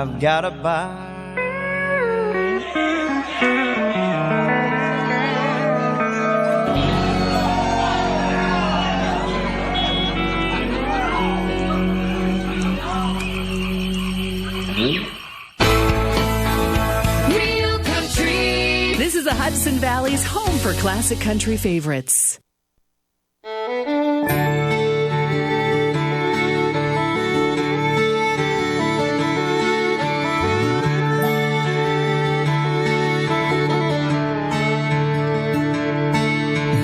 I've got a buy. Real country. This is the Hudson Valley's home for classic country favorites.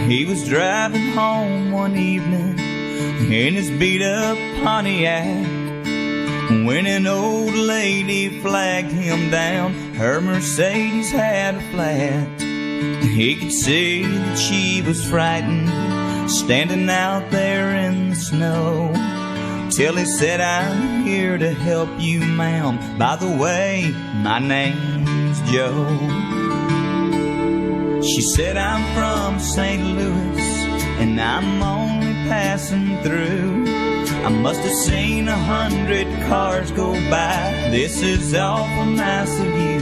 He was driving home one evening in his beat-up Pontiac when an old lady flagged him down. Her Mercedes had a flat. He could see that she was frightened, standing out there in the snow, till he said, "I'm here to help you, ma'am. By the way, my name's Joe." She said, "I'm from St. Louis, and I'm only passing through. I must have seen 100 cars go by. This is awful nice of you."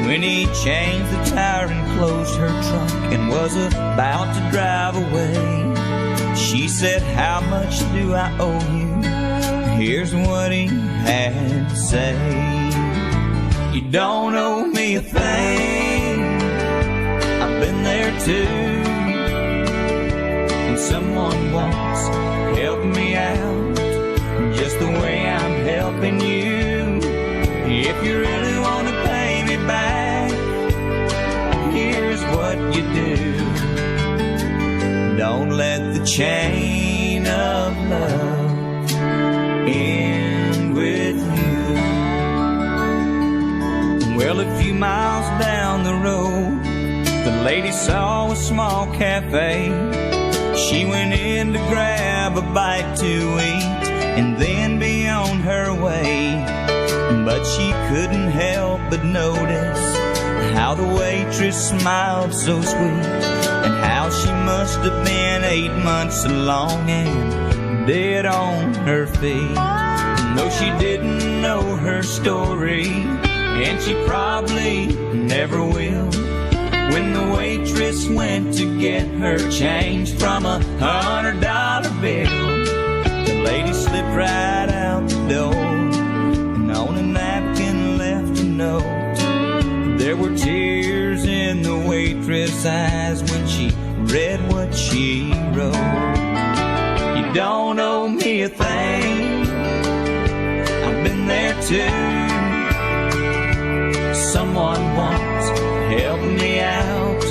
When he changed the tire and closed her trunk and was about to drive away, she said, "How much do I owe you?" Here's what he had to say. "You don't owe me a thing. I've been there too. And someone once helped me out just the way I'm helping you. If you really want to pay me back, here's what you do. Don't let the chain of love end with you." Well, a few miles down the road, the lady saw a small cafe. She went in to grab a bite to eat and then be on her way. But she couldn't help but notice how the waitress smiled so sweet, and how she must have been 8 months along and dead on her feet. No, she didn't know her story, and she probably never will. When the waitress went to get her change from $100 bill, the lady slipped right out the door and on a napkin left a note. There were tears in the waitress' eyes when she read what she wrote. "You don't owe me a thing. I've been there too. Someone once helped me out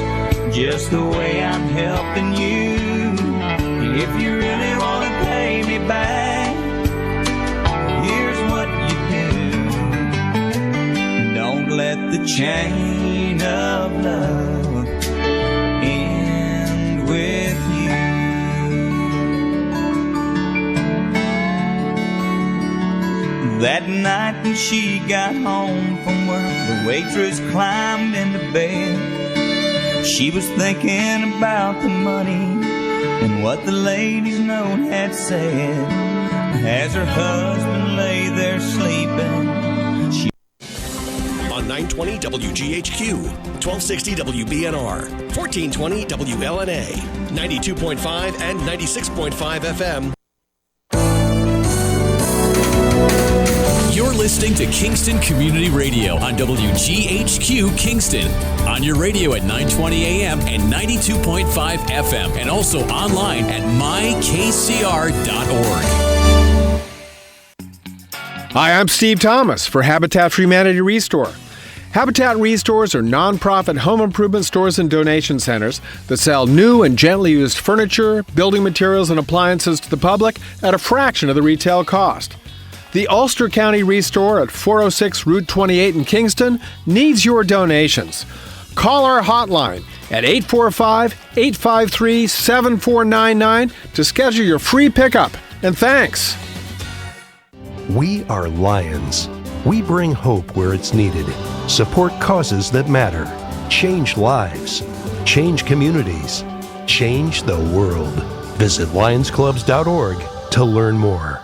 just the way I'm helping you. If you really want to pay me back, here's what you do. Don't let the chain of love end with you." That night when she got home from work, the waitress climbed into bed. She was thinking about the money and what the lady's note had said. As her husband lay there sleeping, she... On 920 WGHQ, 1260 WBNR, 1420 WLNA, 92.5 and 96.5 FM. You're listening to Kingston Community Radio on WGHQ Kingston. On your radio at 920 AM and 92.5 FM. And also online at mykcr.org. Hi, I'm Steve Thomas for Habitat for Humanity Restore. Habitat Restores are nonprofit home improvement stores and donation centers that sell new and gently used furniture, building materials, and appliances to the public at a fraction of the retail cost. The Ulster County Restore at 406 Route 28 in Kingston needs your donations. Call our hotline at 845-853-7499 to schedule your free pickup. And thanks. We are Lions. We bring hope where it's needed, support causes that matter, change lives, change communities, change the world. Visit lionsclubs.org to learn more.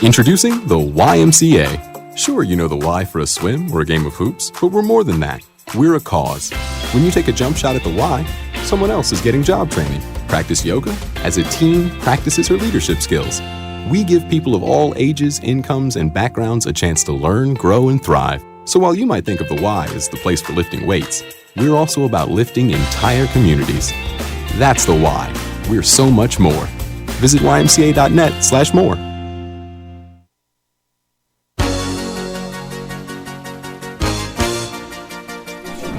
Introducing the YMCA. Sure, you know the Y for a swim or a game of hoops, but we're more than that. We're a cause. When you take a jump shot at the Y, someone else is getting job training. Practice yoga as a team practices her leadership skills. We give people of all ages, incomes, and backgrounds a chance to learn, grow, and thrive. So while you might think of the Y as the place for lifting weights, we're also about lifting entire communities. That's the Y. We're so much more. Visit ymca.net/more.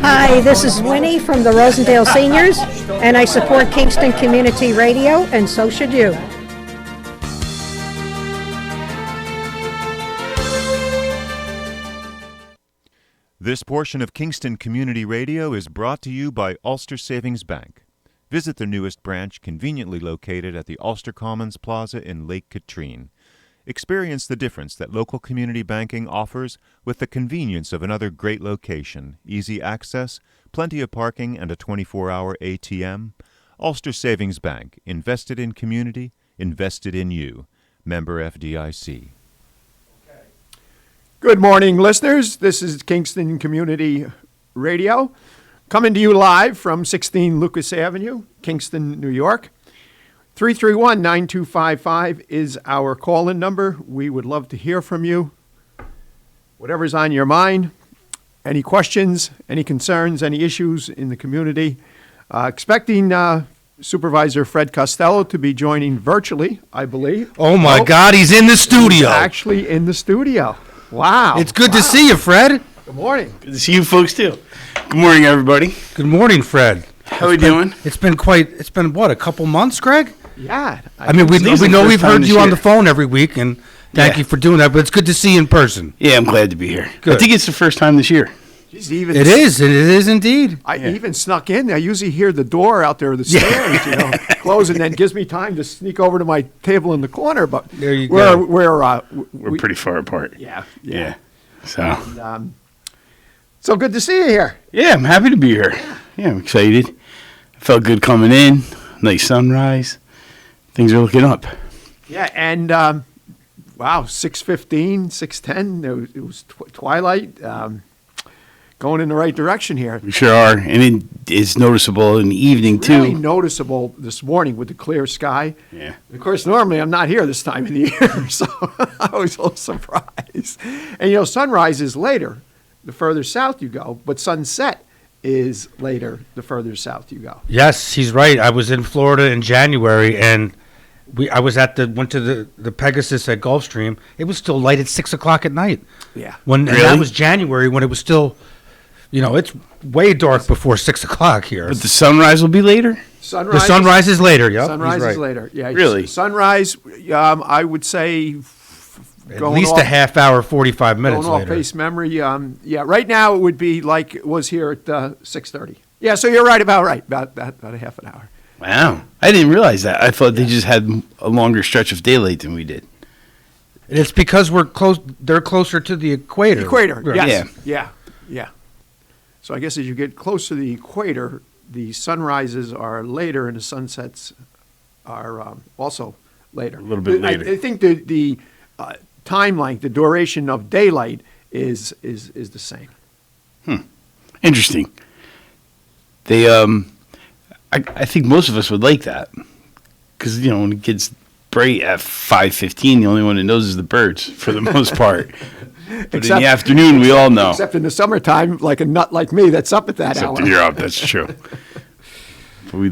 Hi, this is Winnie from the Rosendale Seniors, and I support Kingston Community Radio, and so should you. This portion of Kingston Community Radio is brought to you by Ulster Savings Bank. Visit their newest branch, conveniently located at the Ulster Commons Plaza in Lake Katrine. Experience the difference that local community banking offers with the convenience of another great location, easy access, plenty of parking, and a 24-hour ATM. Ulster Savings Bank, invested in community, invested in you. Member FDIC. Good morning, listeners. This is Kingston Community Radio, coming to you live from 16 Lucas Avenue, Kingston, New York. 331-9255 is our call-in number. We would love to hear from you. Whatever's on your mind, any questions, any concerns, any issues in the community. Expecting Supervisor Fred Costello to be joining virtually, I believe. Oh, my God, he's in the studio. He's actually in the studio. Wow. It's good to see you, Fred. Good morning. Good to see you folks, too. Good morning, everybody. Good morning, Fred. How are we doing? It's been what, a couple months, Greg? Yeah. I mean, we know we've heard you on the phone every week, and thank you for doing that, but it's good to see you in person. Yeah, I'm glad to be here. Good. I think it's the first time this year. It is indeed. I even snuck in. I usually hear the door out there, the stairs, close, and then gives me time to sneak over to my table in the corner. But there you go. We're pretty far apart. Yeah. So. And, so good to see you here. Yeah, I'm happy to be here. Yeah, I'm excited. I felt good coming in. Nice sunrise. Things are looking up. Yeah, and wow, 6:15, 6:10. It was twilight. Going in the right direction here. We sure are, and it is noticeable in the evening too. Really noticeable this morning with the clear sky. Yeah. Of course, normally I'm not here this time of the year, so I was a little surprised. And sunrise is later, the further south you go, but sunset is later, the further south you go. Yes, he's right. I was in Florida in January, and I went to the Pegasus at Gulfstream. It was still light at 6 o'clock at night. Yeah. And that was January when it was still. It's way dark before 6 o'clock here. But the sunrise will be later? The sunrise is later, yeah. Sunrise is later, yeah. Really? Sunrise, I would say... At least a half hour, 45 minutes later. Going off base memory, right now it would be like it was here at 6:30. Yeah, so you're right, about a half an hour. Wow. I didn't realize that. I thought they just had a longer stretch of daylight than we did. It's because they're closer to the equator. Yes. Yeah. So I guess as you get close to the equator, the sunrises are later and the sunsets are also later. A little bit later. I think the time length, the duration of daylight is the same. Interesting. They, I think most of us would like that because when it gets bright at 5:15, the only one that knows is the birds for the most part. But in the afternoon, we all know. Except in the summertime, like a nut like me that's up at that hour. Except you're up, that's true.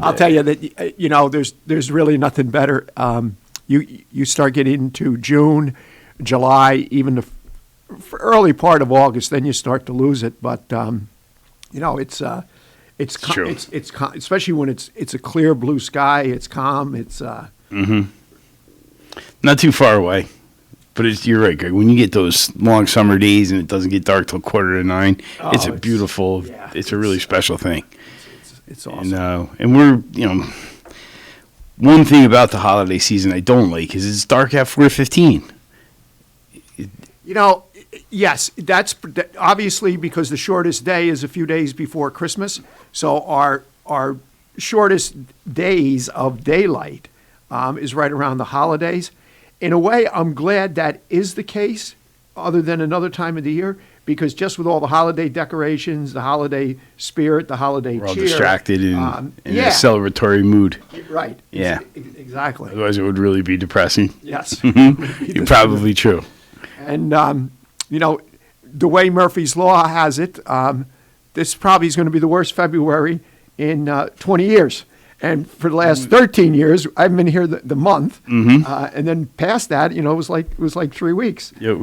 I'll tell you that, there's really nothing better. You start getting into June, July, even the early part of August, then you start to lose it. But, it's true. It's especially when it's a clear blue sky, it's calm, it's... Not too far away. But you're right, Greg. When you get those long summer days and it doesn't get dark till 8:45, it's a beautiful. Yeah, it's a really special thing. It's awesome. And we're one thing about the holiday season I don't like is it's dark at 4:15. Yes, that's obviously because the shortest day is a few days before Christmas. So our shortest days of daylight is right around the holidays. in a way, I'm glad that is the case, other than another time of the year, because just with all the holiday decorations, the holiday spirit, the holiday We're all cheer, distracted in yeah. a celebratory mood. Right. Yeah. Exactly. Otherwise, it would really be depressing. Yes. You're probably true. And, the way Murphy's Law has it, this probably is going to be the worst February in 20 years. And for the last 13 years, I've been here the month, and then past that, it was like 3 weeks. Yeah,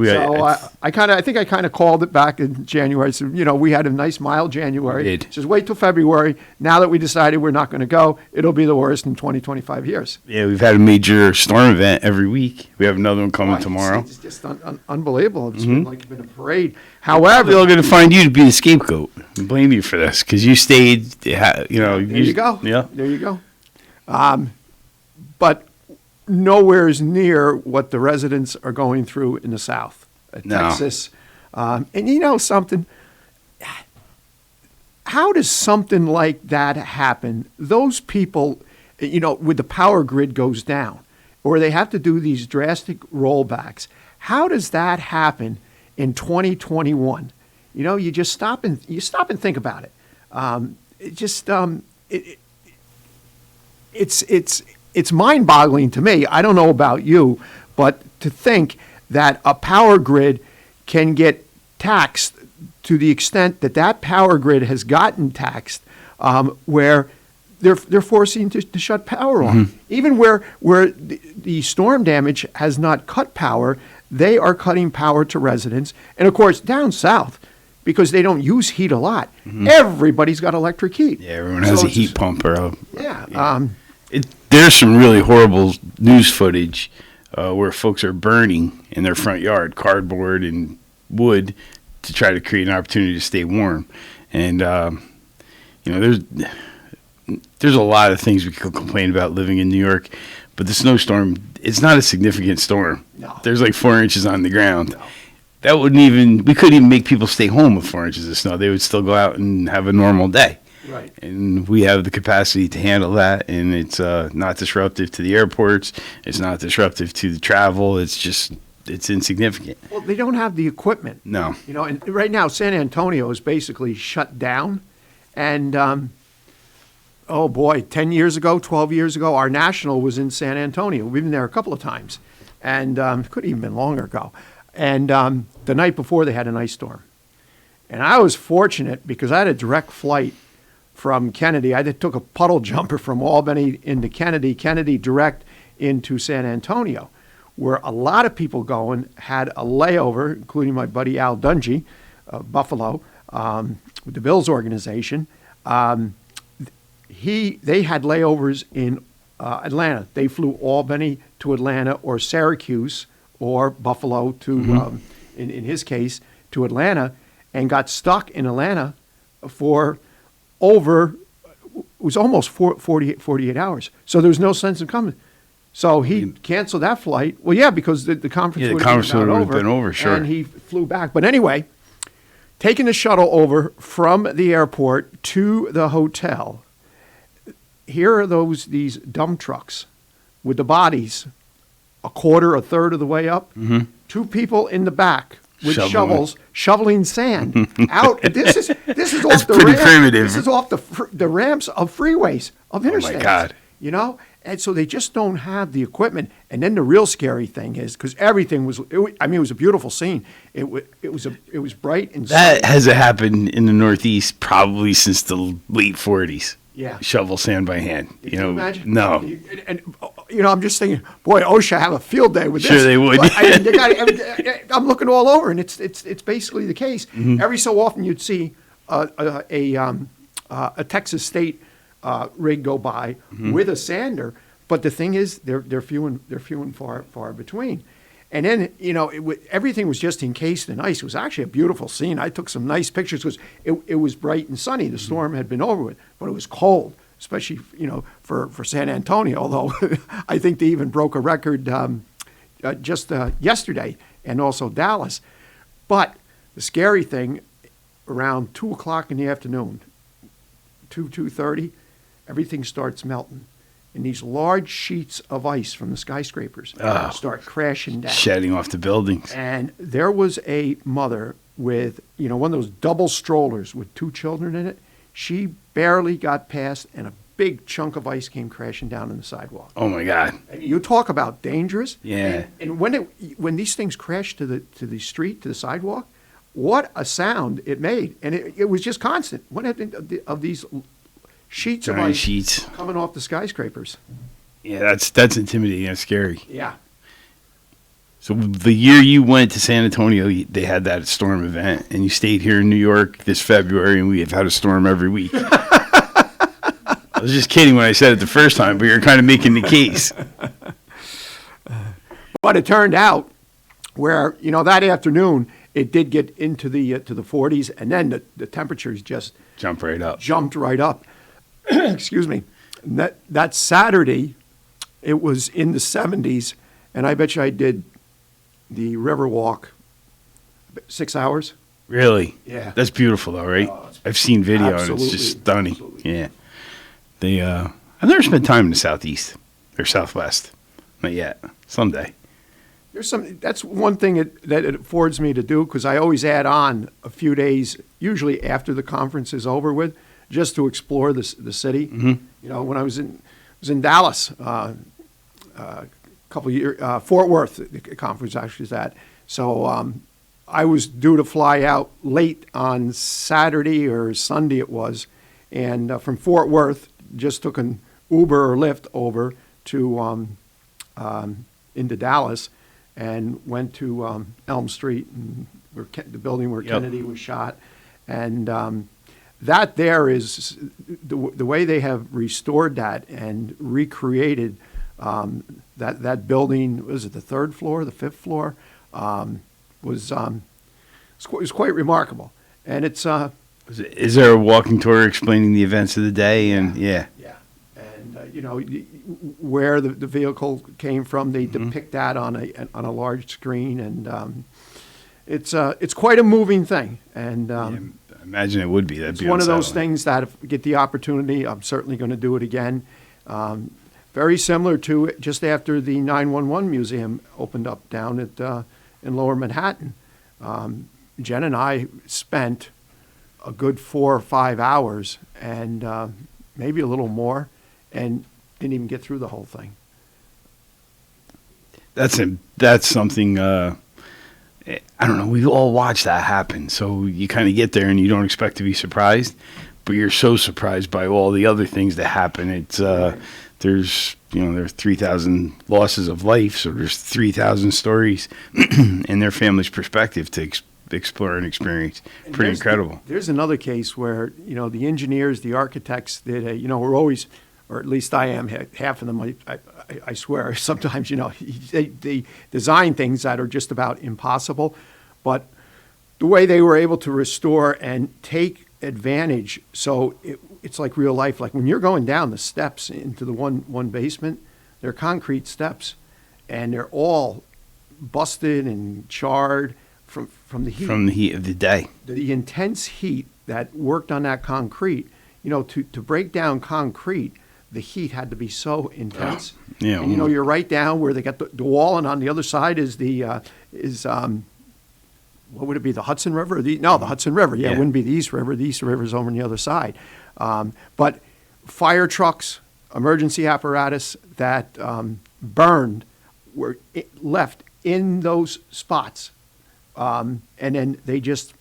I think I kind of called it back in January. So we had a nice mild January. We did. Just wait till February. Now that we decided we're not going to go, it'll be the worst in 25 years. Yeah, we've had a major storm event every week. We have another one coming tomorrow. It's just unbelievable. It's been a parade. However, they're going to find you to be the scapegoat and blame you for this because you stayed. There you go. Yeah, there you go. But nowhere is near what the residents are going through in the South, Texas. And something. How does something like that happen? Those people, with the power grid goes down, or they have to do these drastic rollbacks. How does that happen in 2021? You just stop and think about it. It's mind-boggling to me. I don't know about you, but to think that a power grid can get taxed to the extent that power grid has gotten taxed, where they're forcing to shut power off. Even where the storm damage has not cut power, they are cutting power to residents. And of course, down south, because they don't use heat a lot, everybody's got electric heat. Yeah, everyone has a heat pump or yeah. There's some really horrible news footage where folks are burning in their front yard cardboard and wood to try to create an opportunity to stay warm. And there's a lot of things we could complain about living in New York, but the snowstorm, it's not a significant storm. No. There's like 4 inches on the ground. No. We couldn't even make people stay home with 4 inches of snow. They would still go out and have a normal day. Right. And we have the capacity to handle that, and it's not disruptive to the airports. It's not disruptive to the travel. It's insignificant. Well, they don't have the equipment. No. And right now, San Antonio is basically shut down. And, 10 years ago, 12 years ago, our national was in San Antonio. We've been there a couple of times. And it could have even been longer ago. And the night before, they had an ice storm. And I was fortunate because I had a direct flight from Kennedy. I took a puddle jumper from Albany into Kennedy direct into San Antonio, where a lot of people had a layover, including my buddy Al Dungy of Buffalo, with the Bills organization. They had layovers in Atlanta. They flew Albany to Atlanta or Syracuse or Buffalo to, in his case, to Atlanta, and got stuck in Atlanta for it was almost 48 hours. So there was no sense in coming. So he canceled that flight. Well, yeah, because the conference would have been over, sure. And he flew back. But anyway, taking the shuttle over from the airport to the hotel, here are these dump trucks with the bodies a third of the way up. Two people in the back with shovels shoveling sand out. This is off the ramp. Primitive. This is off the ramps of freeways of interstates. Oh my God! And so they just don't have the equipment. And then the real scary thing is because everything was. It was a beautiful scene. It was bright and sunny. That hasn't happened in the Northeast probably since the late 40s. Yeah. Shovel sand by hand. Can you imagine? No. And I'm just thinking, boy, OSHA have a field day with this. Sure they would. I'm looking all over, and it's basically the case. Every so often you'd see a Texas State rig go by with a sander, but the thing is, they're few and far between. And then everything was just encased in ice. It was actually a beautiful scene. I took some nice pictures because it was bright and sunny. The storm had been over with, but it was cold, especially for San Antonio. Although I think they even broke a record just yesterday, and also Dallas. But the scary thing, around 2:00 in the afternoon, 2:30, everything starts melting. and these large sheets of ice from the skyscrapers start crashing down. Shedding off the buildings. And there was a mother with, one of those double strollers with 2 children in it. She barely got past, and a big chunk of ice came crashing down on the sidewalk. Oh my God! You talk about dangerous. Yeah. And when these things crashed to the street, to the sidewalk, what a sound it made, and it was just constant. What of these sheets of ice coming off the skyscrapers? Yeah, that's intimidating. That's scary. Yeah. So the year you went to San Antonio, they had that storm event, and you stayed here in New York this February, and we have had a storm every week. I was just kidding when I said it the first time, but you're kind of making the case. But it turned out where, that afternoon, it did get into the to the 40s, and then the temperatures just jumped right up. Excuse me. And that Saturday, it was in the 70s, and I bet you I did the river walk 6 hours. Really? Yeah. That's beautiful, though, right? I've seen video, Absolutely. and it's just stunning. Absolutely. Yeah. I've never spent time in the Southeast or Southwest. Not yet. Someday. That's one thing that it affords me to do, because I always add on a few days, usually after the conference is over with, just to explore the city. Mm-hmm. When I was in Dallas couple of years, Fort Worth, the conference actually is at. So I was due to fly out late on Saturday or Sunday it was, and from Fort Worth, just took an Uber or Lyft over to into Dallas, and went to Elm Street, and the building where Kennedy was shot, and that there is the way they have restored that and recreated. That building, was it the 3rd floor, the 5th floor, was quite remarkable. And it's is there a walking tour explaining the events of the day? And yeah, and where the vehicle came from, they depict that on a large screen, and it's quite a moving thing. And I imagine it would be. That'd be one of those things that if I get the opportunity, I'm certainly going to do it again. Very similar to just after the 911 museum opened up down in Lower Manhattan. Jen and I spent a good 4 or 5 hours, and maybe a little more, and didn't even get through the whole thing. That's something. I don't know. We all watch that happen, so you kind of get there and you don't expect to be surprised, but you're so surprised by all the other things that happen. It's there's 3,000 losses of life, so there's 3,000 stories in their family's perspective to explore and experience. Pretty incredible. There's another case where the engineers, the architects that we're always, or at least I am, half of them. I swear sometimes they design things that are just about impossible, but the way they were able to restore and take advantage, so it's like real life. Like when you're going down the steps into the one basement, they're concrete steps, and they're all busted and charred from the heat. From the heat of the day. The intense heat that worked on that concrete. To break down concrete, the heat had to be so intense. Yeah. And, you're right down where they got the wall, and on the other side is what would it be, the Hudson River? The Hudson River. Yeah, it wouldn't be the East River. The East River's over on the other side. But fire trucks, emergency apparatus that burned were left in those spots. And then they just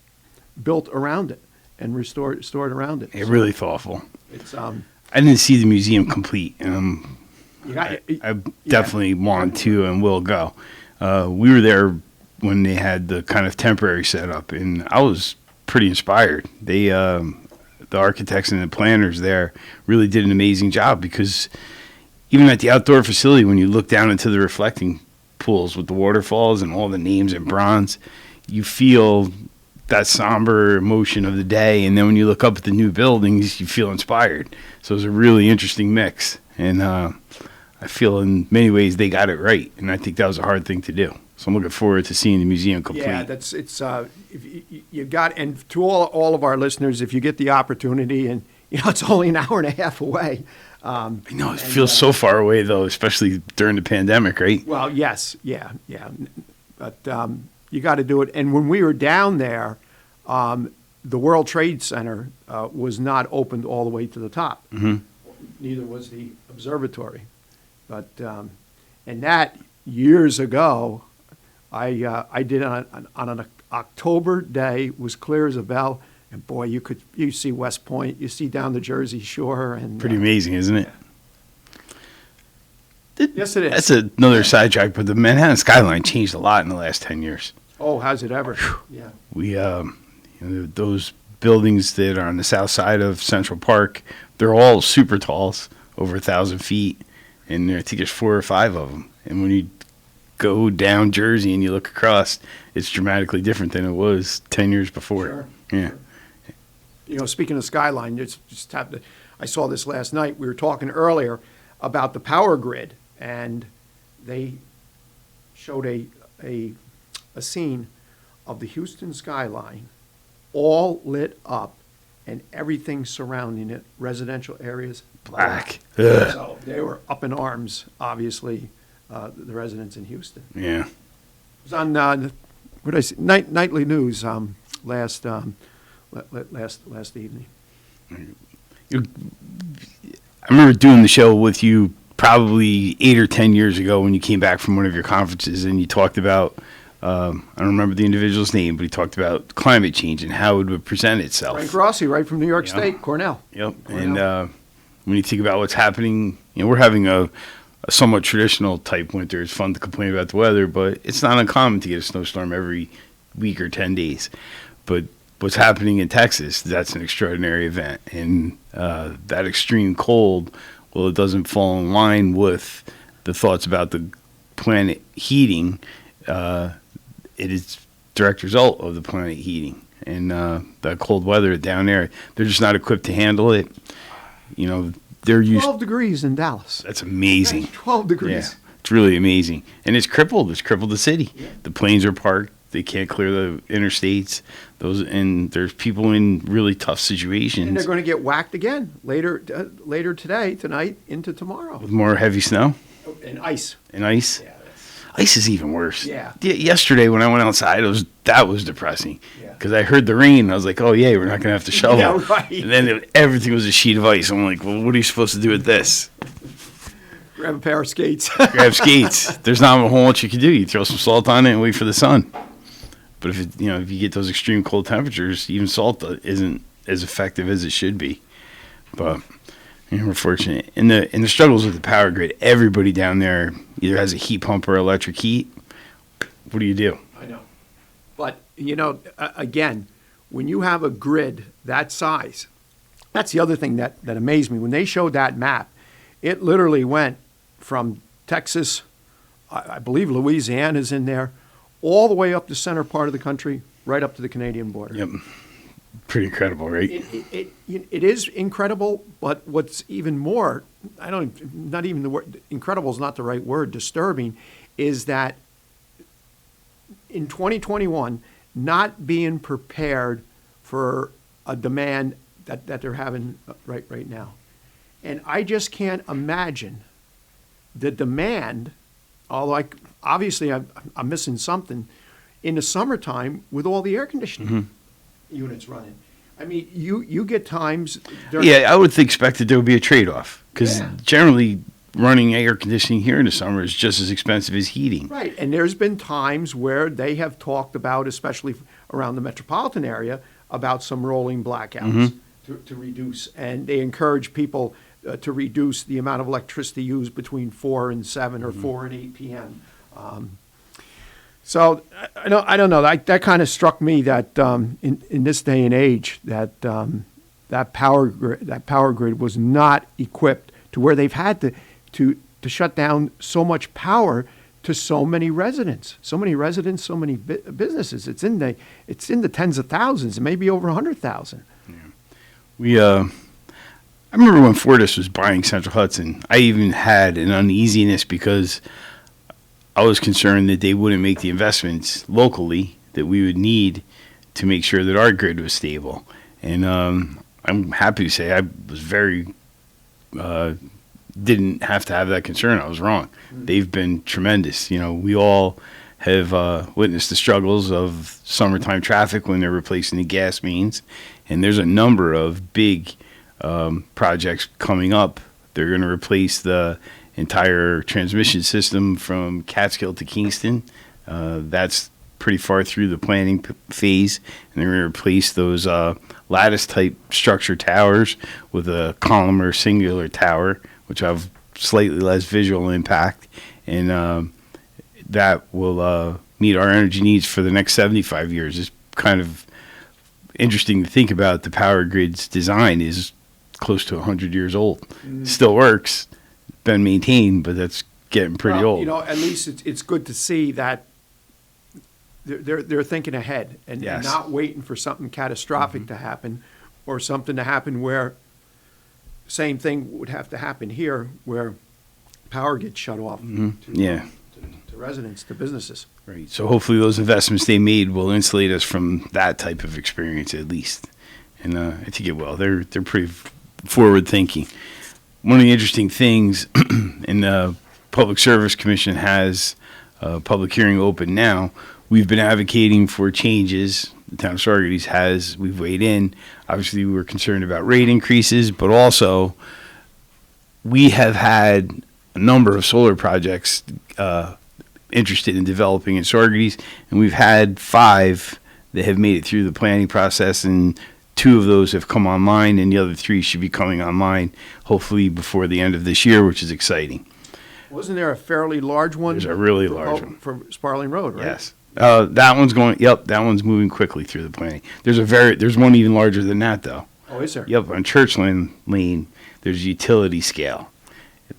built around it and restored around it. Really thoughtful. It's I didn't see the museum complete. I definitely want to and will go. We were there when they had the kind of temporary setup, and I was pretty inspired. They, the architects and the planners there really did an amazing job, because even at the outdoor facility, when you look down into the reflecting pools with the waterfalls and all the names in bronze, you feel that somber emotion of the day, and then when you look up at the new buildings, you feel inspired. So it was a really interesting mix, and I feel in many ways they got it right, and I think that was a hard thing to do. So I'm looking forward to seeing the museum complete. Yeah, it's if you got, and to all of our listeners, if you get the opportunity, and it's only an hour and a half away, I know it feels so far away, though, especially during the pandemic, right? Well, yes, yeah. But you got to do it. And when we were down there, the World Trade Center was not opened all the way to the top. Mm-hmm. Neither was the observatory. But and that years ago, I did on an October day, was clear as a bell, and boy, you see West Point, you see down the Jersey Shore, and Pretty amazing, isn't it? Yes, it is. That's another sidetrack, but the Manhattan skyline changed a lot in the last 10 years. Oh, has it ever? Yeah. We, those buildings that are on the south side of Central Park, they're all super talls, over 1,000 feet, and I think there's 4 or 5 of them. And when you go down Jersey and you look across, it's dramatically different than it was 10 years before. Sure. Yeah. Sure. Speaking of skyline, I saw this last night. We were talking earlier about the power grid, and they showed a scene of the Houston skyline all lit up and everything surrounding it, residential areas, Black. So they were up in arms, obviously, the residents in Houston. Yeah. It was on what did I say? Nightly news last evening. I remember doing the show with you probably 8 or 10 years ago when you came back from one of your conferences, and you talked about, I don't remember the individual's name, but he talked about climate change and how it would present itself. Frank Rossi, right from New York State, Cornell. Yep. Cornell. And when you think about what's happening, we're having a somewhat traditional type winter. It's fun to complain about the weather, but it's not uncommon to get a snowstorm every week or 10 days. But what's happening in Texas, that's an extraordinary event. And that extreme cold, well, it doesn't fall in line with the thoughts about the planet heating. It is direct result of the planet heating. And the cold weather down there, they're just not equipped to handle it. They're used 12 degrees in Dallas. That's amazing. That's 12 degrees. Yeah, it's really amazing. And it's crippled. It's crippled the city. Yeah. The planes are parked. They can't clear the interstates. And there's people in really tough situations. And they're going to get whacked again later today, tonight, into tomorrow. With more heavy snow? And ice. Yeah. Ice is even worse. Yeah. Yesterday when I went outside, that was depressing. Because I heard the rain. I was like, oh, yeah, we're not going to have to shovel. Yeah, right. And then everything was a sheet of ice. I'm like, well, what are you supposed to do with this? Grab a pair of skates. Grab skates. There's not a whole lot you can do. You throw some salt on it and wait for the sun. But if you get those extreme cold temperatures, even salt isn't as effective as it should be. But we're fortunate. In the struggles with the power grid, everybody down there either has a heat pump or electric heat. What do you do? I know. But, again, when you have a grid that size, that's the other thing that amazed me. When they showed that map, it literally went from Texas, I believe Louisiana's in there, all the way up the center part of the country, right up to the Canadian border. Yep. Pretty incredible, right? It is incredible, but what's even more, not even the word, incredible is not the right word, disturbing, is that in 2021, not being prepared for a demand that they're having right now. And I just can't imagine the demand, although obviously I'm missing something, in the summertime with all the air conditioning units running. I mean, you get times... I would expect that there would be a trade-off, because generally running air conditioning here in the summer is just as expensive as heating. Right, and there's been times where they have talked about, especially around the metropolitan area, about some rolling blackouts to reduce, and they encourage people to reduce the amount of electricity used between 4 and 7 or 4 and 8 p.m. So I don't know. That kind of struck me that in this day and age that power grid was not equipped to where they've had to shut down so much power to so many residents, so many businesses. It's in the tens of thousands, maybe over 100,000. Yeah. I remember when Fortis was buying Central Hudson, I even had an uneasiness because I was concerned that they wouldn't make the investments locally that we would need to make sure that our grid was stable. And I'm happy to say I was very didn't have to have that concern. I was wrong. They've been tremendous. We all have witnessed the struggles of summertime traffic when they're replacing the gas mains, and there's a number of big projects coming up. They're going to replace the entire transmission system from Catskill to Kingston. That's pretty far through the planning phase, and they're going to replace those lattice-type structure towers with a columnar singular tower, which have slightly less visual impact, and that will meet our energy needs for the next 75 years. It's kind of interesting to think about. The power grid's design is close to 100 years old. Still works, been maintained, but that's getting pretty old. At least it's good to see that they're thinking ahead and not waiting for something catastrophic to happen, or something to happen where same thing would have to happen here, where power gets shut off to residents, to businesses. Right. So hopefully those investments they made will insulate us from that type of experience at least. And I think it will. They're pretty forward thinking. One of the interesting things, and the Public Service Commission has a public hearing open now. We've been advocating for changes. The town of Saugerties has. We've weighed in. Obviously, we were concerned about rate increases, but also we have had a number of solar projects interested in developing in Saugerties, and we've had 5 that have made it through the planning process, and 2 of those have come online, and the other 3 should be coming online hopefully before the end of this year, which is exciting. Wasn't there a fairly large one? There's a really large one. For Sparling Road, right? Yes. That one's going. Yep, that one's moving quickly through the planning. There's one even larger than that though. Oh, is there? Yep, on Churchland Lane, there's utility scale.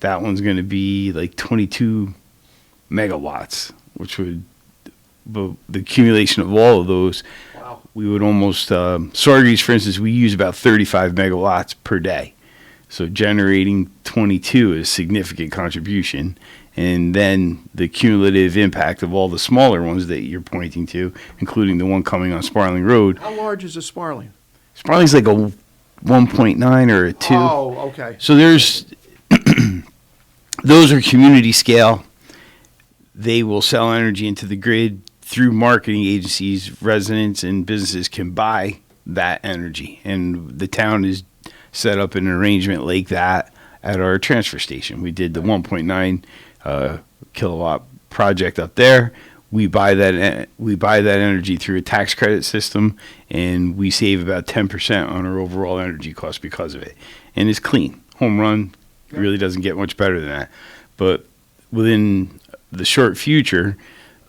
That one's going to be like 22 megawatts, which would, the accumulation of all of those, wow. We would almost, Saugerties, for instance, we use about 35 megawatts per day. So generating 22 is a significant contribution. And then the cumulative impact of all the smaller ones that you're pointing to, including the one coming on Sparling Road. How large is a Sparling? Sparling's like a 1.9 or a 2. Oh, okay. So there's, those are community scale. They will sell energy into the grid through marketing agencies. Residents and businesses can buy that energy. And the town is set up an arrangement like that at our transfer station. We did the 1.9 kilowatt project up there. We buy that energy through a tax credit system, and we save about 10% on our overall energy cost because of it. And it's clean. Home run. Really doesn't get much better than that. But within the short future,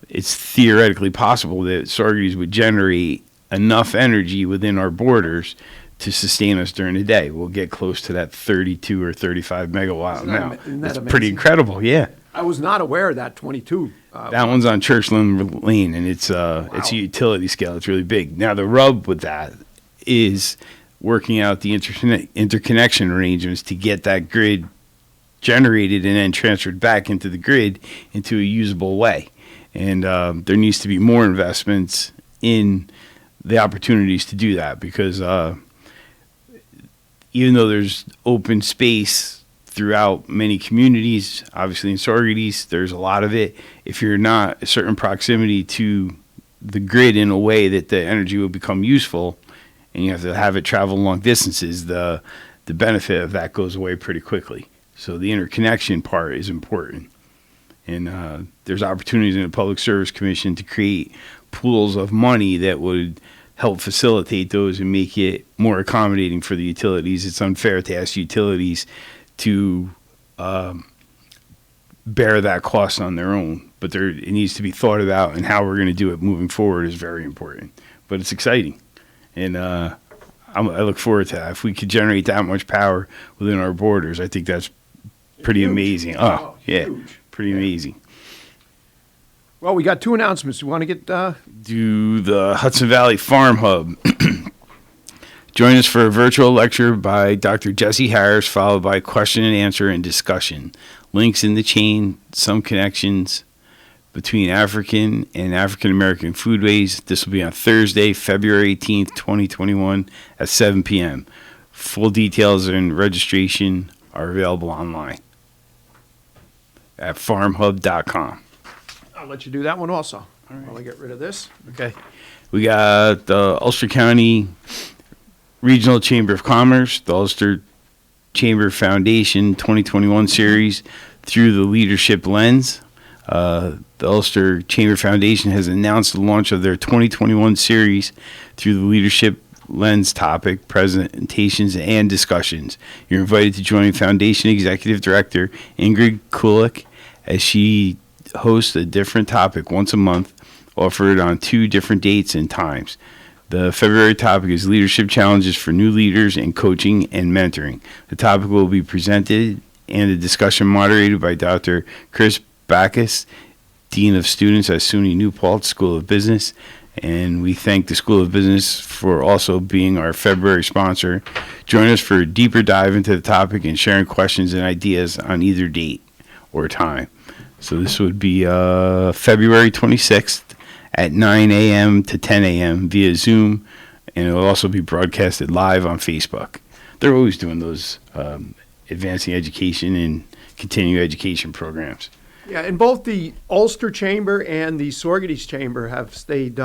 it's theoretically possible that Saugerties would generate enough energy within our borders to sustain us during the day. We'll get close to that 32 or 35 megawatt amount. That's pretty incredible, yeah. I was not aware of that 22. That one's on Churchland Lane, and it's a utility scale. It's really big. Now, the rub with that is working out the interconnection arrangements to get that grid generated and then transferred back into the grid into a usable way. And there needs to be more investments in the opportunities to do that, because even though there's open space throughout many communities, obviously in Saugerties, there's a lot of it. If you're not a certain proximity to the grid in a way that the energy will become useful, and you have to have it travel long distances, the benefit of that goes away pretty quickly. So the interconnection part is important. And there's opportunities in the Public Service Commission to create pools of money that would help facilitate those and make it more accommodating for the utilities. It's unfair to ask utilities to bear that cost on their own, but it needs to be thought about, and how we're going to do it moving forward is very important. But it's exciting, and I look forward to that. If we could generate that much power within our borders, I think that's pretty amazing. Oh, yeah, pretty amazing. Well, we got 2 announcements. You want to get... Do the Hudson Valley Farm Hub. Join us for a virtual lecture by Dr. Jesse Harris, followed by question and answer and discussion. Links in the chain, some connections between African and African American foodways. This will be on Thursday, February 18th, 2021 at 7 p.m. Full details and registration are available online at farmhub.com. I'll let you do that one also. All right. While I get rid of this. Okay. We got the Ulster County Regional Chamber of Commerce, the Ulster Chamber Foundation 2021 series Through the Leadership Lens. The Ulster Chamber Foundation has announced the launch of their 2021 series Through the Leadership Lens topic, presentations, and discussions. You're invited to join Foundation Executive Director Ingrid Kulik as she hosts a different topic once a month, offered on 2 different dates and times. The February topic is Leadership Challenges for New Leaders in Coaching and Mentoring. The topic will be presented and a discussion moderated by Dr. Chris Backus, Dean of Students at SUNY New Paltz School of Business. And we thank the School of Business for also being our February sponsor. Join us for a deeper dive into the topic and sharing questions and ideas on either date or time. So this would be February 26th at 9 a.m. to 10 a.m. via Zoom, and it will also be broadcasted live on Facebook. They're always doing those advancing education and continuing education programs. Yeah, and both the Ulster Chamber and the Sorgady's Chamber have stayed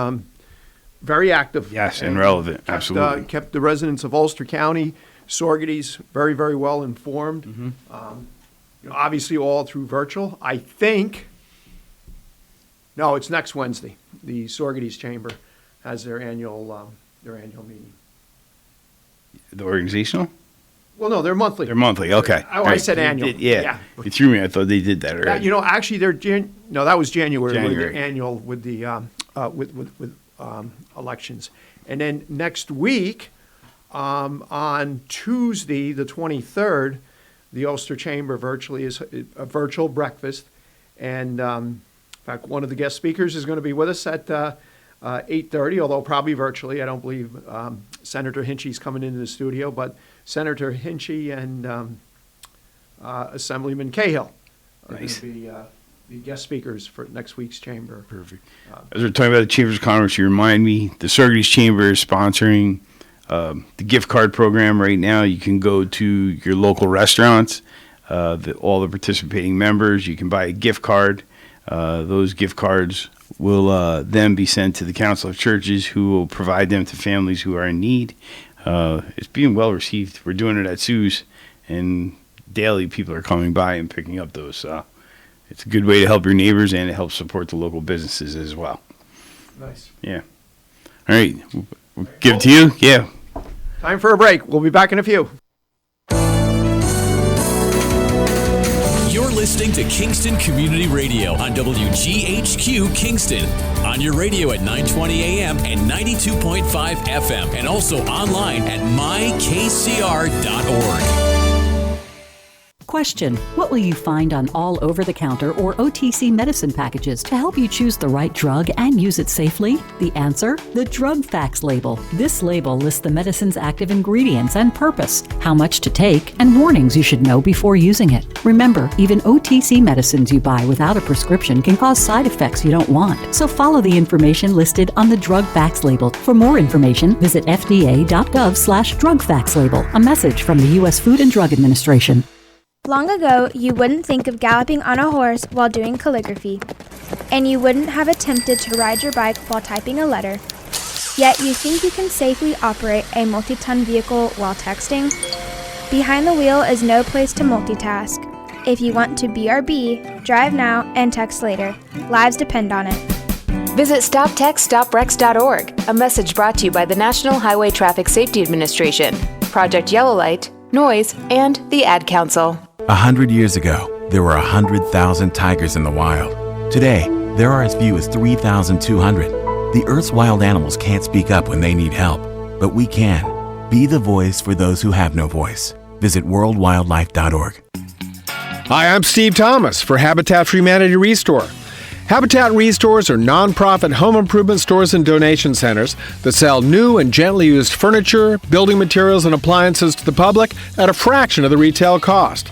very active. Yes, and relevant, absolutely. Kept the residents of Ulster County, Sorgady's, very, very well informed. Mm-hmm. Obviously all through virtual. I think, no, it's next Wednesday. The Sorgady's Chamber has their annual meeting. The organizational? Well, no, they're monthly. They're monthly, okay. I said annual. Yeah. You threw me. I thought they did that already. Actually, that was January. January. Their annual with the with elections, and then next week, on Tuesday the 23rd, the Ulster Chamber virtually is a virtual breakfast, and in fact, one of the guest speakers is going to be with us at 8:30, although probably virtually. I don't believe Senator Hinchey's coming into the studio, but Senator Hinchey and Assemblyman Cahill are going to be the guest speakers for next week's chamber. Perfect. As we're talking about the Chambers of Commerce, you remind me, the Sorgady's Chamber is sponsoring the gift card program right now. You can go to your local restaurants, all the participating members, you can buy a gift card. Those gift cards will then be sent to the Council of Churches, who will provide them to families who are in need. It's being well received. We're doing it at Sue's, and daily people are coming by and picking up those. It's a good way to help your neighbors, and it helps support the local businesses as well. Nice. Yeah. All right. We'll give it to you. Yeah. Time for a break. We'll be back in a few. You're listening to Kingston Community Radio on WGHQ Kingston. On your radio at 920 AM and 92.5 FM, and also online at mykcr.org. Question: what will you find on all over-the-counter or OTC medicine packages to help you choose the right drug and use it safely? The answer: the drug facts label. This label lists the medicine's active ingredients and purpose, how much to take, and warnings you should know before using it. Remember, even OTC medicines you buy without a prescription can cause side effects you don't want. So follow the information listed on the drug facts label. For more information, visit fda.gov/drug facts label. A message from the U.S. Food and Drug Administration. Long ago, you wouldn't think of galloping on a horse while doing calligraphy, and you wouldn't have attempted to ride your bike while typing a letter. Yet you think you can safely operate a multi-ton vehicle while texting? Behind the wheel is no place to multitask. If you want to BRB, drive now and text later. Lives depend on it. Visit StopTextStopWrecks.org, a message brought to you by the National Highway Traffic Safety Administration, Project Yellow Light, Noise, and the Ad Council. 100 years ago, there were 100,000 tigers in the wild. Today, there are as few as 3,200. The Earth's wild animals can't speak up when they need help, but we can. Be the voice for those who have no voice. Visit worldwildlife.org. Hi, I'm Steve Thomas for Habitat for Humanity Restore. Habitat Restores are nonprofit home improvement stores and donation centers that sell new and gently used furniture, building materials, and appliances to the public at a fraction of the retail cost.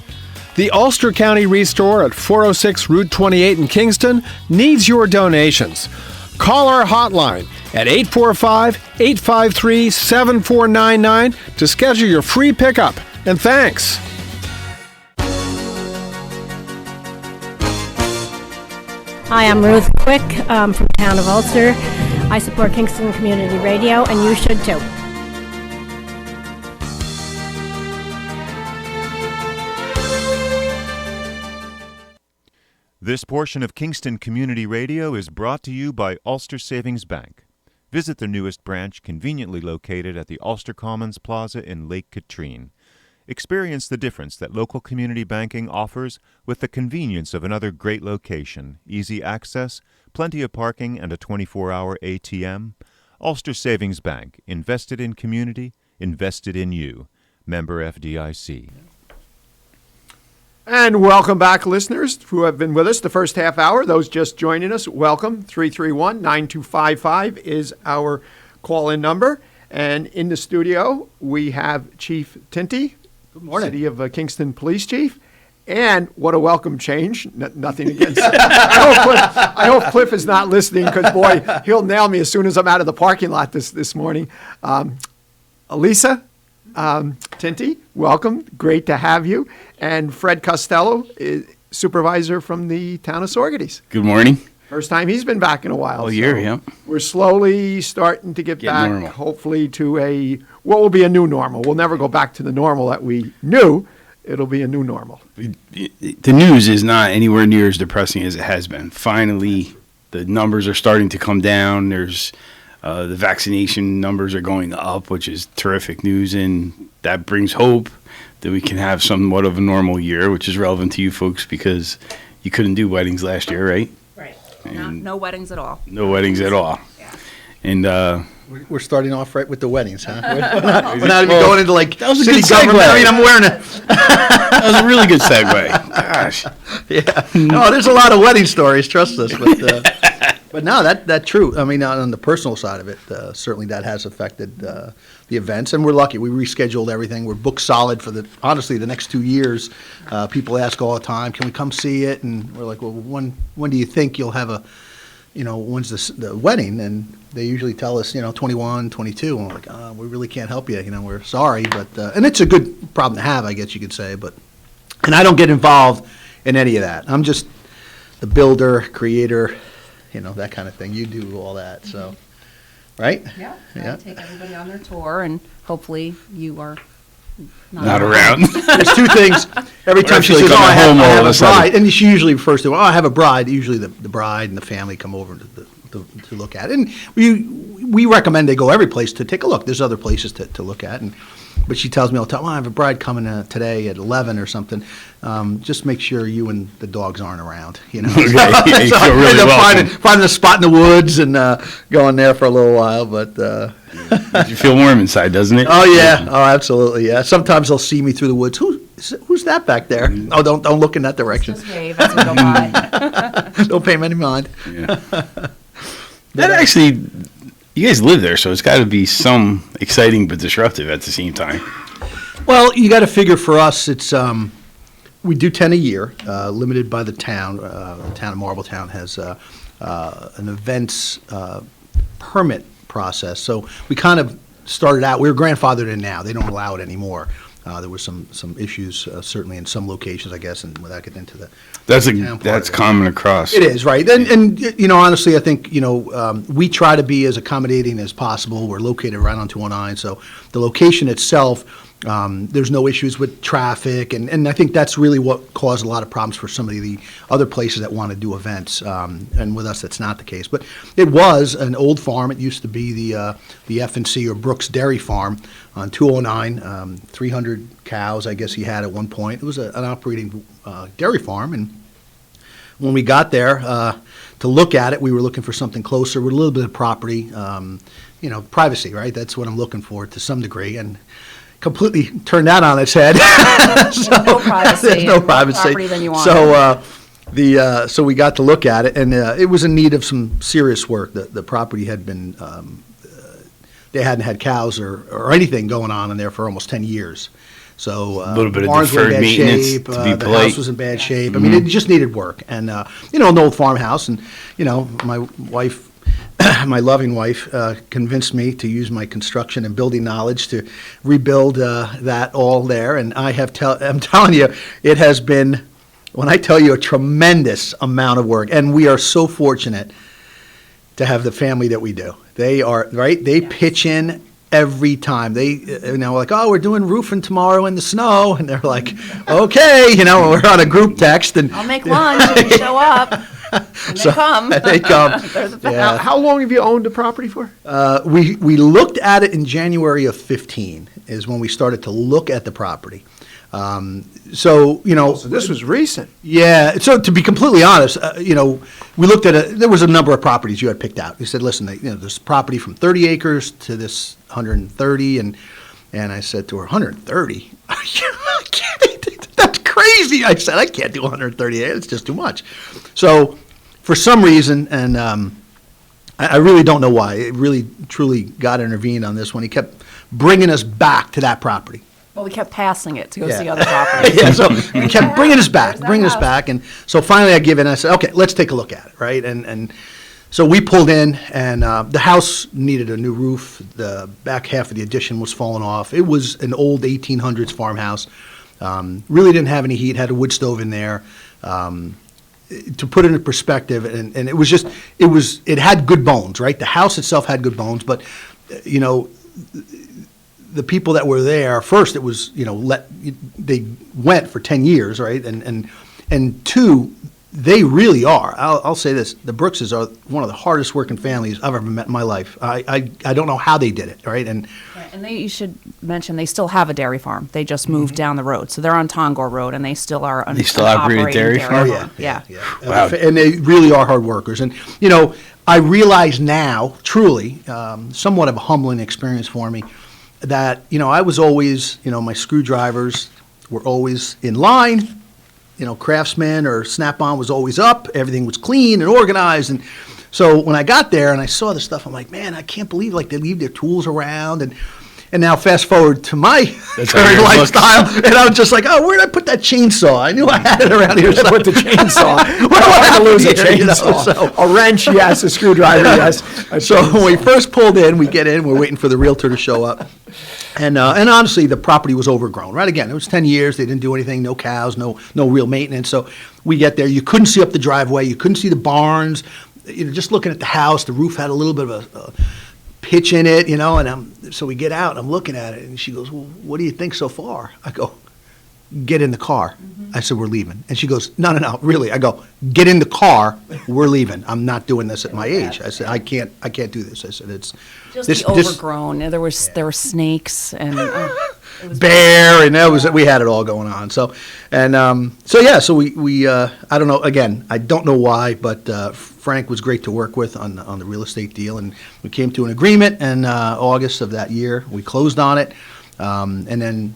The Ulster County Restore at 406 Route 28 in Kingston needs your donations. Call our hotline at 845-853-7499 to schedule your free pickup. And thanks. Hi, I'm Ruth Quick from the town of Ulster. I support Kingston Community Radio, and you should too. This portion of Kingston Community Radio is brought to you by Ulster Savings Bank. Visit their newest branch, conveniently located at the Ulster Commons Plaza in Lake Katrine. Experience the difference that local community banking offers with the convenience of another great location, easy access, plenty of parking, and a 24-hour ATM. Ulster Savings Bank, invested in community, invested in you. Member FDIC. And welcome back, listeners who have been with us the first half hour. Those just joining us, welcome. 331-9255 is our call-in number. And in the studio, we have Chief Tinti. Good morning. City of Kingston Police Chief. And what a welcome change. Nothing against I hope Cliff is not listening because, boy, he'll nail me as soon as I'm out of the parking lot this morning. Elisa, Tinti, welcome. Great to have you. And Fred Costello, supervisor from the town of Sorgetes. Good morning. First time he's been back in a while. All year, yeah. We're slowly starting to get back, normal. hopefully, to what will be a new normal. We'll never go back to the normal that we knew. It'll be a new normal. The news is not anywhere near as depressing as it has been. Finally, the numbers are starting to come down. There's the vaccination numbers are going up, which is terrific news, and that brings hope that we can have somewhat of a normal year, which is relevant to you folks because you couldn't do weddings last year, right? Right. No weddings at all. No weddings at all. Yeah. And we're starting off right with the weddings, huh? We're not even going into like that was a city good government. segue. I mean, I'm wearing it. That was a really good segue. Gosh. Yeah. No, there's a lot of wedding stories. Trust us. But no, that true. I mean, on the personal side of it, certainly that has affected the events, and we're lucky. We rescheduled everything. We're booked solid for honestly the next 2 years. People ask all the time, "Can we come see it?" And we're like, "Well, when do you think you'll have when's the wedding?" And they usually tell us, 21, 22. And we're like, "We really can't help you. We're sorry." But and it's a good problem to have, I guess you could say. And I don't get involved in any of that. I'm just the builder, creator. That kind of thing. You do all that, so, right? Yeah. I take everybody on their tour, and hopefully you are not around. There's two things. Every time she says, I have a bride, and she usually refers to, I have a bride. Usually the bride and the family come over to look at it. And we recommend they go every place to take a look. There's other places to look at. But she tells me all the time, I have a bride coming today at 11 or something. Just make sure you and the dogs aren't around. Okay. So I end up finding a spot in the woods and going there for a little while. But you feel warm inside, doesn't it? Oh yeah. Oh, absolutely. Yeah. Sometimes they'll see me through the woods. Who's that back there? Oh, don't look in that direction. Just wave as we go by. Don't pay them any mind. Yeah. That actually. You guys live there, so it's got to be some exciting but disruptive at the same time. Well, you got to figure for us, it's we do 10 a year, limited by the town. The town of Marbletown has an events permit process. So we kind of started out. We were grandfathered in now. They don't allow it anymore. There were some issues, certainly in some locations, I guess, and without getting into the that's common across. It is, right. And honestly, I think, we try to be as accommodating as possible. We're located right on 209, so the location itself, there's no issues with traffic, and I think that's really what caused a lot of problems for some of the other places that want to do events, and with us that's not the case. But it was an old farm. It used to be the F&C or Brooks Dairy Farm on 209, 300 cows, I guess he had at one point. It was an operating dairy farm, and when we got there to look at it, we were looking for something closer with a little bit of property, privacy, right? That's what I'm looking for to some degree, and completely turned that on its head. No privacy. There's no privacy. Property than you want. So we got to look at it, and it was in need of some serious work. The property had been they hadn't had cows or anything going on in there for almost 10 years. So a little bit of barns were in deferred bad maintenance, shape. to be The polite. house was in bad shape. I mean, it just needed work. And an old farmhouse. And my wife, my loving wife, convinced me to use my construction and building knowledge to rebuild that all there. And I'm telling you, it has been when I tell you a tremendous amount of work, and we are so fortunate to have the family that we do. They are, right? They pitch in every time. They, like, oh, we're doing roofing tomorrow in the snow. And they're like, okay, we're on a group text. And I'll make lunch and show up. And they come. They come. They're the best. Yeah. How long have you owned the property for? We looked at it in January of 15 is when we started to look at the property. So this was recent. Yeah. So to be completely honest, we looked at it. There was a number of properties you had picked out. You said, listen, this property from 30 acres to this 130, and I said to her, 130? That's crazy. I said, I can't do 130 acres. It's just too much. So for some reason, and I really don't know why, it really truly God intervened on this one. He kept bringing us back to that property. Well, we kept passing it to go see other properties. Yeah, so he kept bringing us back, and so finally I give in. I said, okay, let's take a look at it, right? And so we pulled in, and the house needed a new roof. The back half of the addition was falling off. It was an old 1800s farmhouse. Really didn't have any heat. Had a wood stove in there. To put it in perspective, and it had good bones, right? The house itself had good bones, but the people that were there, first it was, they went for 10 years, right? And two, they really are. I'll say this, the Brookses are one of the hardest working families I've ever met in my life. I don't know how they did it, right? And you should mention, they still have a dairy farm. They just moved down the road. So they're on Tongor Road, and they still are They still operate a dairy farm? Yeah. Wow. And they really are hard workers. And, I realize now, truly, somewhat of a humbling experience for me, that, I was always, my screwdrivers were always in line, Craftsman or Snap-on was always up, everything was clean and organized, and so when I got there and I saw the stuff, I'm like, man, I can't believe, they leave their tools around, and now fast forward to my current lifestyle, and I was just like, oh, where did I put that chainsaw? I knew I had it around here. Put the chainsaw. Where do I have to lose a chainsaw? A wrench, yes. A screwdriver, yes. So when we first pulled in, we get in, we're waiting for the realtor to show up. And honestly, the property was overgrown, right? Again, it was 10 years. They didn't do anything, no cows, no real maintenance. So we get there. You couldn't see up the driveway. You couldn't see the barns. Just looking at the house, the roof had a little bit of a pitch in it, and so we get out, and I'm looking at it, and she goes, well, what do you think so far? I go, get in the car. I said, we're leaving. And she goes, no, really. I go, get in the car, we're leaving. I'm not doing this at my age. I said, I can't do this. I said, it's just overgrown. There were snakes and bear, and we had it all going on. So we I don't know, again, I don't know why, but Frank was great to work with on the real estate deal, and we came to an agreement in August of that year. We closed on it, and then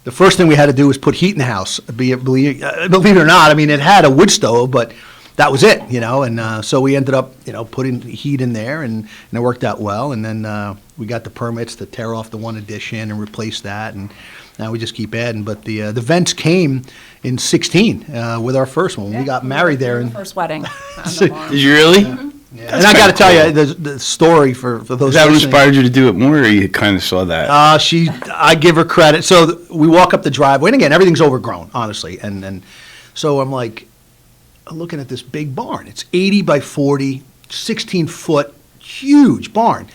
the first thing we had to do was put heat in the house. Believe it or not, it had a wood stove, but that was it, and so we ended up, putting heat in there, and it worked out well. And then we got the permits to tear off the one addition and replace that, and now we just keep adding. But the vents came in 16 with our first one. We got married there. First wedding. Did you really? Yeah. And I got to tell you, the story for those. Is that what inspired you to do it more, or you kind of saw that? I give her credit. So we walk up the driveway, and again, everything's overgrown, honestly. And so I'm like, looking at this big barn. It's 80 by 40, 16-foot, huge barn.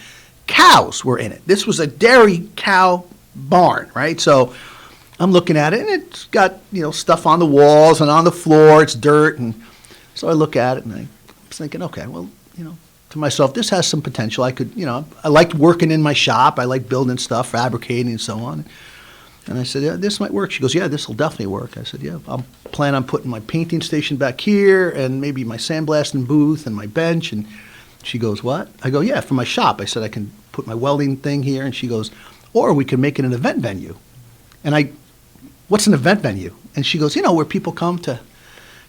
Cows were in it. This was a dairy cow barn, right? So I'm looking at it, and it's got, stuff on the walls and on the floor. It's dirt. And so I look at it, and I was thinking, okay, well, to myself, this has some potential. I could, I liked working in my shop. I liked building stuff, fabricating, and so on. And I said, yeah, this might work. She goes, yeah, this will definitely work. I said, yeah, I'll plan on putting my painting station back here and maybe my sandblasting booth and my bench. And she goes, what? I go, yeah, for my shop. I said, I can put my welding thing here. And she goes, or we can make it an event venue. And what's an event venue? And she goes, where people come to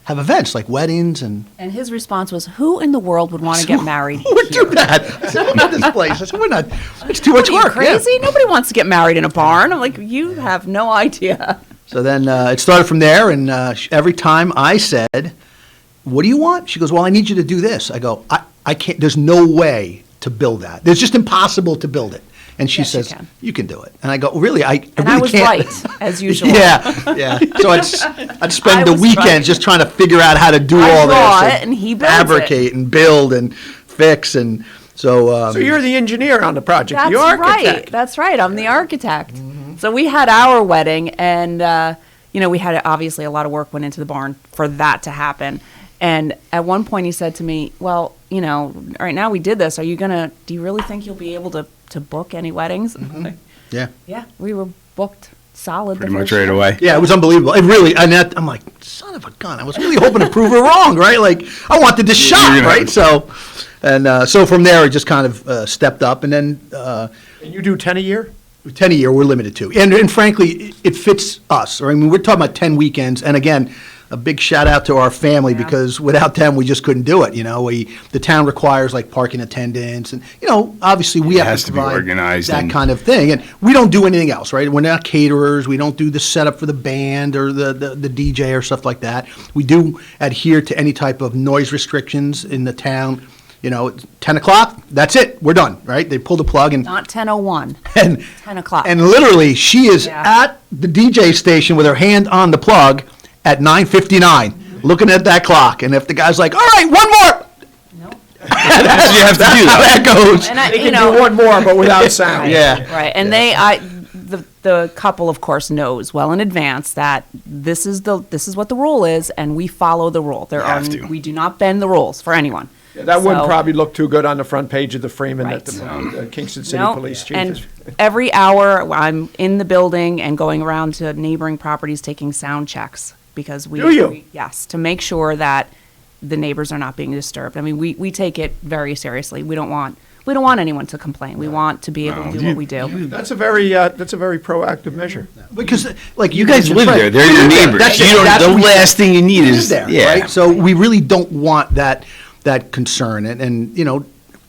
have events like weddings and his response was, who in the world would want to get married? Who would do that? I said, we're at this place. I said, we're not, it's too much work. Crazy? Yeah. Nobody wants to get married in a barn. I'm like, you have no idea. So then it started from there, and every time I said, what do you want? She goes, well, I need you to do this. I go, I can't, there's no way to build that. It's just impossible to build it. And she Yes, you says, can. you can do it. And I go, really? I And really I was can't. right, as usual. Yeah. So I'd spend I the was weekends right. just trying to figure out how to do I all draw this. it and he builds fabricate and build and fix. And so. So you're the engineer on the project, That's the architect. right. That's right. I'm the architect. So we had our wedding, and we had obviously a lot of work went into the barn for that to happen. And at one point, he said to me, "Well, all right, now we did this. Do you really think you'll be able to book any weddings?" And I'm like, Yeah. yeah, we were booked solid. Pretty much right away. Yeah, it was unbelievable. It really, I'm like, son of a gun. I was really hoping to prove her wrong, right? Like, I wanted this shot, right? So, so from there, it just kind of stepped up. And then. And you do 10 a year? 10 a year, we're limited to. And frankly, it fits us. I mean, we're talking about 10 weekends. And again, a big shout out to our family because without them, we just couldn't do it. The town requires like parking attendants. And, obviously we have has to to be provide organized that and- kind of thing. And we don't do anything else, right? We're not caterers. We don't do the setup for the band or the DJ or stuff like that. We do adhere to any type of noise restrictions in the town. 10 o'clock, that's it. We're done, right? They pull the plug and Not 10:01. And 10 o'clock. and literally, she is at the DJ station with her hand on the plug at 9:59, looking at that clock. And if the guy's like, "All right, one more," That's what you have to do, though. That goes. And They can do one more, but without sound. Yeah. Right. And the couple, of course, knows well in advance that this is what the rule is, and we follow the rule. We do not bend the rules for anyone. That wouldn't So- probably look too good on the front page of the Freeman Right. that the Kingston City No, Police Chief and is. every hour I'm in the building and going around to neighboring properties taking sound checks because Do you? yes, to make sure that the neighbors are not being disturbed. I mean, we take it very seriously. We don't want anyone to complain. We want to be able to do what we do. That's a very proactive measure. Because, like, You guys live there. They're your neighbors. That's You don't- that's the what we last thing you need live is- there, yeah. right? So we really don't want that concern. And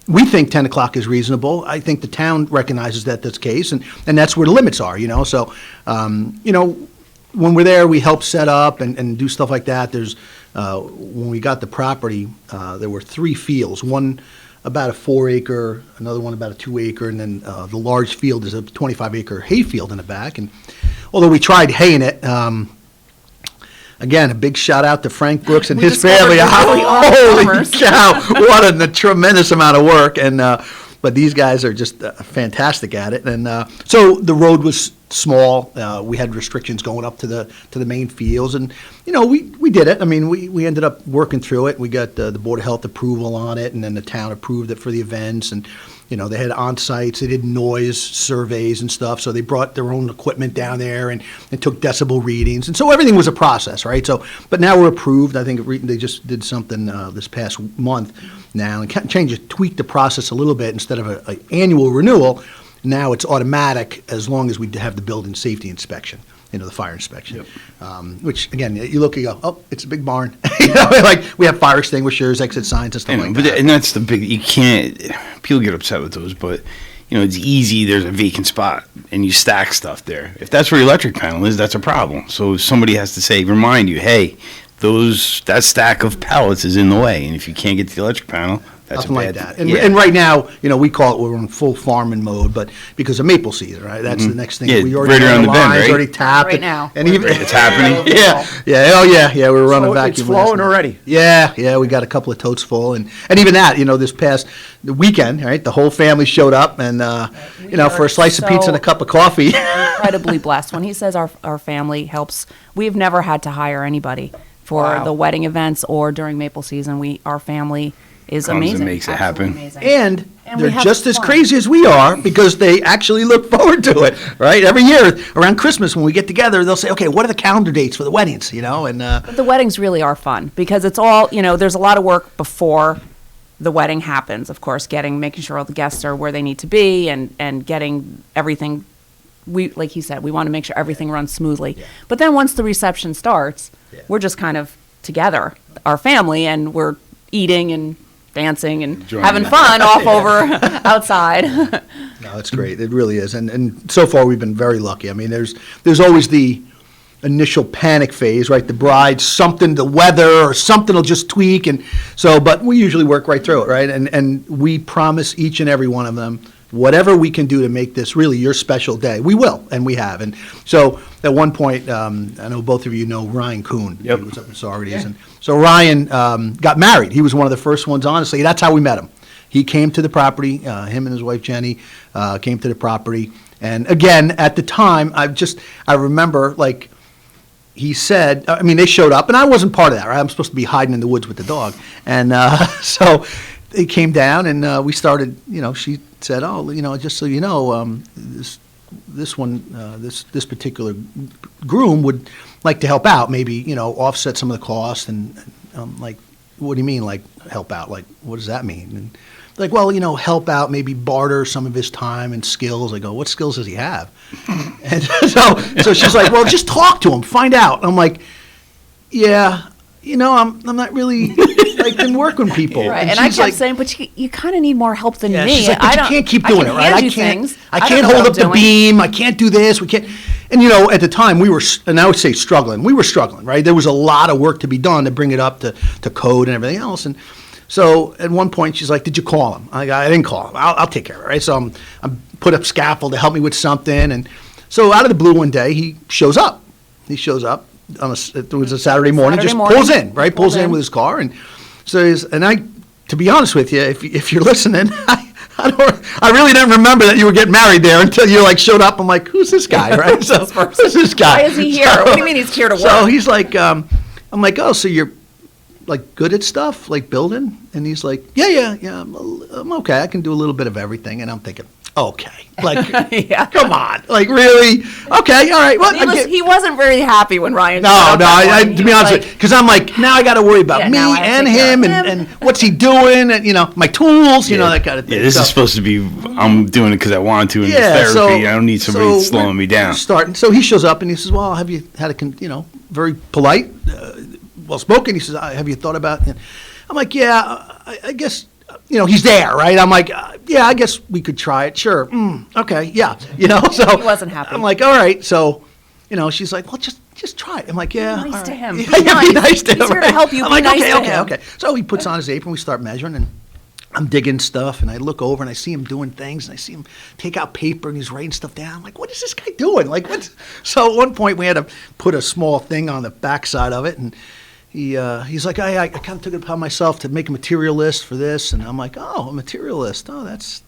we think 10 o'clock is reasonable. I think the town recognizes that that's the case, and that's where the limits are, So, when we're there, we help set up and do stuff like that. There's, when we got the property, there were 3 fields, one about a 4-acre, another one about a 2-acre, and then the large field is a 25-acre hay field in the back. And although we tried haying it, again, a big shout out to Frank Brooks and We his discovered family. we're really awesome Holy farmers. cow! What a tremendous amount of work, and but these guys are just fantastic at it. And so the road was small. We had restrictions going up to the main fields, and we did it. I mean, we ended up working through it. We got the Board of Health approval on it, and then the town approved it for the events. And they had on-sites, they did noise surveys and stuff, so they brought their own equipment down there and took decibel readings, and so everything was a process, right? So, but now we're approved. I think they just did something this past month now, and tweaked the process a little bit. Instead of an annual renewal, now it's automatic as long as we have the building safety inspection, the fire inspection. Which, again, you look and you go, oh, it's a big barn. Like we have fire extinguishers, exit signs and stuff like that. And that's the big, you can't, people get upset with those, but, it's easy, there's a vacant spot, and you stack stuff there. If that's where your electric panel is, that's a problem. So somebody has to remind you, hey, that stack of pallets is in the way, and if you can't get to the electric panel, that's Something a like bad. that. And right now, we call it, we're in full farming mode, but because of maple season, right? That's the next thing. Yeah, We already right ran around the bend, lines, right? already tapped. Right and- now. And even, It's happening. Yeah, we're running So vacuum. it's flowing last night. already. Yeah, we got a couple of totes full, and even that, this past the weekend, right? The whole family showed up, and for a slice of pizza and a cup of coffee. Incredibly blessed. When he says our family helps, we've never had to hire anybody for the wedding events or during maple season. Our family is Comes and amazing. makes it Absolutely happen. amazing. And we they're have just as fun. crazy as we are because they actually look forward to it, right? Every year around Christmas when we get together, they'll say, okay, what are the calendar dates for the weddings, and But the weddings really are fun because it's all, there's a lot of work before the wedding happens, of course, making sure all the guests are where they need to be and getting everything. Like he said, we want to make sure everything runs smoothly. But then once the reception starts, we're just kind of together, our family, and we're eating and dancing and Enjoying having it. fun off over outside. No, it's great. It really is. And so far, we've been very lucky. I mean, there's always the initial panic phase, right? The bride, the weather or something will just tweak. And so, but we usually work right through it, right? And we promise each and every one of them whatever we can do to make this really your special day, we will, and we have. And so at one point, I know both of you know Ryan Kuhn. Yep. He was up in Saugerties. And so Ryan got married. He was one of the first ones, honestly. That's how we met him. He came to the property, him and his wife Jenny came to the property. And again, at the time, I remember, like, he said, I mean, they showed up, and I wasn't part of that, right? I'm supposed to be hiding in the woods with the dog. And so they came down, and we started, she said, oh, just so you know, this particular groom would like to help out, maybe, offset some of the cost. And I'm like, what do you mean, like, help out? Like, what does that mean? And like, well, help out, maybe barter some of his time and skills. I go, what skills does he have? And so she's like, well, just talk to him, find out. I'm like, yeah, I'm not really liking working with people. Right, and I kept saying, but you kind of need more help than me. She's like, but you can't keep doing it, right? I can't hold hold up the beam. I can't do this. We can't. And at the time we were, and I would say struggling. We were struggling, right? There was a lot of work to be done to bring it up to code and everything else. And so at one point she's like, did you call him? I didn't call him. I'll take care of it, right? So I'm put up scaffold to help me with something. And so out of the blue one day, he shows up. It was a Saturday morning, pulls in, right? Pulls in with his car. And so to be honest with you, if you're listening, I really didn't remember that you were getting married there until you showed up. I'm like, who's this guy, right? So who's this guy? Why is he here? What do you mean he's here to work? So he's like, I'm like, oh, so you're like good at stuff, like building? And he's like, yeah, I'm okay. I can do a little bit of everything. And I'm thinking, okay, come on, like really? Okay, all right. Well, he wasn't very happy when Ryan. No, to be honest with you, because I'm like, now I got to worry about me and him and what's he doing and my tools, that kind of thing. Yeah, this is supposed to be. I'm doing it because I want to in therapy. I don't need somebody slowing me down. So he shows up and he says, well, have you had very polite, well spoken. He says, have you thought about? I'm like, yeah, I guess. He's there, right? I'm like, yeah, I guess we could try it. Sure. Okay. Yeah. So he wasn't happy. I'm like, all right. So, she's like, well, just try it. I'm like, yeah. Be nice to him. Yeah, be nice to him. He's here to help you. I'm like, nice to him. Okay. So he puts on his apron. We start measuring, and I'm digging stuff, and I look over, and I see him doing things, and I see him take out paper, and he's writing stuff down. I'm like, what is this guy doing? Like, what? So at one point, we had to put a small thing on the backside of it, and he's like, I kind of took it upon myself to make a material list for this, and I'm like, oh, a material list. Oh, that's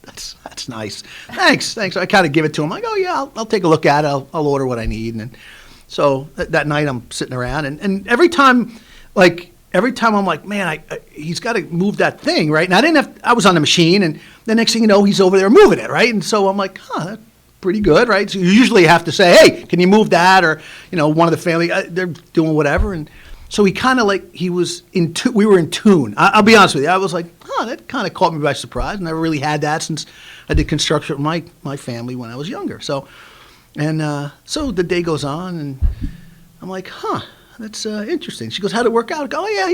nice. Thanks. I kind of give it to him. I go, yeah, I'll take a look at it. I'll order what I need. And so that night I'm sitting around, and every time I'm like, man, he's got to move that thing, right? And I was on the machine, and the next thing you know, he's over there moving it, right? And so I'm like, that's pretty good, right? So you usually have to say, hey, can you move that? Or, one of the family, they're doing whatever. And so he kind of we were in tune. I'll be honest with you. I was like, that kind of caught me by surprise. Never really had that since I did construction with my family when I was younger. So the day goes on, and I'm like, that's interesting. She goes, how'd it work out? I go, oh yeah,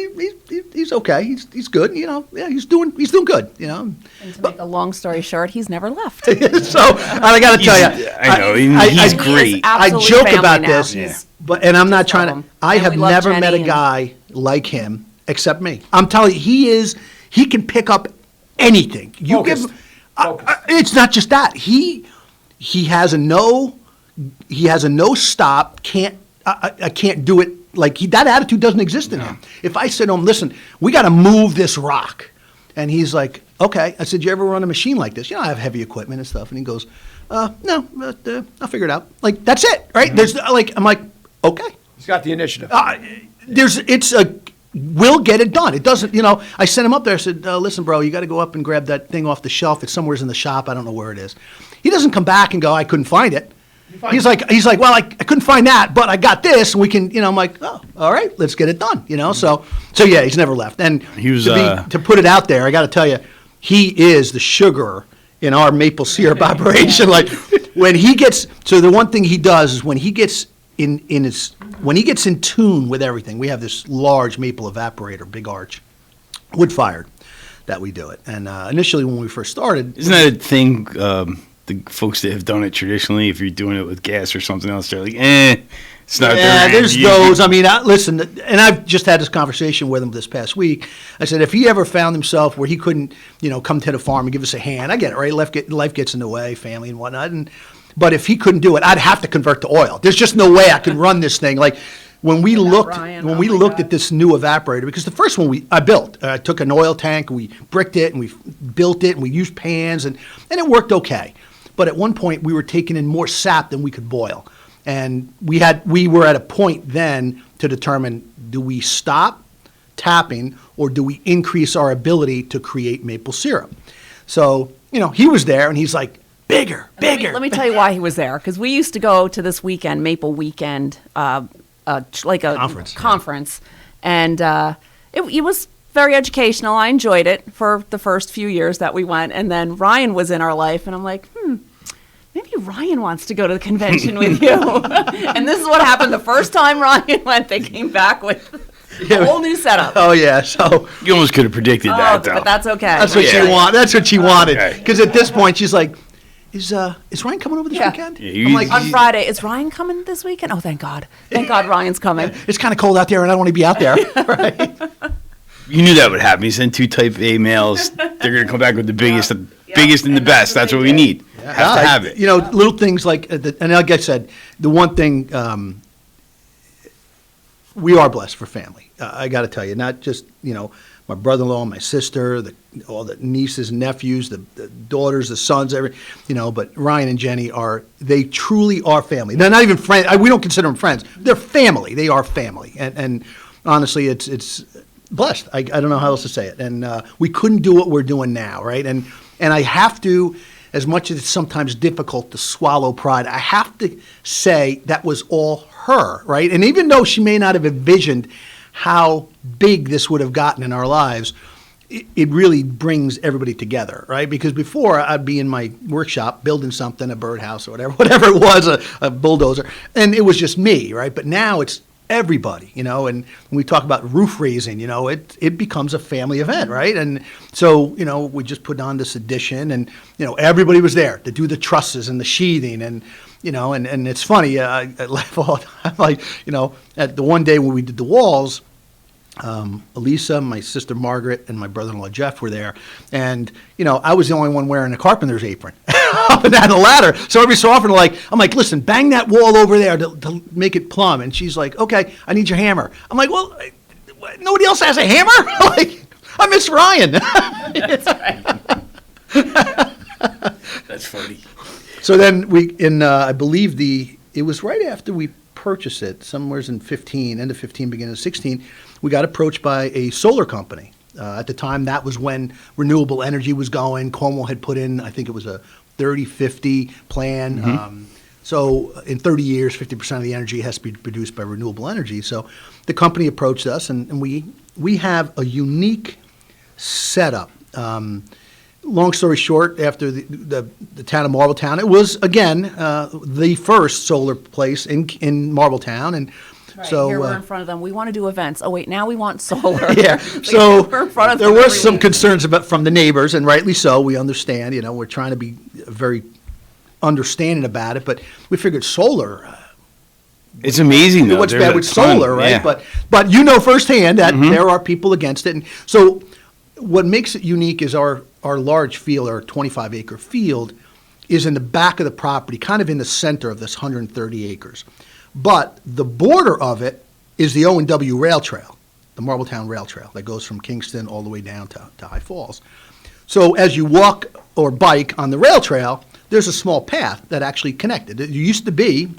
he's okay. He's good. He's doing good. And to make a long story short, he's never left. So I got to tell you, I know he's great. I joke about this, and I'm not trying to. I have never met a guy like him except me. I'm telling you, he can pick up anything. You give. It's not just that. He has a no stop. I can't do it. Like that attitude doesn't exist in him. If I said to him, listen, we got to move this rock, and he's like, okay. I said, you ever run a machine like this? I have heavy equipment and stuff. And he goes, no, but I'll figure it out. Like that's it, right? There's I'm like, okay. He's got the initiative. We'll get it done. It doesn't, I sent him up there. I said, listen, bro, you got to go up and grab that thing off the shelf. It's somewhere in the shop. I don't know where it is. He doesn't come back and go, I couldn't find it. He's like, well, I couldn't find that, but I got this, and we can, I'm like, oh, all right, let's get it done, So yeah, he's never left. And he was, to put it out there, I got to tell you, he is the sugar in our maple syrup operation. Like when he gets, so the one thing he does is when he gets in tune with everything, we have this large maple evaporator, big arch, wood fired, that we do it. And initially when we first started, isn't that a thing? the folks that have done it traditionally, if you're doing it with gas or something else, they're like, it's not. Yeah, there's those. I mean, listen, and I've just had this conversation with him this past week. I said, if he ever found himself where he couldn't, come to the farm and give us a hand, I get it, right? Life gets in the way, family and whatnot. But if he couldn't do it, I'd have to convert to oil. There's just no way I could run this thing. Like when we looked at this new evaporator, because the first one I built, I took an oil tank, we bricked it, and we built it, and we used pans, and it worked okay. But at one point, we were taking in more sap than we could boil. And we were at a point then to determine, do we stop tapping or do we increase our ability to create maple syrup? So, he was there and he's like, bigger. Let me tell you why he was there. Because we used to go to this weekend, Maple Weekend, like a conference. And it was very educational. I enjoyed it for the first few years that we went. And then Ryan was in our life. And I'm like, maybe Ryan wants to go to the convention with you. And this is what happened the first time Ryan went. They came back with a whole new setup. Oh, yeah. So you almost could have predicted that, though. But that's okay. That's what she wanted. That's what she wanted. Because at this point, she's like, is Ryan coming over this weekend? I'm like, on Friday, is Ryan coming this weekend? Oh, thank God. Thank God Ryan's coming. It's kind of cold out there, and I don't want to be out there. Right? You knew that would happen. You send 2 type A males. They're going to come back with the biggest and the best. That's what we need. Have to have it. Little things like, and like I said, the one thing, we are blessed for family. I got to tell you, not just, my brother-in-law, my sister, all the nieces and nephews, the daughters, the sons, but Ryan and Jenny they truly are family. They're not even friends. We don't consider them friends. They're family. They are family. And honestly, it's blessed. I don't know how else to say it. And we couldn't do what we're doing now, right? And I have to, as much as it's sometimes difficult to swallow pride, I have to say that was all her, right? And even though she may not have envisioned how big this would have gotten in our lives, it really brings everybody together, right? Because before, I'd be in my workshop building something, a birdhouse or whatever it was, a bulldozer, and it was just me, right? But now it's everybody, and when we talk about roof raising, it becomes a family event, right? And so, we just put on this addition and, everybody was there to do the trusses and the sheathing and, and it's funny, I laugh all the time, like, at the one day when we did the walls, Elisa, my sister Margaret, and my brother-in-law Jeff were there, and I was the only one wearing a carpenter's apron up and down the ladder. So every so often, I'm like, listen, bang that wall over there to make it plumb. And she's like, okay, I need your hammer. I'm like, well, nobody else has a hammer. I miss Ryan. That's right. That's funny. So then I believe it was right after we purchased it, somewhere in 15, end of 15, beginning of 16. We got approached by a solar company. At the time, that was when renewable energy was going. Cornwall had put in, I think it was a 30-50 plan. Mm-hmm. So in 30 years, 50% of the energy has to be produced by renewable energy. So the company approached us, and we have a unique setup. Long story short, after the town of Marbletown, it was, again, the first solar place in Marbletown, and Right, so here we're in front of them. We want to do events. Oh wait, now we want solar. Yeah. So we're in front of there them were every some week. concerns from the neighbors, and rightly so. We understand. We're trying to be very understanding about it, but we figured solar. It's amazing though. What's There's bad a with ton, solar, right? yeah. But firsthand that there are people against it, and so what makes it unique is our large field, our 25-acre field, is in the back of the property, kind of in the center of this 130 acres. But the border of it is the O&W Rail Trail, the Marbletown Rail Trail that goes from Kingston all the way down to High Falls. So as you walk or bike on the rail trail, there's a small path that actually connected. It used to be,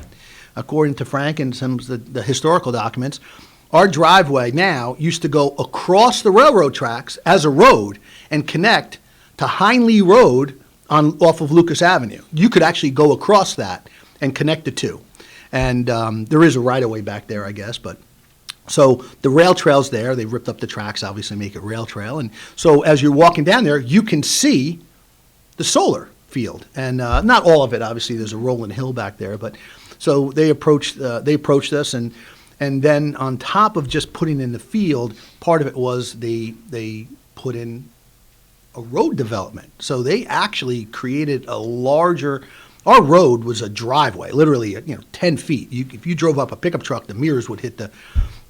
according to Frank and some of the historical documents, our driveway now used to go across the railroad tracks as a road and connect to Hindley Road off of Lucas Avenue. You could actually go across that and connect the two. And there is a right-of-way back there, I guess. But so the rail trail's there. They ripped up the tracks, obviously, make it rail trail. And so as you're walking down there, you can see the solar field. And not all of it, obviously. There's a rolling hill back there. But so they approached us. And then on top of just putting in the field, part of it was they put in road development. So they actually created a larger. Our road was a driveway, literally 10 feet. If you drove up a pickup truck, the mirrors would hit the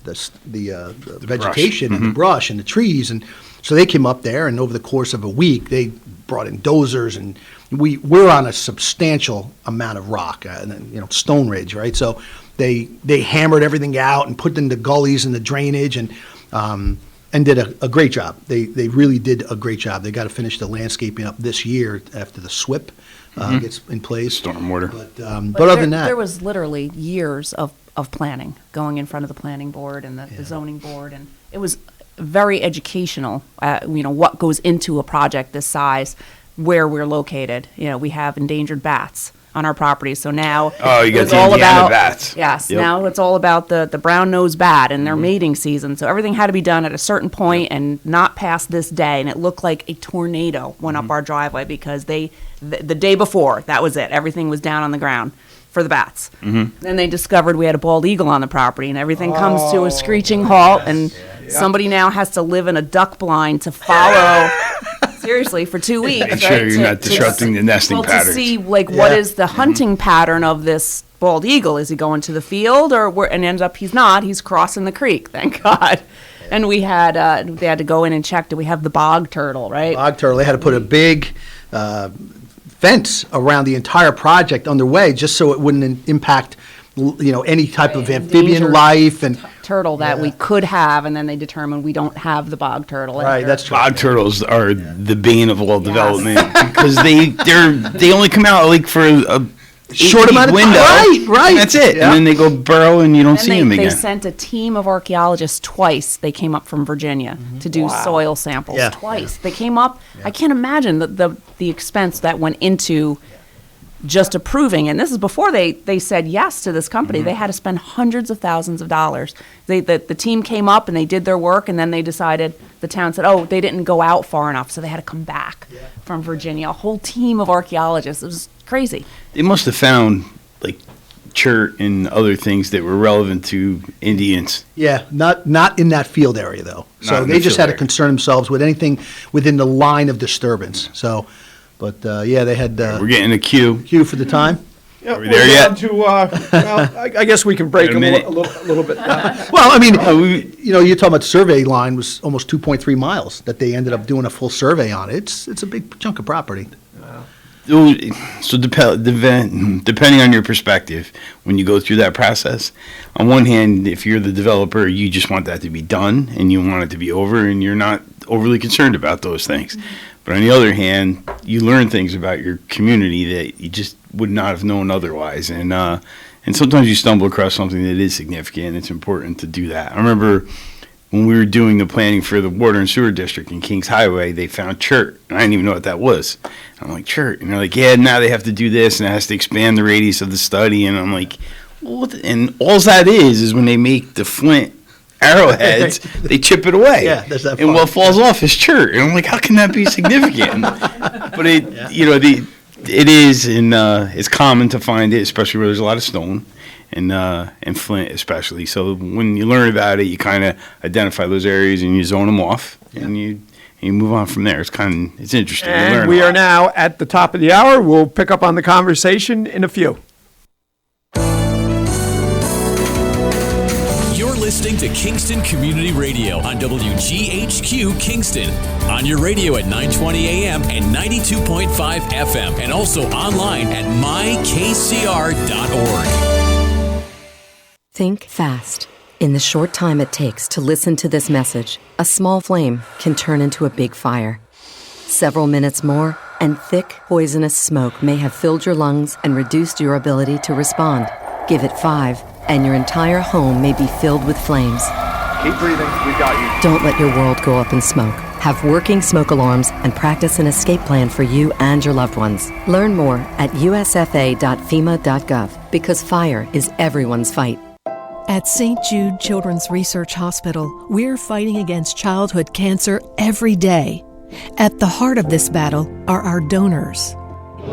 vegetation and the brush and the trees, and so they came up there, and over the course of a week, they brought in dozers, and we're on a substantial amount of rock, Stone Ridge, right? So they hammered everything out and put in the gullies and the drainage, and did a great job. They really did a great job. They got to finish the landscaping up this year after the SWIP gets in place. Stormwater. But other than that, there was literally years of planning going in front of the planning board and the zoning board, and it was very educational. What goes into a project this size, where we're located. We have endangered bats on our property, so now you got it's the all Indiana about bats. Yes, Yep. now it's all about the brown-nosed bat and their mating season. So everything had to be done at a certain point and not past this day. And it looked like a tornado went up our driveway because the day before, that was it. Everything was down on the ground for the bats. Then they discovered we had a bald eagle on the property, and everything comes to a screeching halt, and somebody now has to live in a duck blind to follow. Seriously, for 2 weeks. Make sure you're not disrupting the nesting patterns. To see what is the hunting pattern of this bald eagle? Is he going to the field, and ends up he's not? He's crossing the creek. Thank God. And we had they had to go in and check. Do we have the bog turtle? Right. Bog turtle. They had to put a big fence around the entire project underway, just so it wouldn't impact any type of amphibian life and turtle that we could have, and then they determined we don't have the bog turtle. Right, that's true. Bog turtles are the bane of all development because they only come out like for a short amount of window. Right. And that's it. Yeah. And then they go burrow and you don't see them They again. sent a team of archaeologists twice. They came up from Virginia to do soil samples twice. They came up. I can't imagine the expense that went into just approving, and this is before they said yes to this company. They had to spend hundreds of thousands of dollars. The team came up and they did their work, and then they decided, the town said, they didn't go out far enough, so they had to come back from Virginia. A whole team of archaeologists. It was crazy. They must have found like chert and other things that were relevant to Indians. Yeah, not in that field area though. So they just had to concern themselves with anything within the line of disturbance. So. But they had. We're getting a cue. Cue for the time. Yeah, Are we there yet? To, I guess we can break a little bit. Well, I mean, you're talking about the survey line was almost 2.3 miles that they ended up doing a full survey on. It's a big chunk of property. So depending on your perspective, when you go through that process, on one hand, if you're the developer, you just want that to be done and you want it to be over, and you're not overly concerned about those things. But on the other hand, you learn things about your community that you just would not have known otherwise. And sometimes you stumble across something that is significant, and it's important to do that. I remember when we were doing the planning for the water and sewer district in Kings Highway, they found chert. And I didn't even know what that was. I'm like, chert? And they're like, yeah, now they have to do this, and it has to expand the radius of the study. And I'm like, well, what and all that is when they make the flint arrowheads, they chip it away. Yeah, there's that and what falls off is chert. And I'm like, how can that be significant? But it is, and it's common to find it, especially where there's a lot of stone and flint especially. So when you learn about it, you kind of identify those areas and you zone them off, and you move on from there. It's interesting. And we are now at the top of the hour. We'll pick up on the conversation in a few. Listening to Kingston Community Radio on WGHQ Kingston. On your radio at 920 AM and 92.5 FM, and also online at mykcr.org. Think fast. In the short time it takes to listen to this message, a small flame can turn into a big fire. Several minutes more, and thick, poisonous smoke may have filled your lungs and reduced your ability to respond. Give it 5, and your entire home may be filled with flames. Keep breathing. We got you. Don't let your world go up in smoke. Have working smoke alarms and practice an escape plan for you and your loved ones. Learn more at usfa.fema.gov, because fire is everyone's fight. At St. Jude Children's Research Hospital, we're fighting against childhood cancer every day. At the heart of this battle are our donors.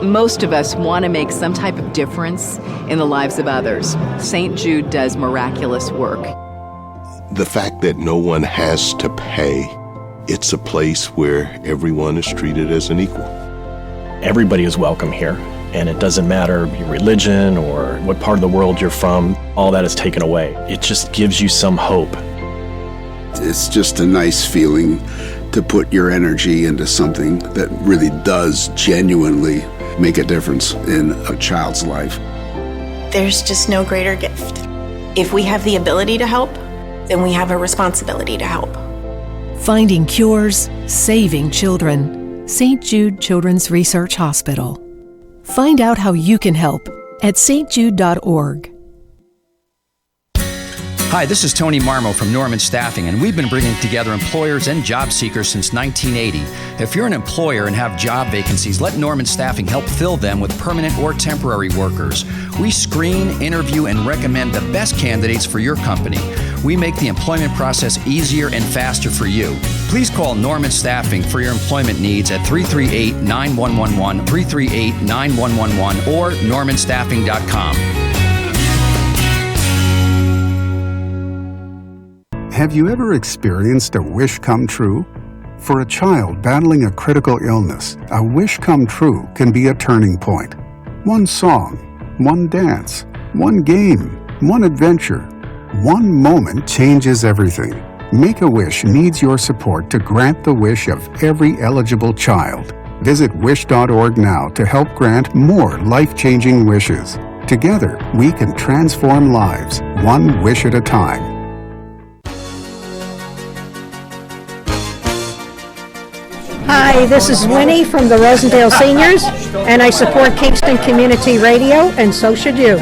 Most of us want to make some type of difference in the lives of others. St. Jude does miraculous work. The fact that no one has to pay It's a place where everyone is treated as an equal. Everybody is welcome here, and it doesn't matter your religion or what part of the world you're from. All that is taken away. It just gives you some hope. It's just a nice feeling to put your energy into something that really does genuinely make a difference in a child's life. There's just no greater gift. If we have the ability to help, then we have a responsibility to help. Finding cures, saving children. St. Jude Children's Research Hospital. Find out how you can help at stjude.org. Hi, this is Tony Marmo from Norman Staffing, and we've been bringing together employers and job seekers since 1980. If you're an employer and have job vacancies, let Norman Staffing help fill them with permanent or temporary workers. We screen, interview, and recommend the best candidates for your company. We make the employment process easier and faster for you. Please call Norman Staffing for your employment needs at 338-9111, 338-9111, or normanstaffing.com. Have you ever experienced a wish come true? For a child battling a critical illness, a wish come true can be a turning point. One song, one dance, one game, one adventure, one moment changes everything. Make-A-Wish needs your support to grant the wish of every eligible child. Visit wish.org now to help grant more life-changing wishes. Together, we can transform lives, one wish at a time. Hi, this is Winnie from the Rosendale Seniors, and I support Kingston Community Radio, and so should you.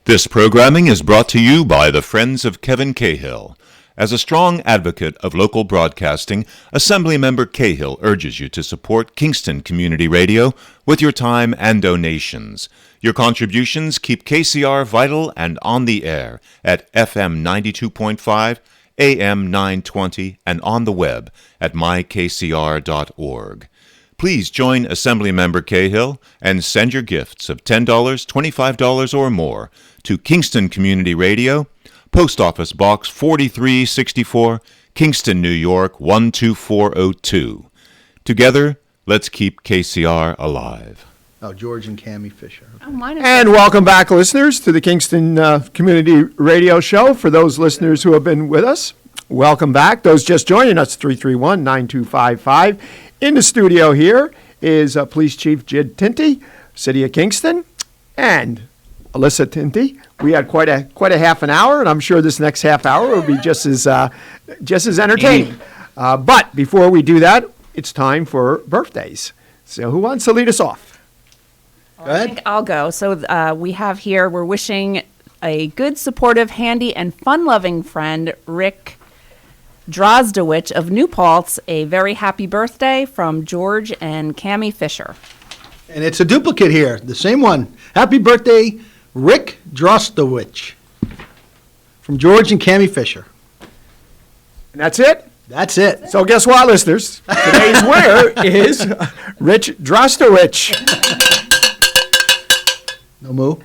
This programming is brought to you by the Friends of Kevin Cahill. As a strong advocate of local broadcasting, Assemblymember Cahill urges you to support Kingston Community Radio with your time and donations. Your contributions keep KCR vital and on the air at FM 92.5, AM 920, and on the web at mykcr.org. Please join Assemblymember Cahill and send your gifts of $10, $25, or more to Kingston Community Radio, Post Office Box 4364, Kingston, New York 12402. Together, let's keep KCR alive. Oh, George and Cammie Fisher. And welcome back, listeners, to the Kingston Community Radio Show. For those listeners who have been with us, welcome back. Those just joining us, 331-9255. In the studio here is Police Chief Jid Tinti, City of Kingston, and Elisa Tinti. We had quite a half an hour, and I'm sure this next half hour will be just as entertaining. But before we do that, it's time for birthdays. So who wants to lead us off? Go ahead. I think I'll go. So we have here, we're wishing a good, supportive, handy, and fun-loving friend, Rick Drozdowicz of New Paltz, a very happy birthday from George and Cammie Fisher. And it's a duplicate here, the same one. Happy birthday, Rick Drozdowicz from George and Cammie Fisher. And that's it? That's it. So guess what, listeners? Today's winner is Rich Drozdowicz. No moo?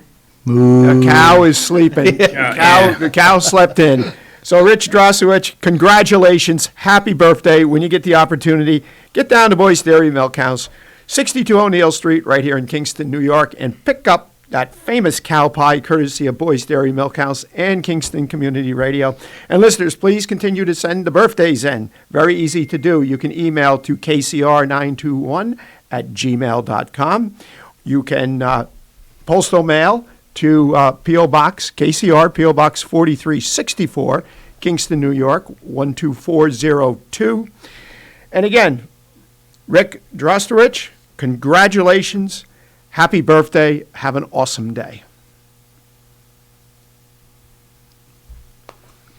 Moo. The cow is sleeping. The cow slept in. So, Rich Drozdowicz, congratulations. Happy birthday. When you get the opportunity, get down to Boy's Dairy Milk House, 62 O'Neill Street, right here in Kingston, New York, and pick up that famous cow pie courtesy of Boy's Dairy Milk House and Kingston Community Radio. And listeners, please continue to send the birthdays in. Very easy to do. You can email to kcr921@gmail.com. You can postal mail to P.O. Box, KCR, P.O. Box 4364, Kingston, New York, 12402. And again, Rick Drozdowicz, congratulations. Happy birthday. Have an awesome day.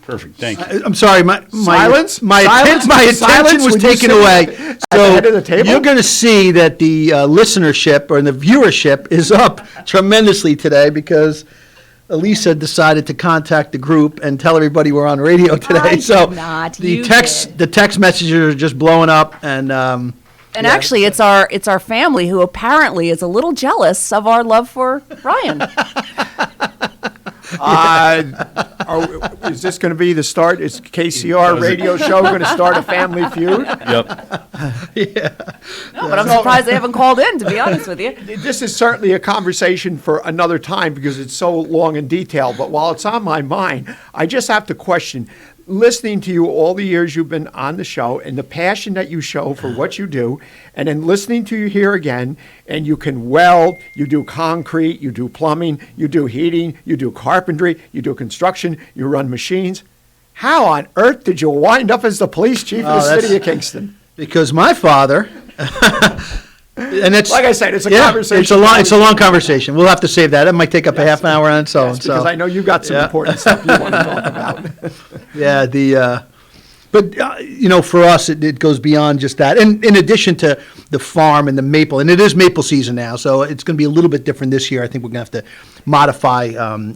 Perfect. Thank you. I'm sorry. My attention was taken away. So you're going to see that the listenership or the viewership is up tremendously today because Elisa decided to contact the group and tell everybody we're on radio today. The text messages are just blowing up and. Actually, it's our family who apparently is a little jealous of our love for Ryan. Is this going to be the start? Is KCR radio show going to start a family feud? Yep. No, but I'm surprised they haven't called in, to be honest with you. This is certainly a conversation for another time because it's so long and detailed. But while it's on my mind, I just have to question, listening to you all the years you've been on the show and the passion that you show for what you do, and then listening to you here again, and you can weld, you do concrete, you do plumbing, you do heating, you do carpentry, you do construction, you run machines. How on earth did you wind up as the police chief of the city of Kingston? Because my father, and it's like I said, it's a conversation. It's a long conversation. We'll have to save that. It might take up a half an hour on so. Because I know you got some important stuff you want to talk about. But for us, it goes beyond just that. And in addition to the farm and the maple, and it is maple season now, so it's going to be a little bit different this year. I think we're going to have to modify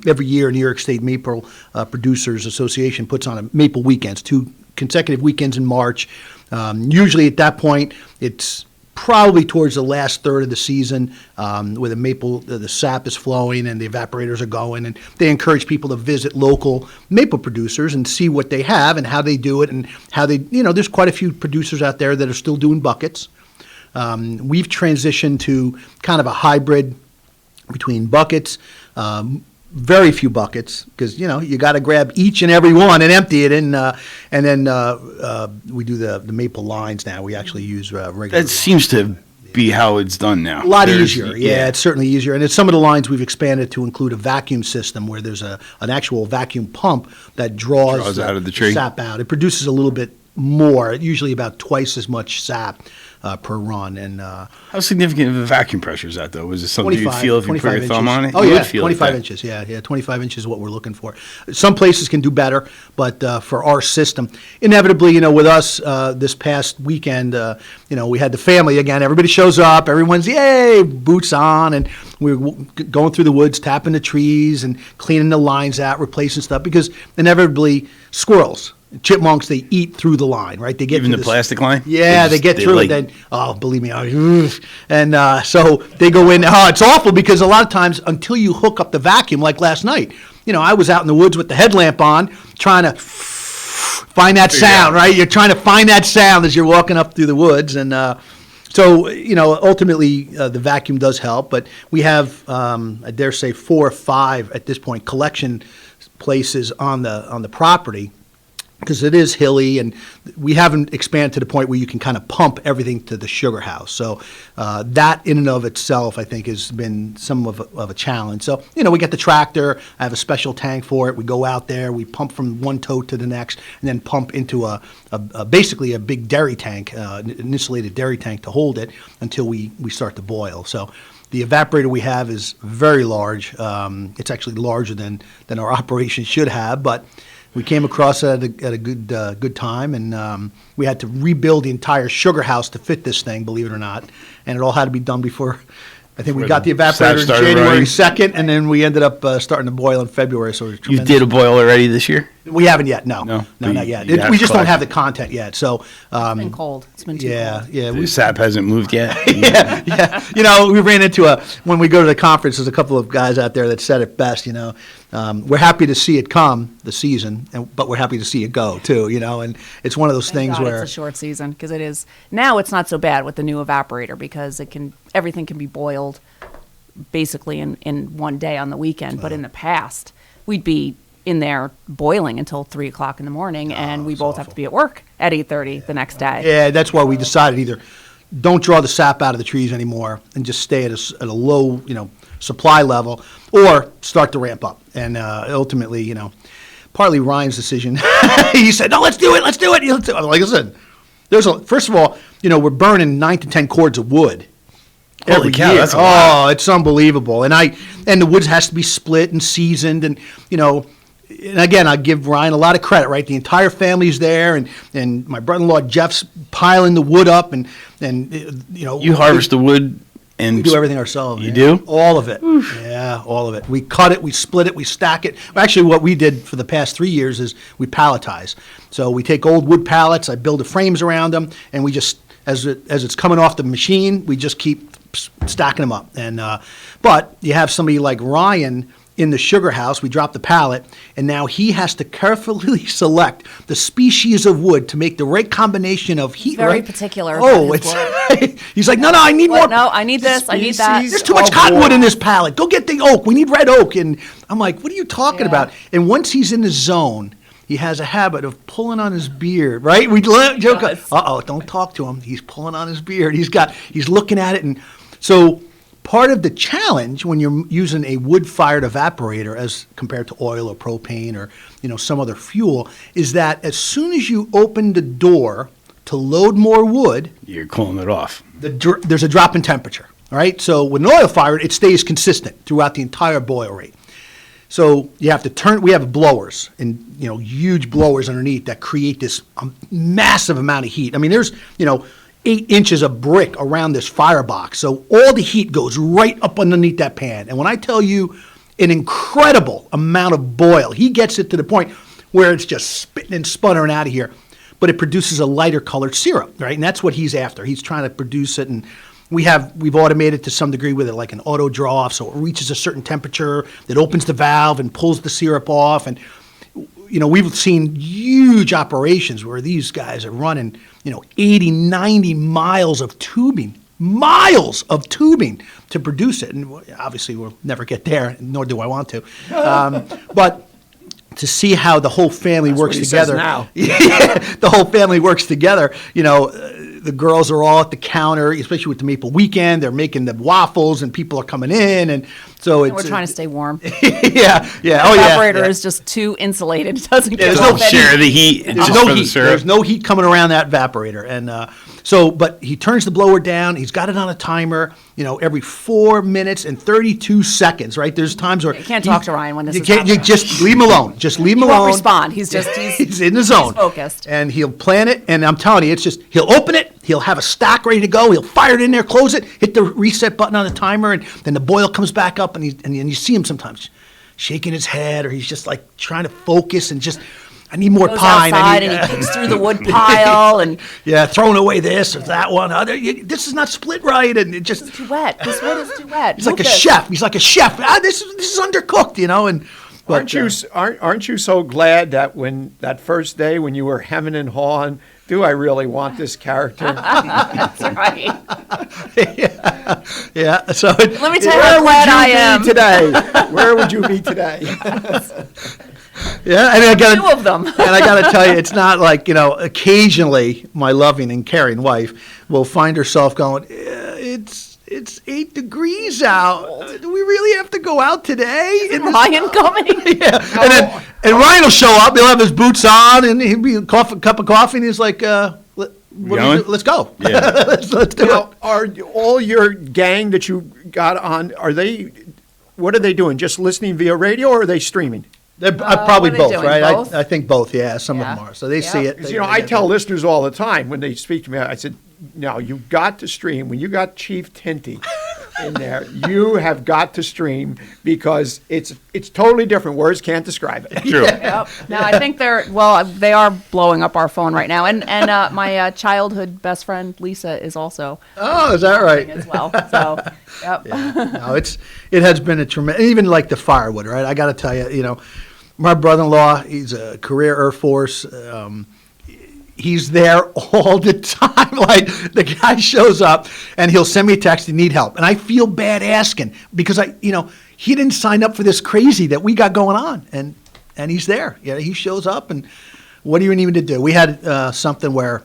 every year. New York State Maple Producers Association puts on a maple weekends, 2 consecutive weekends in March. Usually at that point, it's probably towards the last third of the season where the maple, the sap is flowing and the evaporators are going, and they encourage people to visit local maple producers and see what they have and how they do it and how they, there's quite a few producers out there that are still doing buckets. We've transitioned to kind of a hybrid between buckets, very few buckets, because you got to grab each and every one and empty it, and then we do the maple lines now. We actually use regular. That seems to be how it's done now. A lot easier, yeah. It's certainly easier, and some of the lines we've expanded to include a vacuum system where there's an actual vacuum pump that draws out of the tree, sap out. It produces a little bit more, usually about twice as much sap per run. And how significant of a vacuum pressure is that, though? Was it something you'd feel if you put your thumb on it? Oh, yeah, 25 inches. Yeah, 25 inches is what we're looking for. Some places can do better, but for our system, inevitably, with us this past weekend, we had the family again. Everybody shows up. Everyone's, yay, boots on, and we're going through the woods, tapping the trees and cleaning the lines out, replacing stuff, because inevitably squirrels, chipmunks, they eat through the line, right? They get even the plastic line. Yeah, they get through it. Then, believe me, and so they go in. Oh, it's awful because a lot of times until you hook up the vacuum, like last night, I was out in the woods with the headlamp on, trying to find that sound, right? You're trying to find that sound as you're walking up through the woods, and so ultimately the vacuum does help. But we have, I dare say, 4 or 5 at this point collection places on the property, because it is hilly, and we haven't expanded to the point where you can kind of pump everything to the sugar house. So that in and of itself, I think, has been some of a challenge. So, we get the tractor. I have a special tank for it. We go out there. We pump from one tote to the next, and then pump into basically a big dairy tank, an insulated dairy tank to hold it until we start to boil. So the evaporator we have is very large. It's actually larger than our operation should have, but we came across it at a good time, and we had to rebuild the entire sugar house to fit this thing, believe it or not. And it all had to be done before, I think we got the evaporator in January 2nd, and then we ended up starting to boil in February. So you did a boil already this year? We haven't yet, no, not yet. We just don't have the content yet. So it's been cold. It's been too cold. The sap hasn't moved yet. yeah. We ran into when we go to the conference, there's a couple of guys out there that said it best. We're happy to see it come, the season, but we're happy to see it go too. And it's one of those things God where it's a short season, because it is now. It's not so bad with the new evaporator because everything can be boiled basically in one day on the weekend. But in the past, we'd be in there boiling until 3 o'clock in the morning, and we both have to be at work at 8:30 the next day. Yeah, that's why we decided either don't draw the sap out of the trees anymore and just stay at a low, supply level, or start to ramp up. And ultimately, partly Ryan's decision. He said, "No, let's do it. Like I said, first of all, we're burning 9 to 10 cords of wood every year. That's a lot. It's unbelievable. And the wood has to be split and seasoned, and and again, I give Ryan a lot of credit, right? The entire family's there, and my brother-in-law Jeff's piling the wood up, and you harvest the wood. And we do everything ourselves. You do? All of it. Oof. Yeah, all of it. We cut it, we split it, we stack it. Actually, what we did for the past 3 years is we palletize. So we take old wood pallets, I build the frames around them, and we just, as it's coming off the machine, we just keep stacking them up. And but you have somebody like Ryan in the sugar house. We drop the pallet, and now he has to carefully select the species of wood to make the right combination of heat. Very right? particular. Oh, about his wood. it's he's like, no, I need more. No, I need this. I need that. There's too much cottonwood in this pallet. Go get the oak. We need red oak. And I'm like, what are you talking about? And once he's in the zone, he has a habit of pulling on his beard, right? We joke, don't talk to him. He's pulling on his beard. He's looking at it. And so part of the challenge when you're using a wood-fired evaporator as compared to oil or propane or, some other fuel is that as soon as you open the door to load more wood, you're cooling it off. There's a drop in temperature, right? So with an oil fired, it stays consistent throughout the entire boil rate. So you have to turn. We have blowers and huge blowers underneath that create this massive amount of heat. I mean, there's 8 inches of brick around this firebox, so all the heat goes right up underneath that pan. And when I tell you an incredible amount of boil, he gets it to the point where it's just spitting and sputtering out of here, but it produces a lighter colored syrup, right? And that's what he's after. He's trying to produce it, and we've automated to some degree with it, like an auto draw off, so it reaches a certain temperature that opens the valve and pulls the syrup off. And we've seen huge operations where these guys are running 80, 90 miles of tubing to produce it. And obviously we'll never get there, nor do I want to. But to see how the whole family works together. Now. The whole family works together. The girls are all at the counter, especially with the Maple Weekend. They're making the waffles, and people are coming in, and so we're trying to stay warm. yeah. The evaporator is just too insulated. It doesn't get there's no share the heat. There's no heat coming around that evaporator, and but he turns the blower down. He's got it on a timer. Every 4 minutes and 32 seconds. Right? There's times where you can't talk to Ryan when this is happening. You just leave him alone. Just leave him alone. He won't respond. He's in the zone. He's focused. And he'll plan it. And I'm telling you, it's just he'll open it. He'll have a stack ready to go. He'll fire it in there, close it, hit the reset button on the timer, and then the boil comes back up. And you see him sometimes shaking his head, or he's just like trying to focus and just. I need more pine. And he kicks through the wood pile and throwing away this or that one. This is not split right, and it just this is too wet. This wood is too wet. He's like a chef. This is undercooked, And aren't you so glad that when that first day when you were hemming and hawing, do I really want this character? That's right. Yeah. So let me tell you how glad I am today. Where would you be today? Yeah, and I got 2 of them. And I got to tell you, it's not like occasionally my loving and caring wife will find herself going, it's 8 degrees out. Do we really have to go out today? Is Ryan coming? Yeah, and Ryan will show up. He'll have his boots on, and he'll be a cup of coffee, and he's like, let's go. Yeah. let's do it. Are all your gang that you got on? What are they doing? Just listening via radio, or are they streaming? They're probably both, right? Both? I think both. Yeah, some of them are. So they see it. I tell listeners all the time when they speak to me. I said, "No, you've got to stream. When you got Chief Tinti in there, you have got to stream because it's totally different. Words can't describe it." True. Yep. No, I think they are blowing up our phone right now, and my childhood best friend Lisa is also. Oh, is that right? As well. So, yep. Yeah. No, it has been a tremendous. Even like the firewood, right? I got to tell you, my brother-in-law, he's a career Air Force. He's there all the time. Like the guy shows up and he'll send me a text, "You need help," and I feel bad asking because he didn't sign up for this crazy that we got going on, and he's there. He shows up, and what do you need to do? We had something where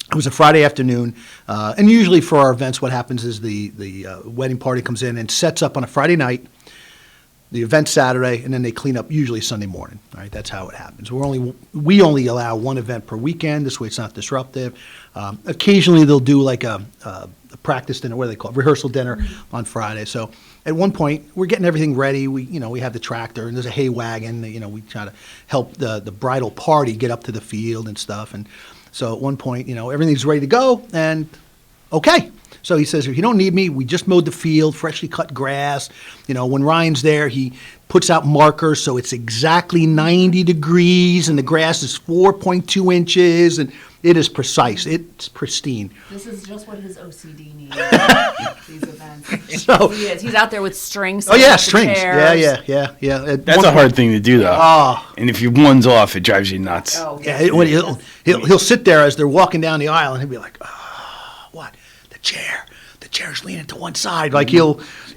it was a Friday afternoon, and usually for our events, what happens is the wedding party comes in and sets up on a Friday night. The event Saturday, and then they clean up usually Sunday morning. All right, that's how it happens. We only allow one event per weekend. This way, it's not disruptive. Occasionally, they'll do like a practice dinner. What do they call it? Rehearsal dinner on Friday. So at one point, we're getting everything ready. We have the tractor and there's a hay wagon. We try to help the bridal party get up to the field and stuff. And so at one point, everything's ready to go. And okay. So he says, "If you don't need me, we just mowed the field, freshly cut grass. When Ryan's there, he puts out markers so it's exactly 90 degrees and the grass is 4.2 inches. And It is precise. It's pristine. This is just what his OCD needs. These events. So He's out there with strings. Oh yeah, set up the strings. chairs. Yeah. That's a hard thing to do, though. Oh. And if one's off, it drives you nuts. Oh, Yeah, he'll sit there as they're walking down the aisle, and he'll be like, "Oh, what? The chair's leaning to one side." Like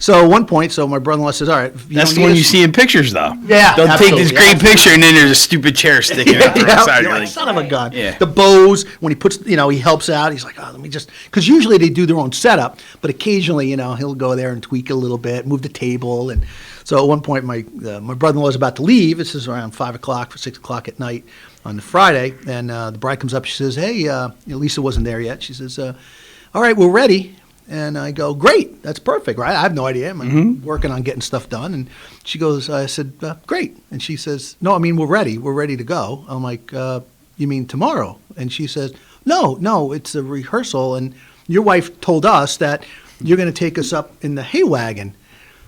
So at one point, my brother-in-law says, "All right." That's the one you see in pictures, though. Yeah, they'll take this absolutely, great absolutely. picture, and then there's a stupid chair sticking out to the side. You're You're like, son of a gun. Yeah. The bows, when he puts, he helps out. He's like, "Oh, let me just," because usually they do their own setup, but occasionally, he'll go there and tweak a little bit, move the table, and so at one point, my brother-in-law is about to leave. This is around 5 o'clock or 6 o'clock at night on the Friday, and the bride comes up. She says, "Hey, Lisa wasn't there yet." She says, "All right, we're ready." And I go, "Great, that's perfect, right?" I have no idea. I'm working on getting stuff done. And she goes, I said, "Great." And she says, "No, I mean, we're ready. We're ready to go." I'm like, "You mean tomorrow?" And she says, No, it's a rehearsal. And your wife told us that you're going to take us up in the hay wagon.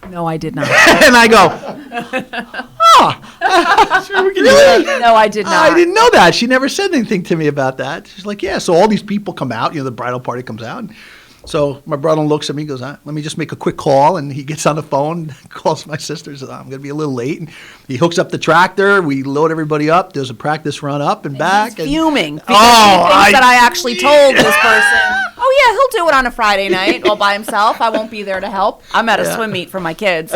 No, I did not. And I go, really? No, I did not. I didn't know that. She never said anything to me about that. She's like, "Yeah." So all these people come out. The bridal party comes out. So my brother looks at me and goes, "Let me just make a quick call." And he gets on the phone, calls my sister, says, "I'm going to be a little late." And he hooks up the tractor. We load everybody up. There's a practice run up and back. He's fuming because Oh, he thinks that I actually told this person, "Oh yeah, he'll do it on a Friday night all by himself. I won't be there to help. I'm at a swim meet for my kids."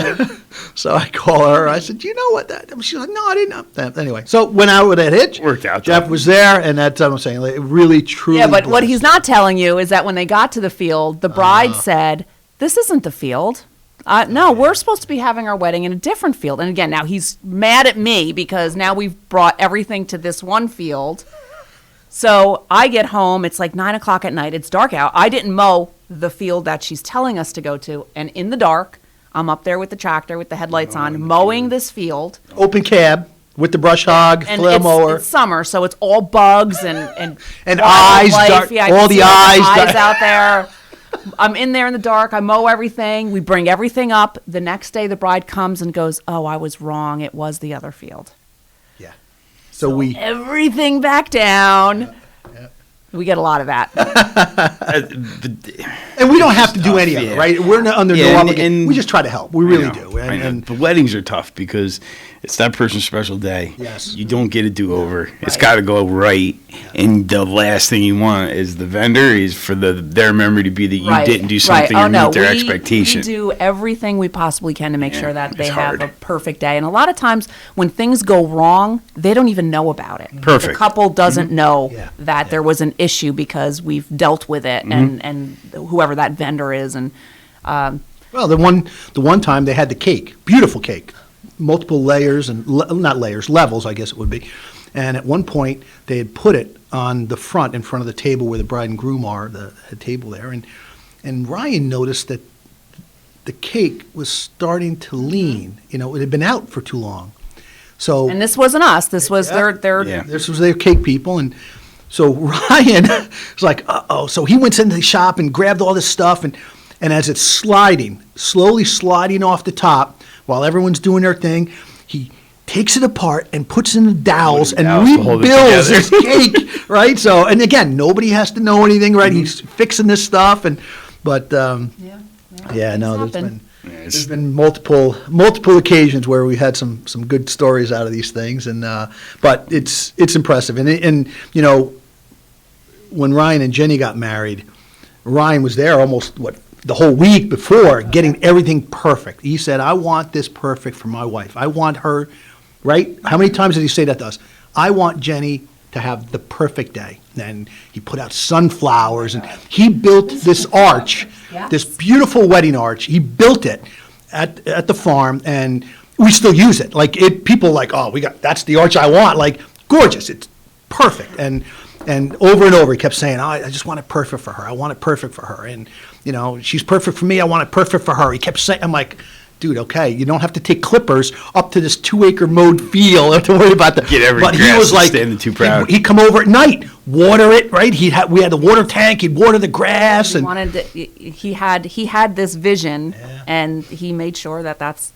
So I call her. I said, "Do you know what that?" She's like, "No, I didn't know that." Anyway, so went out with that hitch. Worked out. Jeff was there, and that's what I'm saying. Like, it really, truly. Yeah, but what blessed. he's not telling you is that when they got to the field, the bride said, "This isn't the field. No, we're supposed to be having our wedding in a different field." And again, now he's mad at me because now we've brought everything to this one field. So I get home, it's like 9 o'clock at night, it's dark out. I didn't mow the field that she's telling us to go to, and in the dark, I'm up there with the tractor with the headlights on, mowing this field. Open cab with the brush hog, And flail mower. it's summer, so it's all bugs and eyes, wildlife. dark, Yeah, I all can the see eyes. eyes out there. I'm in there in the dark. I mow everything. We bring everything up. The next day, the bride comes and goes, "Oh, I was wrong. It was the other field." So we everything back down. We get a lot of that. And we don't have to do any of it, right? We're not under no obligation. and- We just try to help. We really I know, do. I know. And But weddings are tough because it's that person's special day. Yes. You don't get a do-over. It's got to go right. And the last thing you want is the vendor is for their memory to be that you didn't do something or meet their expectation. We do everything we possibly can to make sure that they it's have hard. a perfect day. And a lot of times when things go wrong, they don't even know about it. Perfect. The couple doesn't Mm-hmm. know that there was an issue because we've dealt with it Mm-hmm. and whoever that vendor is. And well, the one time they had the cake, beautiful cake, multiple layers and not layers, levels, I guess it would be. And at one point they had put it on the front, in front of the table where the bride and groom are, the table there. And Ryan noticed that the cake was starting to lean. It had been out for too long. So and this wasn't us. This was their this was their cake people. And so Ryan was like, uh-oh. So he went into the shop and grabbed all this stuff. And as it's slowly sliding off the top, while everyone's doing their thing, he takes it apart and puts it in the dowels and dowels to hold it rebuilds together. his cake, right? So, and again, nobody has to know anything, right? He's fixing this stuff. But there's been multiple occasions where we had some good stories out of these things, and but it's impressive. And when Ryan and Jenny got married, Ryan was there almost the whole week before, getting everything perfect. He said, "I want this perfect for my wife. I want her," right? How many times did he say that to us? "I want Jenny to have the perfect day." And he put out sunflowers, and he built this arch, this beautiful wedding arch. He built it at the farm, and we still use it. Like people are like, "Oh, that's the arch I want." Like, gorgeous, it's perfect. And over and over, he kept saying, "Oh, I just want it perfect for her. I want it perfect for her." And she's perfect for me. I want it perfect for her. He kept saying, I'm like, dude, okay, you don't have to take clippers up to this 2-acre mowed field. You don't have to worry about that. Get every But he grass was like, standing too proud. He'd come over at night, water it, right? We had the water tank. He'd water the grass. he had this vision, and he made sure that that's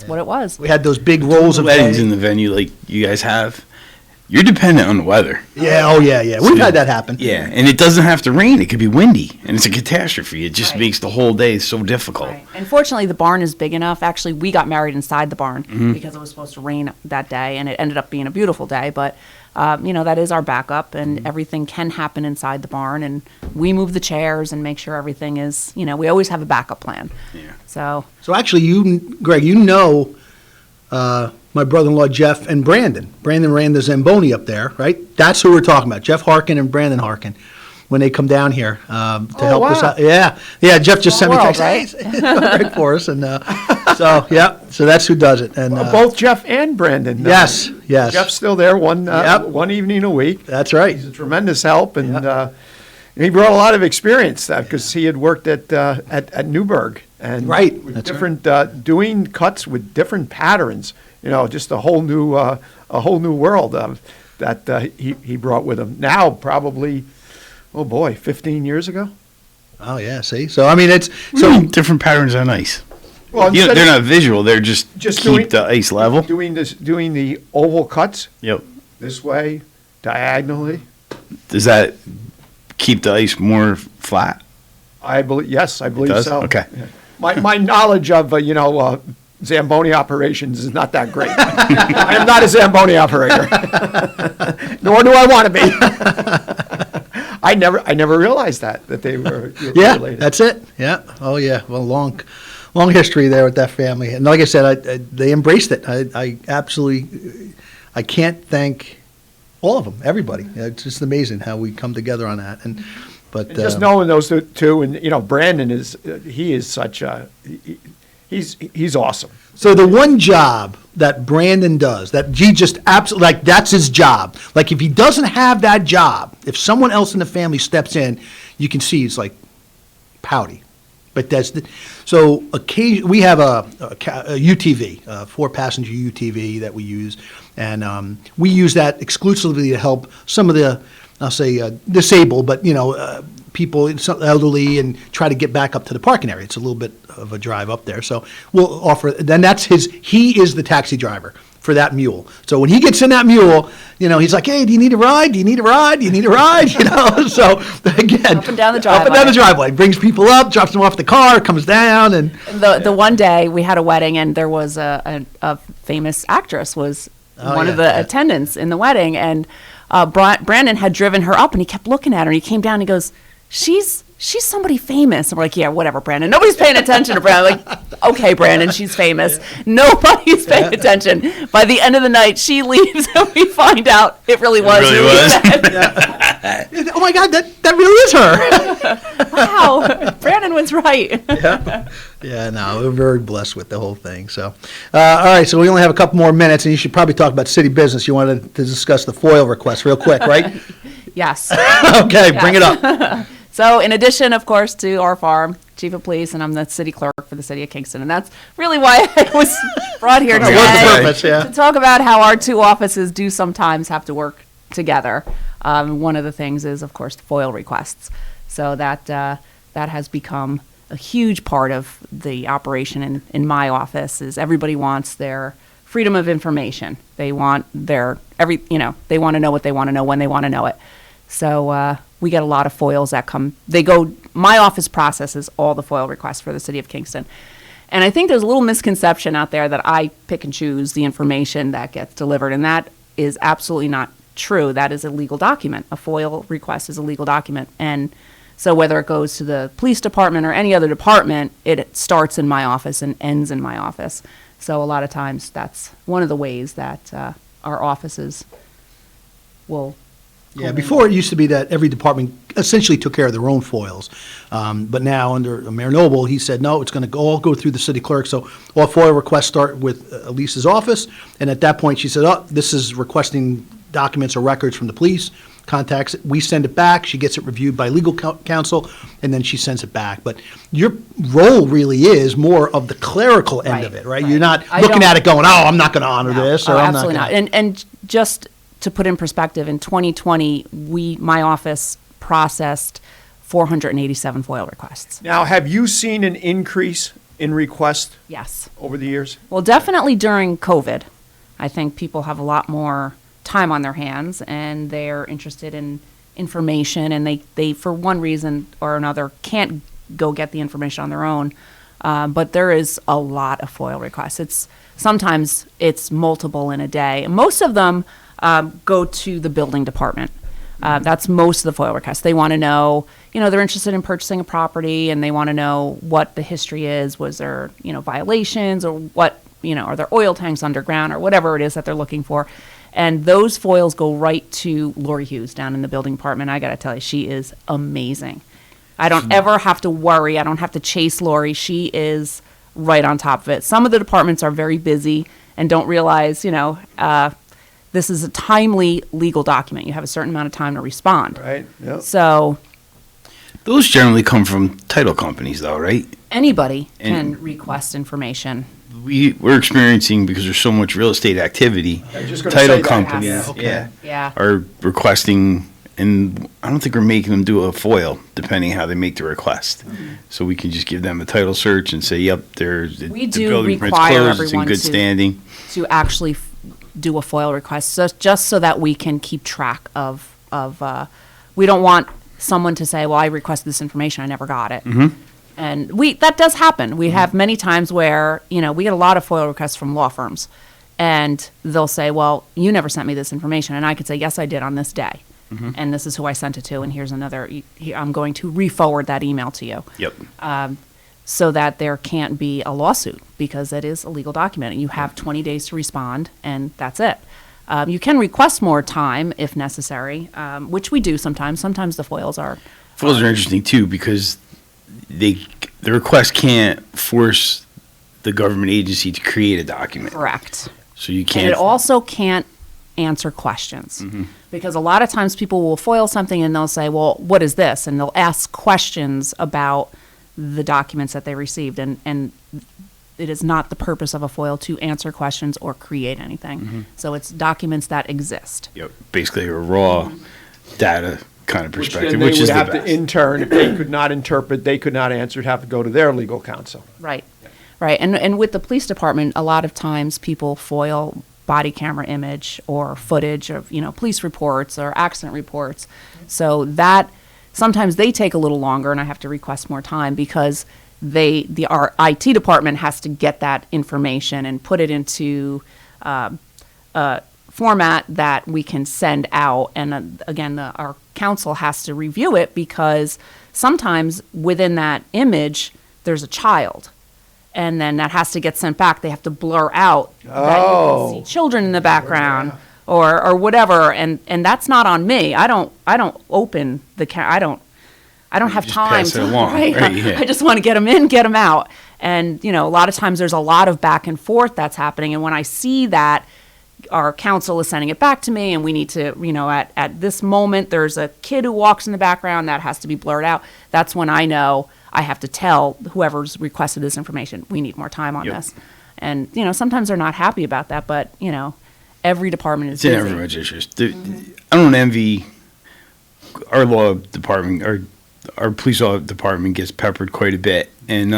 what it was. We had those big rolls of weddings hay. in the venue like you guys have. You're dependent on the weather. Yeah, oh yeah. We've had that happen. Yeah, and it doesn't have to rain. It could be windy, and it's a catastrophe. It just makes the whole day so difficult. Right. And fortunately, the barn is big enough. Actually, we got married inside the barn because it was supposed to rain that day, and it ended up being a beautiful day. But, that is our backup, and everything can happen inside the barn. And we move the chairs and make sure everything is, we always have a backup plan. Yeah. So actually, Greg, my brother-in-law Jeff and Brandon. Brandon ran the Zamboni up there, right? That's who we're talking about, Jeff Harkin and Brandon Harkin, when they come down here to help us out. Yeah, Jeff just sent me a text, hey, right for us. And so that's who does it. And both Jeff and Brandon. Yes. Jeff's still there one evening a week. That's right. He's a tremendous help, and he brought a lot of experience because he had worked at Newburgh. And with different doing cuts with different patterns, just a whole new world that he brought with him. Now probably, 15 years ago. Oh yeah, see. So I mean, different patterns are nice. Well, they're not visual. They're just keep the ice level. Doing the oval cuts. Yep. This way, diagonally. Does that keep the ice more flat? I believe so. Okay. Yeah. My knowledge of Zamboni operations is not that great. I am not a Zamboni operator, nor do I want to be. I never realized that they were related. That's it. Yeah. Oh yeah. Well, long history there with that family, and like I said, they embraced it. I absolutely, I can't thank all of them, everybody. It's just amazing how we come together on that, and just knowing those two, and Brandon is such a he's awesome. So the one job that Brandon does, that he just absolutely, that's his job. Like if he doesn't have that job, if someone else in the family steps in, you can see he's like pouty. But so occasion we have a UTV, a 4-passenger UTV that we use, and we use that exclusively to help some of the, I'll say disabled, but people, elderly, and try to get back up to the parking area. It's a little bit of a drive up there, so we'll offer. Then he is the taxi driver for that mule. So when he gets in that mule, he's like, "Hey, do you need a ride? Do you need a ride? Do you need a ride?" So again, up and down the driveway, brings people up, drops them off the car, comes down, and the one day we had a wedding, and there was a famous actress was one of the attendants in the wedding, and Brandon had driven her up, and he kept looking at her, and he came down and he goes, she's somebody famous. And we're like, yeah, whatever, Brandon. Nobody's paying attention to Brandon. Like, okay, Brandon, she's famous. Nobody's paying attention. By the end of the night, she leaves, and we find out it really was. Oh my God, that really is her. Wow, Brandon was right. Yeah, no, we're very blessed with the whole thing. So, all right, so we only have a couple more minutes, and you should probably talk about city business. You wanted to discuss the FOIL request real quick, right? Yes. Okay, bring it up. So in addition, of course, to our farm, chief of police, and I'm the city clerk for the city of Kingston. And that's really why I was brought here today to talk about how our two offices do sometimes have to work together. One of the things is, of course, the FOIL requests. So that has become a huge part of the operation in my office. Is everybody wants their freedom of information. They want they want to know what they want to know when they want to know it. So we get a lot of FOILs that come. My office processes all the FOIL requests for the city of Kingston. And I think there's a little misconception out there that I pick and choose the information that gets delivered, and that is absolutely not true. That is a legal document. A FOIL request is a legal document. And so whether it goes to the police department or any other department, it starts in my office and ends in my office. So a lot of times that's one of the ways that our offices will. Yeah, before it used to be that every department essentially took care of their own FOILs. But now under Mayor Noble, he said, no, it's going to all go through the city clerk. So all FOIL requests start with Elisa's office. And at that point, she said, oh, this is requesting documents or records from the police. Contacts it. We send it back. She gets it reviewed by legal counsel, and then she sends it back. But your role really is more of the clerical end of it, right? You're not looking at it going, oh, I'm not going to honor this. Or I'm absolutely not. And just to put in perspective, in 2020, my office processed 487 FOIL requests. Now, have you seen an increase in requests? Yes. Over the years? Well, definitely during COVID. I think people have a lot more time on their hands and they're interested in information, and they for one reason or another can't go get the information on their own. But there is a lot of FOIL requests. Sometimes it's multiple in a day. Most of them go to the building department. That's most of the FOIL requests. They want to know, they're interested in purchasing a property, and they want to know what the history is. Was there, violations, or what, are there oil tanks underground, or whatever it is that they're looking for. And those FOILs go right to Lori Hughes down in the building department. I got to tell you, she is amazing. I don't ever have to worry. I don't have to chase Lori. She is right on top of it. Some of the departments are very busy and don't realize, this is a timely legal document. You have a certain amount of time to respond. Right. Yep. So those generally come from title companies, though, right? Anybody can request information. We're experiencing, because there's so much real estate activity, title companies are requesting, and I don't think we're making them do a FOIL, depending how they make the request. So we can just give them a title search and say, yep, we do require everyone in good standing. To actually do a FOIL request, just so that we can keep track of we don't want someone to say, well, I requested this information, I never got it. And that does happen. We have many times where, we get a lot of FOIL requests from law firms, and they'll say, well, you never sent me this information. And I could say, yes, I did on this day. And this is who I sent it to, and here's another, I'm going to re-forward that email to you. Yep. So that there can't be a lawsuit, because it is a legal document, and you have 20 days to respond, and that's it. You can request more time if necessary, which we do sometimes. Sometimes the FOILs are interesting, too, because the request can't force the government agency to create a document. Correct. So you can't. And it also can't answer questions, because a lot of times people will FOIL something and they'll say, well, what is this? And they'll ask questions about the documents that they received, and it is not the purpose of a FOIL to answer questions or create anything. So it's documents that exist. Yep. Basically a raw data kind of perspective, which is they would have the best. to intern. If they could not interpret, they could not answer, it'd have to go to their legal counsel. Right. Right. And with the police department, a lot of times people FOIL body camera image or footage of, police reports or accident reports. So that sometimes they take a little longer, and I have to request more time, because our IT department has to get that information and put it into a format that we can send out. And again, our counsel has to review it, because sometimes within that image there's a child, and then that has to get sent back. They have to blur out that you can see children in the background. Or whatever, and that's not on me. I don't open the I don't have time to. I just want to get them in, get them out, and a lot of times there's a lot of back and forth that's happening. And when I see that our counsel is sending it back to me, and we need to, at this moment there's a kid who walks in the background that has to be blurred out. That's when I know I have to tell whoever's requested this information, we need more time on this. And sometimes they're not happy about that, but every department is busy. It's in everyone's interest. I don't envy our law department. Our police law department gets peppered quite a bit, and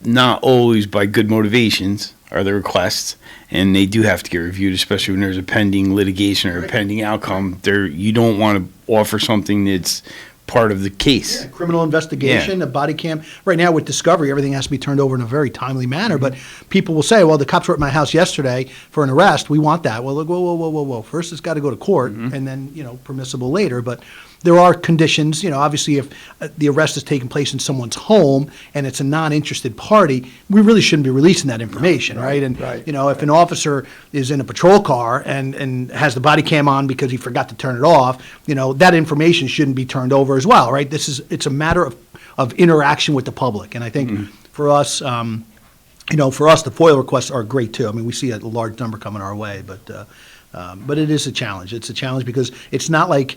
not always by good motivations are the requests, and they do have to get reviewed, especially when there's a pending litigation or a pending outcome. You don't want to offer something that's part of the case. Criminal investigation, a body cam. Right now with discovery, everything has to be turned over in a very timely manner, but people will say, well, the cops were at my house yesterday for an arrest. We want that. Well, whoa. First it's got to go to court, and then, permissible later. But there are conditions, obviously if the arrest is taking place in someone's home and it's a non-interested party, we really shouldn't be releasing that information, right? And, if an officer is in a patrol car and has the body cam on because he forgot to turn it off, that information shouldn't be turned over as well, right? It's a matter of interaction with the public. And I think for us, the FOIL requests are great too. I mean, we see a large number coming our way, but it is a challenge. It's a challenge because it's not like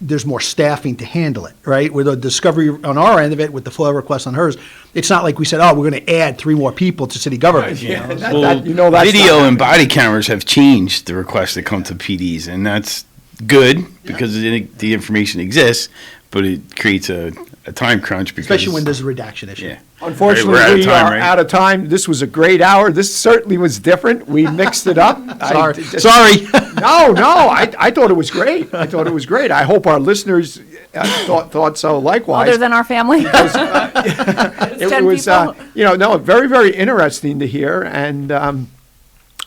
there's more staffing to handle it, right? With the discovery on our end of it, with the FOIL request on hers, it's not like we said, we're going to add 3 more people to city government. Video and body cameras have changed the requests that come to PDs, and that's good because the information exists, but it creates a a time crunch because Especially when there's a redaction issue. Yeah. Unfortunately, We're out of we time, are right? out of time. This was a great hour. This certainly was different. We mixed it up. Sorry. No. I thought it was great. I hope our listeners thought so likewise. Other than our family. It 10 was, people. very, very interesting to hear. And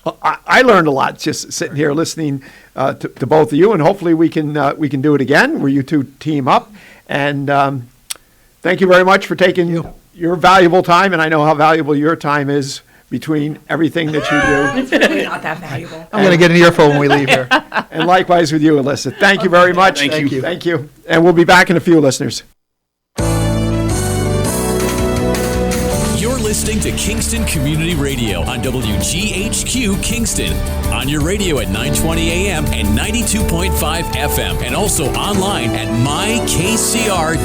I learned a lot just sitting here listening to both of you. And hopefully we can do it again where you two team up. And thank you very much for taking your valuable time. And I know how valuable your time is between everything that you do. It's really not that valuable. I'm going to get an earphone when we leave here. And likewise with you, Elisa. Thank you very much. Thank you. Thank you. And we'll be back in a few, listeners. You're listening to Kingston Community Radio on WGHQ Kingston. On your radio at 920 AM and 92.5 FM. And also online at mykcr.org.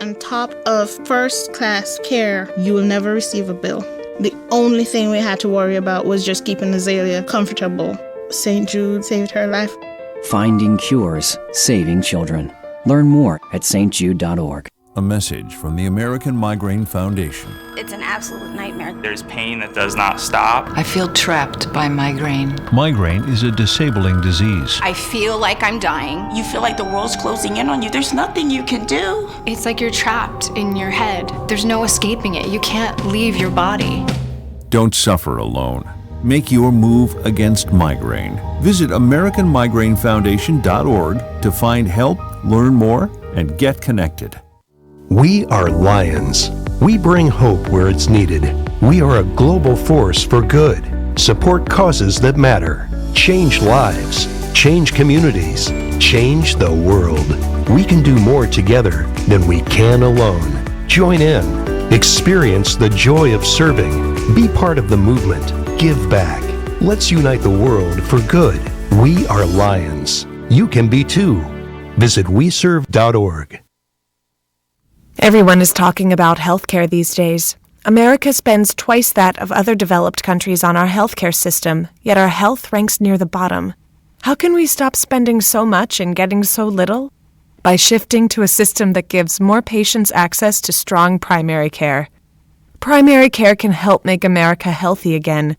On top of first-class care, you will never receive a bill. The only thing we had to worry about was just keeping Azalea comfortable. St. Jude saved her life. Finding cures, saving children. Learn more at stjude.org. A message from the American Migraine Foundation. It's an absolute nightmare. There's pain that does not stop. I feel trapped by migraine. Migraine is a disabling disease. I feel like I'm dying. You feel like the world's closing in on you. There's nothing you can do. It's like you're trapped in your head. There's no escaping it. You can't leave your body. Don't suffer alone. Make your move against migraine. Visit AmericanMigraineFoundation.org to find help, learn more, and get connected. We are Lions. We bring hope where it's needed. We are a global force for good. Support causes that matter. Change lives. Change communities. Change the world. We can do more together than we can alone. Join in. Experience the joy of serving. Be part of the movement. Give back. Let's unite the world for good. We are Lions. You can be too. Visit weserve.org. Everyone is talking about healthcare these days. America spends twice that of other developed countries on our healthcare system, yet our health ranks near the bottom. How can we stop spending so much and getting so little? By shifting to a system that gives more patients access to strong primary care. Primary care can help make America healthy again.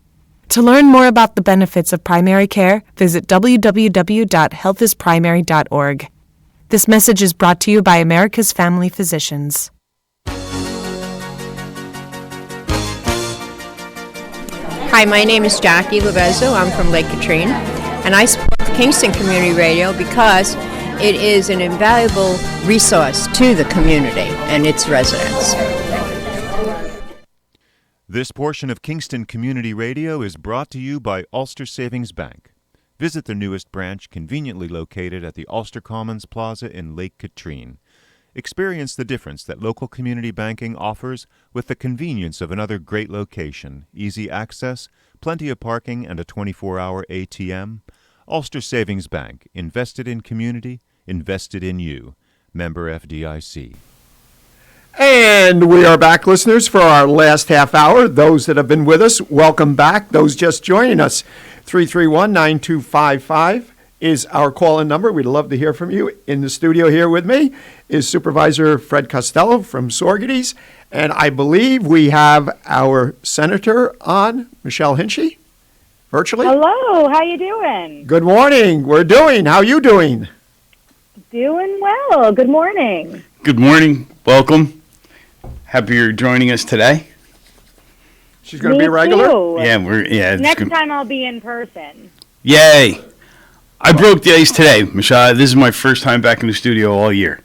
To learn more about the benefits of primary care, visit www.healthisprimary.org. This message is brought to you by America's Family Physicians. Hi, my name is Jackie Lovezzo. I'm from Lake Katrine, and I support Kingston Community Radio because it is an invaluable resource to the community and its residents. This portion of Kingston Community Radio is brought to you by Ulster Savings Bank. Visit their newest branch, conveniently located at the Ulster Commons Plaza in Lake Katrine. Experience the difference that local community banking offers with the convenience of another great location, easy access, plenty of parking, and a 24-hour ATM. Ulster Savings Bank, invested in community, invested in you. Member FDIC. And we are back, listeners, for our last half hour. Those that have been with us, welcome back. Those just joining us, 331-9255 is our call-in number. We'd love to hear from you. In the studio here with me is Supervisor Fred Costello from Sorgeties, and I believe we have our Senator on, Michelle Hinchey, virtually. Hello, how you doing? Good morning. We're doing. How you doing? Doing well. Good morning. Good morning. Welcome. Happy you're joining us today. She's going to be a regular? Too. Yeah, Next time I'll be in person. Yay! I broke the ice today, Michelle. This is my first time back in the studio all year.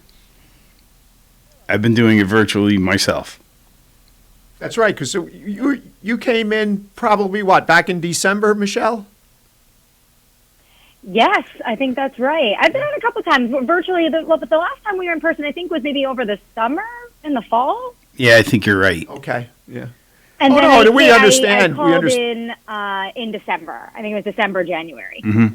I've been doing it virtually myself. That's right, because you came in probably, back in December, Michelle? Yes, I think that's right. I've been on a couple times virtually, but the last time we were in person, I think, was maybe over the summer, in the fall. Yeah, I think you're right. Okay, yeah. And then we understand. I called in December. I think it was December, January. Mm-hmm.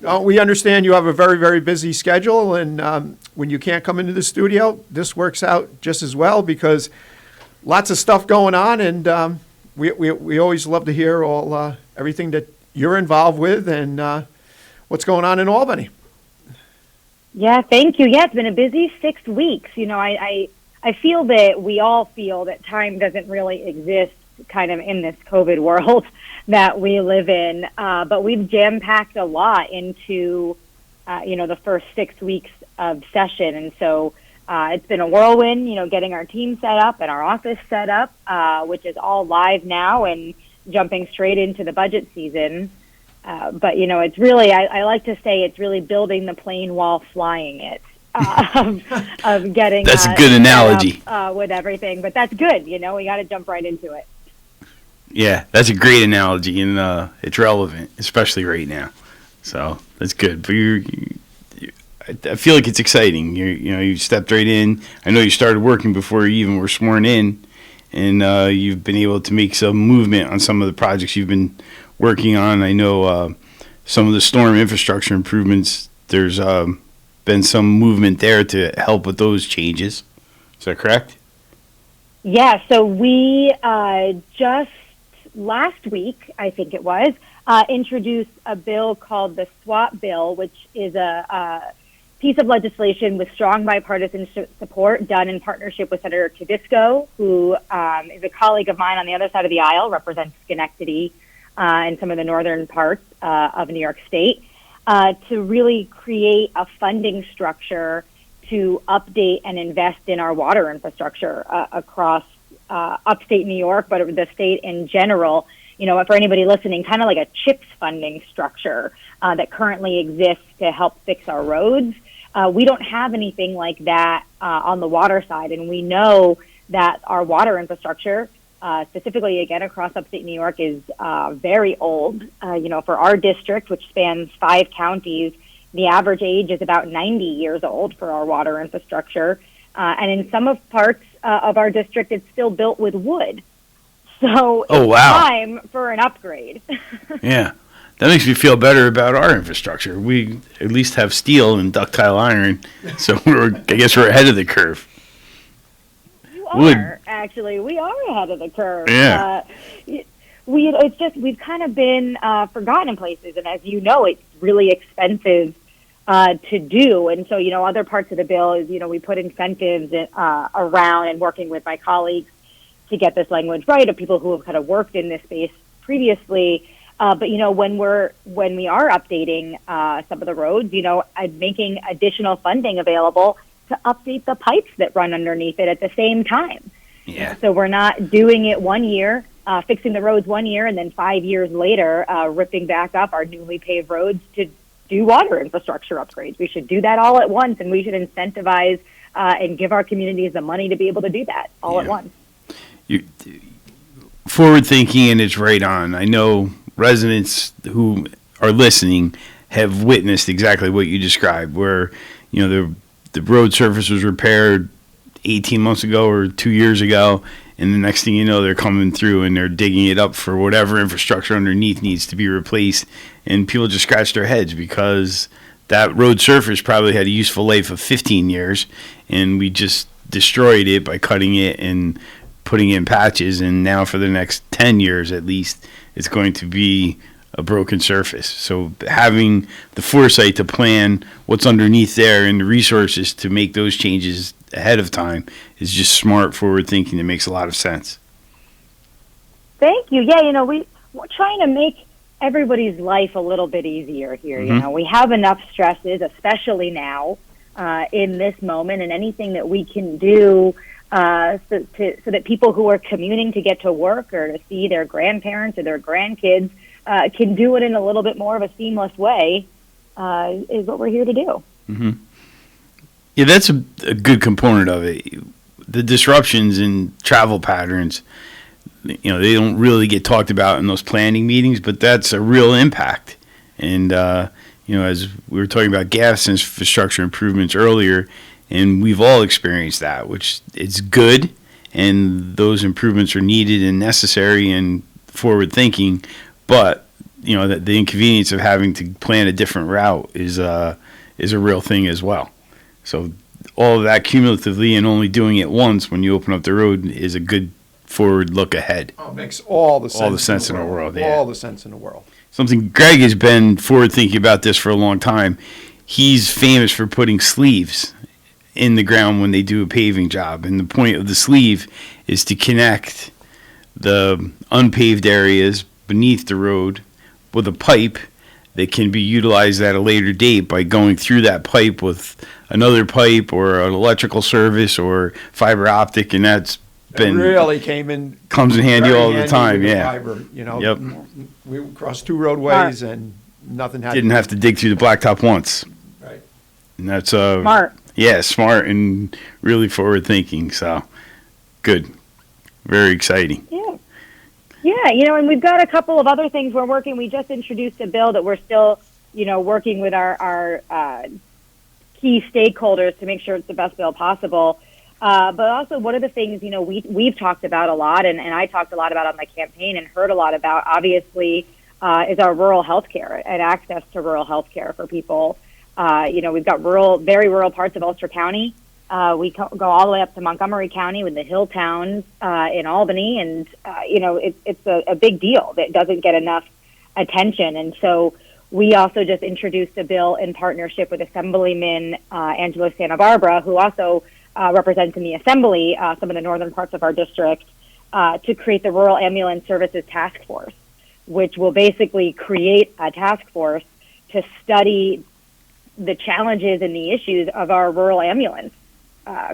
Oh, we understand you have a very, very busy schedule, and when you can't come into the studio, this works out just as well because lots of stuff going on, and we always love to hear all everything that you're involved with and what's going on in Albany. Yeah, thank you. Yeah, it's been a busy 6 weeks. I feel that we all feel that time doesn't really exist kind of in this COVID world that we live in. But we've jam-packed a lot into, the first 6 weeks of session. And so it's been a whirlwind, getting our team set up and our office set up, which is all live now and jumping straight into the budget season. But, it's really, I like to say it's really building the plane while flying it. Of getting that's a good analogy with everything, but that's good. We got to jump right into it. Yeah, that's a great analogy, and it's relevant, especially right now. So that's good. But I feel like it's exciting. You stepped right in. I know you started working before you even were sworn in, and you've been able to make some movement on some of the projects you've been working on. I know some of the storm infrastructure improvements. There's been some movement there to help with those changes. Is that correct? Yeah, so we just last week, I think it was, introduced a bill called the SWAP bill, which is a piece of legislation with strong bipartisan support done in partnership with Senator Tedisco, who is a colleague of mine on the other side of the aisle, represents Schenectady and some of the northern parts of New York State. To really create a funding structure to update and invest in our water infrastructure across upstate New York, but the state in general. For anybody listening, kind of like a CHIPS funding structure that currently exists to help fix our roads. We don't have anything like that on the water side, and we know that our water infrastructure, specifically, again, across upstate New York, is very old. For our district, which spans 5 counties, the average age is about 90 years old for our water infrastructure. And in some parts of our district, it's still built with wood. So it's time for an upgrade. Yeah. That makes me feel better about our infrastructure. We at least have steel and ductile iron, so I guess we're ahead of the curve. We are ahead of the curve. Yeah. We've kind of been forgotten in places, and as you know, it's really expensive to do. And so, other parts of the bill is, we put incentives around and working with my colleagues to get this language right, of people who have kind of worked in this space previously. But when we are updating some of the roads, making additional funding available to update the pipes that run underneath it at the same time. Yeah. So we're not doing it 1 year, fixing the roads 1 year, and then 5 years later, ripping back up our newly paved roads to do water infrastructure upgrades. We should do that all at once, and we should incentivize and give our communities the money to be able to do that all at once. Forward thinking, and it's right on. I know residents who are listening have witnessed exactly what you described, where the road surface was repaired 18 months ago or 2 years ago, and the next thing you know, they're coming through and they're digging it up for whatever infrastructure underneath needs to be replaced, and people just scratch their heads because that road surface probably had a useful life of 15 years, and we just destroyed it by cutting it and putting in patches, and now for the next 10 years at least, it's going to be a broken surface. So having the foresight to plan what's underneath there and the resources to make those changes ahead of time is just smart forward thinking that makes a lot of sense. Thank you. Yeah, we're trying to make everybody's life a little bit easier here. Mm-hmm. We have enough stresses, especially now in this moment, and anything that we can do so that people who are commuting to get to work or to see their grandparents or their grandkids can do it in a little bit more of a seamless way is what we're here to do. Mm-hmm. Yeah, that's a good component of it. The disruptions in travel patterns, they don't really get talked about in those planning meetings, but that's a real impact. And, as we were talking about gas infrastructure improvements earlier, and we've all experienced that, which it's good, and those improvements are needed and necessary and forward thinking, but the inconvenience of having to plan a different route is a real thing as well. So all of that cumulatively and only doing it once when you open up the road is a good forward look ahead. Oh, it makes all the sense in the world. Yeah. All the sense in the world. Something Greg has been forward thinking about this for a long time. he's famous for putting sleeves in the ground when they do a paving job. And the point of the sleeve is to connect the unpaved areas beneath the road with a pipe that can be utilized at a later date by going through that pipe with another pipe or an electrical service or fiber optic, and that's been really comes in handy all the time. with the Yeah. fiber, Yep. We crossed 2 roadways and nothing happened. Didn't have to dig through the blacktop once. Right. And that's Smart. Yeah, smart and really forward thinking. So good. Very exciting. Yeah. Yeah, and we've got a couple of other things we're working. We just introduced a bill that we're still, working with our key stakeholders to make sure it's the best bill possible. But also one of the things, we've talked about a lot, and I talked a lot about on my campaign and heard a lot about, obviously, is our rural health care and access to rural health care for people. We've got very rural parts of Ulster County. We go all the way up to Montgomery County with the hill towns in Albany, and it's a big deal that doesn't get enough attention. And so we also just introduced a bill in partnership with Assemblyman Angelo Santa Barbara, who also represents in the Assembly some of the northern parts of our district, to create the Rural Ambulance Services Task Force, which will basically create a task force to study the challenges and the issues of our rural ambulance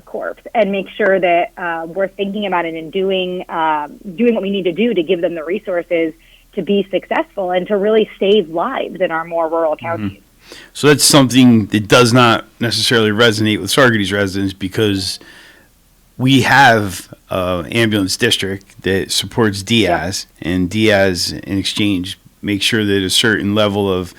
corps and make sure that we're thinking about it and doing what we need to do to give them the resources to be successful and to really save lives in our more rural counties. So that's something that does not necessarily resonate with Saugerties residents, because we have an ambulance district that supports Diaz, and Diaz in exchange makes sure that a certain level of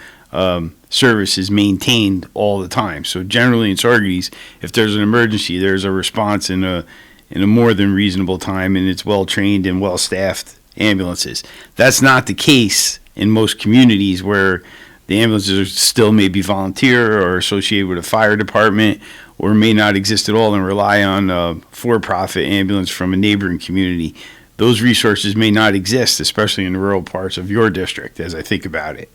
service is maintained all the time. So generally in Saugerties, if there's an emergency, there's a response in a more than reasonable time, and it's well trained and well staffed ambulances. That's not the case in most communities where the ambulances are still maybe volunteer or associated with a fire department, or may not exist at all and rely on a for-profit ambulance from a neighboring community. Those resources may not exist, especially in the rural parts of your district, as I think about it.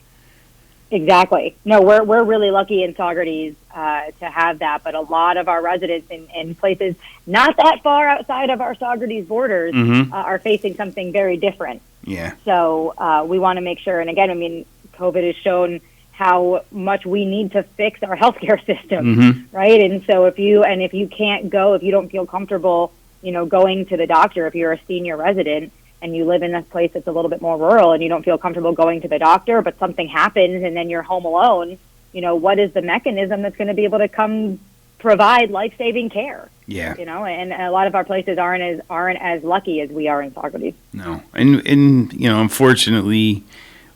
Exactly. No, we're really lucky in Saugerties to have that, but a lot of our residents in places not that far outside of our Saugerties borders are facing something very different. Yeah. So we want to make sure, and again, COVID has shown how much we need to fix our healthcare system, right? And so if you can't go, if you don't feel comfortable, going to the doctor, if you're a senior resident and you live in a place that's a little bit more rural and you don't feel comfortable going to the doctor, but something happens and then you're home alone, what is the mechanism that's going to be able to come provide life-saving care? Yeah. And a lot of our places aren't as lucky as we are in Saugerties. No. And unfortunately,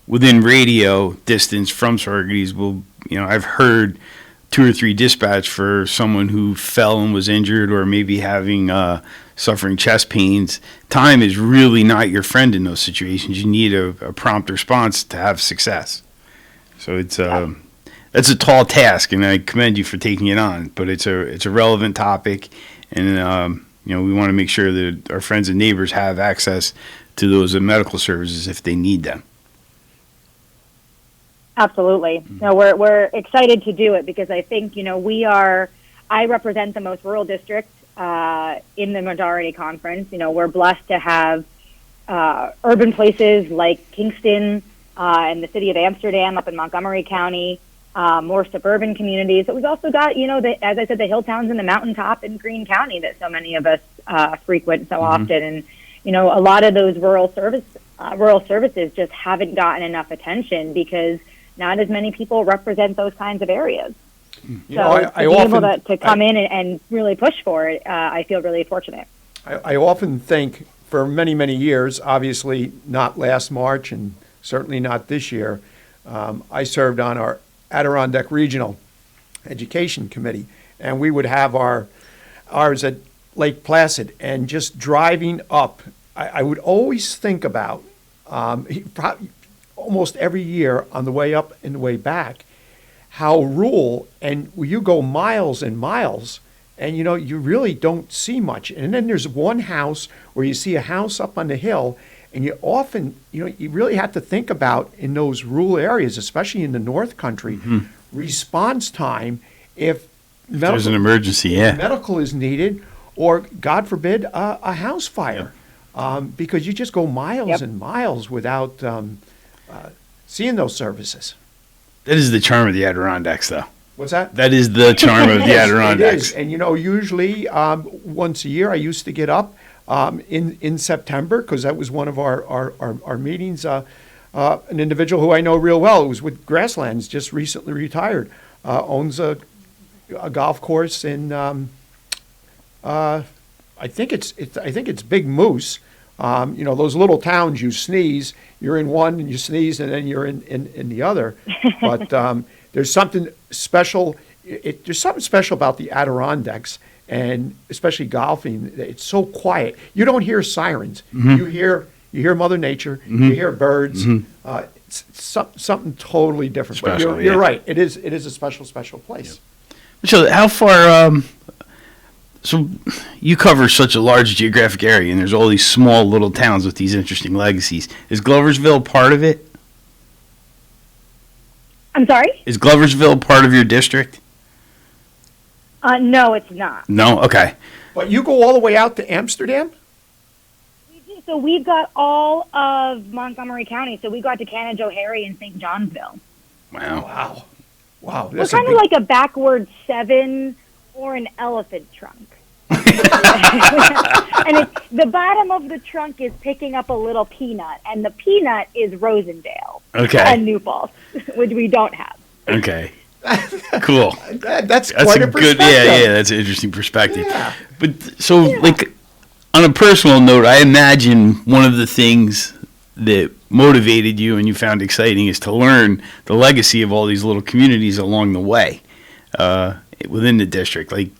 within radio distance from Saugerties, I've heard 2 or 3 dispatch for someone who fell and was injured, or maybe having suffering chest pains. Time is really not your friend in those situations. You need a prompt response to have success. So it's that's a tall task, and I commend you for taking it on. But it's a relevant topic, and we want to make sure that our friends and neighbors have access to those medical services if they need them. Absolutely. No, we're excited to do it because I think, I represent the most rural district in the majority conference. We're blessed to have urban places like Kingston and the city of Amsterdam up in Montgomery County, more suburban communities. But we've also got, as I said, the hill towns and the mountaintop in Greene County that so many of us frequent so often. And, a lot of those rural services just haven't gotten enough attention because not as many people represent those kinds of areas. To be able to come in and really push for it, I feel really fortunate. I often think for many, many years, obviously not last March and certainly not this year, I served on our Adirondack Regional Education Committee, and we would have ours at Lake Placid, and just driving up, I would always think about almost every year on the way up and the way back, how rural, and you go miles and miles, and you really don't see much. And then there's one house where you see a house up on the hill, and you often, you really have to think about in those rural areas, especially in the North Country, response time if there's an emergency, yeah. medical is needed, or God forbid, a house fire, because you just go miles and miles without seeing those services. That is the charm of the Adirondacks, though. What's that? That is the charm of the Adirondacks. It is. And, usually once a year I used to get up in September, because that was one of our meetings. An individual who I know real well, who was with Grasslands, just recently retired, owns a golf course in I think it's Big Moose. Those little towns, you sneeze, you're in one, and you sneeze, and then you're in the other. But there's something special. There's something special about the Adirondacks, and especially golfing. It's so quiet. You don't hear sirens. Mm-hmm. You hear Mother Nature. Mm-hmm. You hear birds. Mm-hmm. It's something totally different. Special, but you're right. It is a special place. So how far? So you cover such a large geographic area, and there's all these small little towns with these interesting legacies. Is Gloversville part of it? I'm sorry? Is Gloversville part of your district? No, it's not. No? Okay. But you go all the way out to Amsterdam? So we've got all of Montgomery County. So we got to Canajoharie and St. Johnsville. Wow. We're kind of like a backward 7 or an elephant trunk. And the bottom of the trunk is picking up a little peanut, and the peanut is Rosendale and New Falls, which we don't have. Okay. Cool. That's quite a perspective. That's an interesting perspective. Yeah. But like on a personal note, I imagine one of the things that motivated you and you found exciting is to learn the legacy of all these little communities along the way within the district. Like,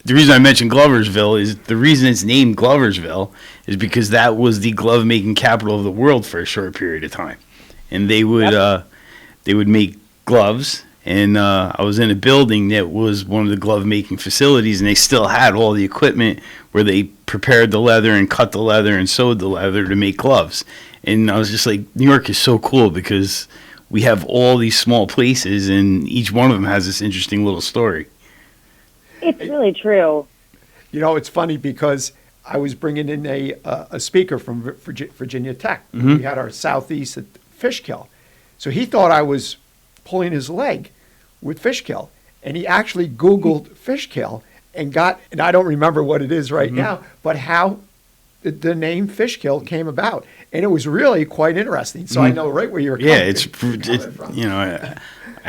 the reason I mentioned Gloversville is the reason it's named Gloversville is because that was the glove making capital of the world for a short period of time, and they would make gloves. And I was in a building that was one of the glove making facilities, and they still had all the equipment where they prepared the leather and cut the leather and sewed the leather to make gloves. And I was just like, New York is so cool because we have all these small places, and each one of them has this interesting little story. It's really true. It's funny because I was bringing in a speaker from Virginia Tech. Mm-hmm. We had our Southeast at Fishkill. So he thought I was pulling his leg with Fishkill. And he actually Googled Fishkill and I don't remember what it is right now, but how the name Fishkill came about. And it was really quite interesting. So I know right where you're coming from. I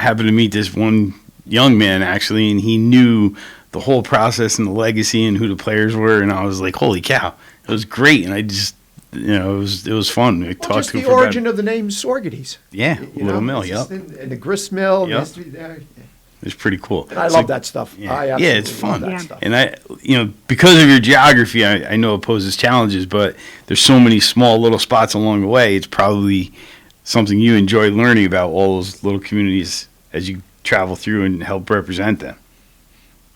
happened to meet this one young man actually, and he knew the whole process and the legacy and who the players were, and I was like, holy cow, it was great. And I just, it was fun. I talked just to him the origin of the name Sorgeties. Yeah, Little Mill, and the grist mill. Yep. It's pretty cool. And I love that stuff. Yeah, I it's fun. Love that stuff. And because of your geography, I know it poses challenges, but there's so many small little spots along the way. It's probably something you enjoy learning about all those little communities as you travel through and help represent them.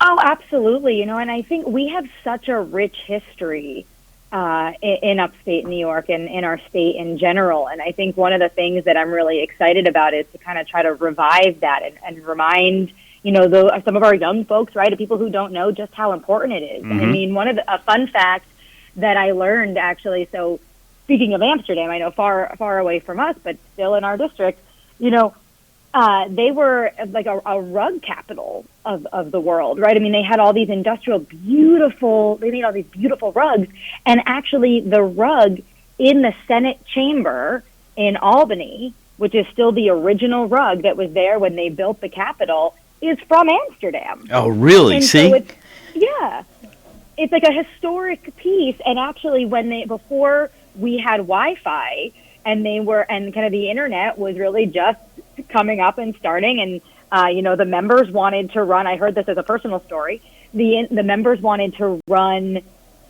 Oh, absolutely. And I think we have such a rich history in upstate New York and in our state in general. And I think one of the things that I'm really excited about is to kind of try to revive that and remind, some of our young folks, right, of people who don't know just how important it is. Mm-hmm. I mean, a fun fact that I learned actually, so speaking of Amsterdam, I know far away from us, but still in our district, they were like a rug capital of the world, right? I mean, they had all these they made all these beautiful rugs. And actually the rug in the Senate chamber in Albany, which is still the original rug that was there when they built the Capitol, is from Amsterdam. Oh, really? And See? So it's like a historic piece. And actually before we had Wi-Fi and kind of the internet was really just coming up and starting, and the members wanted to run. I heard this as a personal story. The members wanted to run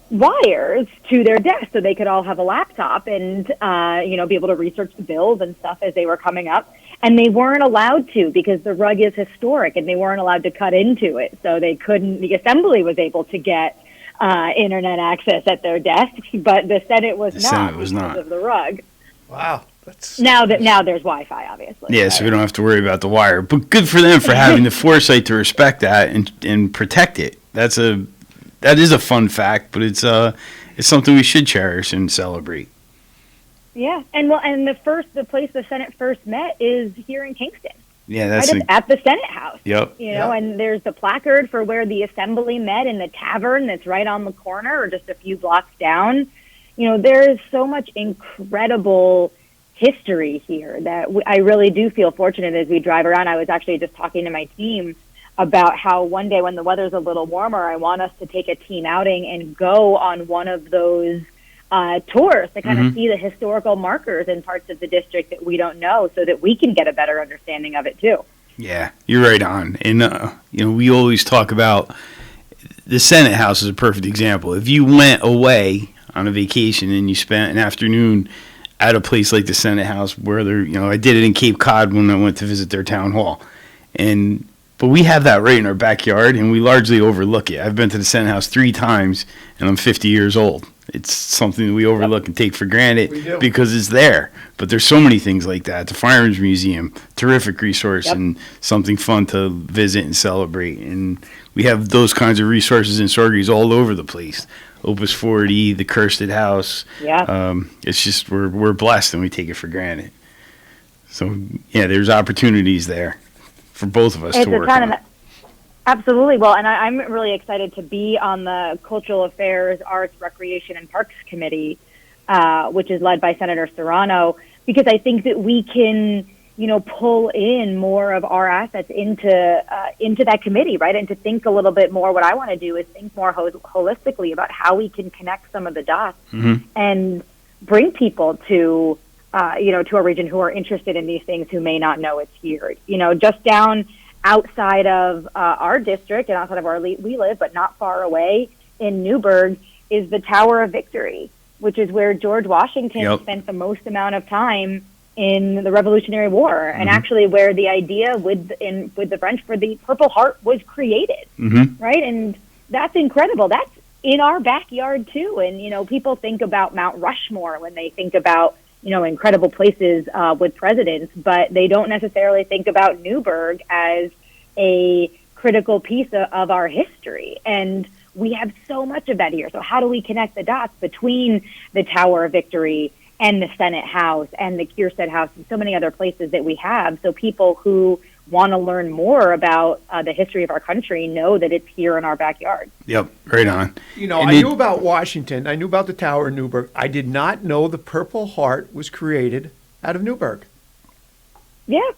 wires to their desk so they could all have a laptop and be able to research the bills and stuff as they were coming up. And they weren't allowed to because the rug is historic, and they weren't allowed to cut into it. So they couldn't. The assembly was able to get internet access at their desks, but the Senate was not because of the rug. Wow. Now there's Wi-Fi, obviously. Yeah, so we don't have to worry about the wire. But good for them for having the foresight to respect that and protect it. That is a fun fact, but it's something we should cherish and celebrate. Yeah, and the place the Senate first met is here in Kingston. Yeah, that's right at the Senate House. Yep. And there's the placard for where the assembly met in the tavern that's right on the corner or just a few blocks down. There is so much incredible history here that I really do feel fortunate as we drive around. I was actually just talking to my team about how one day when the weather's a little warmer, I want us to take a team outing and go on one of those tours to kind of see the historical markers in parts of the district that we don't know so that we can get a better understanding of it too. Yeah, you're right on. And, we always talk about the Senate House is a perfect example. If you went away on a vacation and you spent an afternoon at a place like the Senate House where I did it in Cape Cod when I went to visit their town hall. But we have that right in our backyard and we largely overlook it. I've been to the Senate House 3 times and I'm 50 years old. It's something that we overlook and take for granted because it's there. But there's so many things like that. The Firearms Museum, terrific resource and something fun to visit and celebrate. And we have those kinds of resources and sororities all over the place. Opus 40, the Kirsted House. Yeah. It's just we're blessed and we take it for granted. So, yeah, there's opportunities there for both of us to work on. Absolutely. Well, and I'm really excited to be on the Cultural Affairs, Arts, Recreation, and Parks Committee, which is led by Senator Serrano, because I think that we can, pull in more of our assets into that committee, right? And to think a little bit more. What I want to do is think more holistically about how we can connect some of the dots and bring people to a region who are interested in these things who may not know it's here. Just down outside of our district and outside of where we live, but not far away in Newburgh, is the Tower of Victory, which is where George Washington spent the most amount of time in the Revolutionary War, and actually where the idea with the French for the Purple Heart was created, right? And that's incredible. That's in our backyard too. And people think about Mount Rushmore when they think about incredible places with presidents, but they don't necessarily think about Newburgh as a critical piece of our history. And we have so much of that here. So how do we connect the dots between the Tower of Victory and the Senate House and the Kirsted House and so many other places that we have, so people who want to learn more about the history of our country know that it's here in our backyard. Yep, right on. I knew about Washington. I knew about the Tower in Newburgh. I did not know the Purple Heart was created out of Newburgh. Yeah.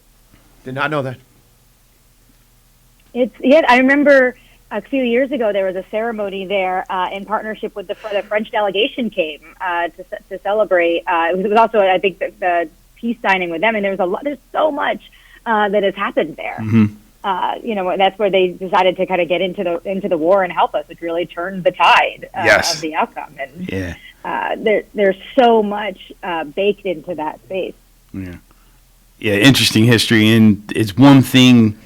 Did not know that. I remember a few years ago there was a ceremony there in partnership with the French delegation came to celebrate. It was also, I think, the peace signing with them, and there's so much that has happened there. That's where they decided to kind of get into the war and help us, which really turned the tide of the outcome. And there's so much baked into that space. Yeah, interesting history, and it's one thing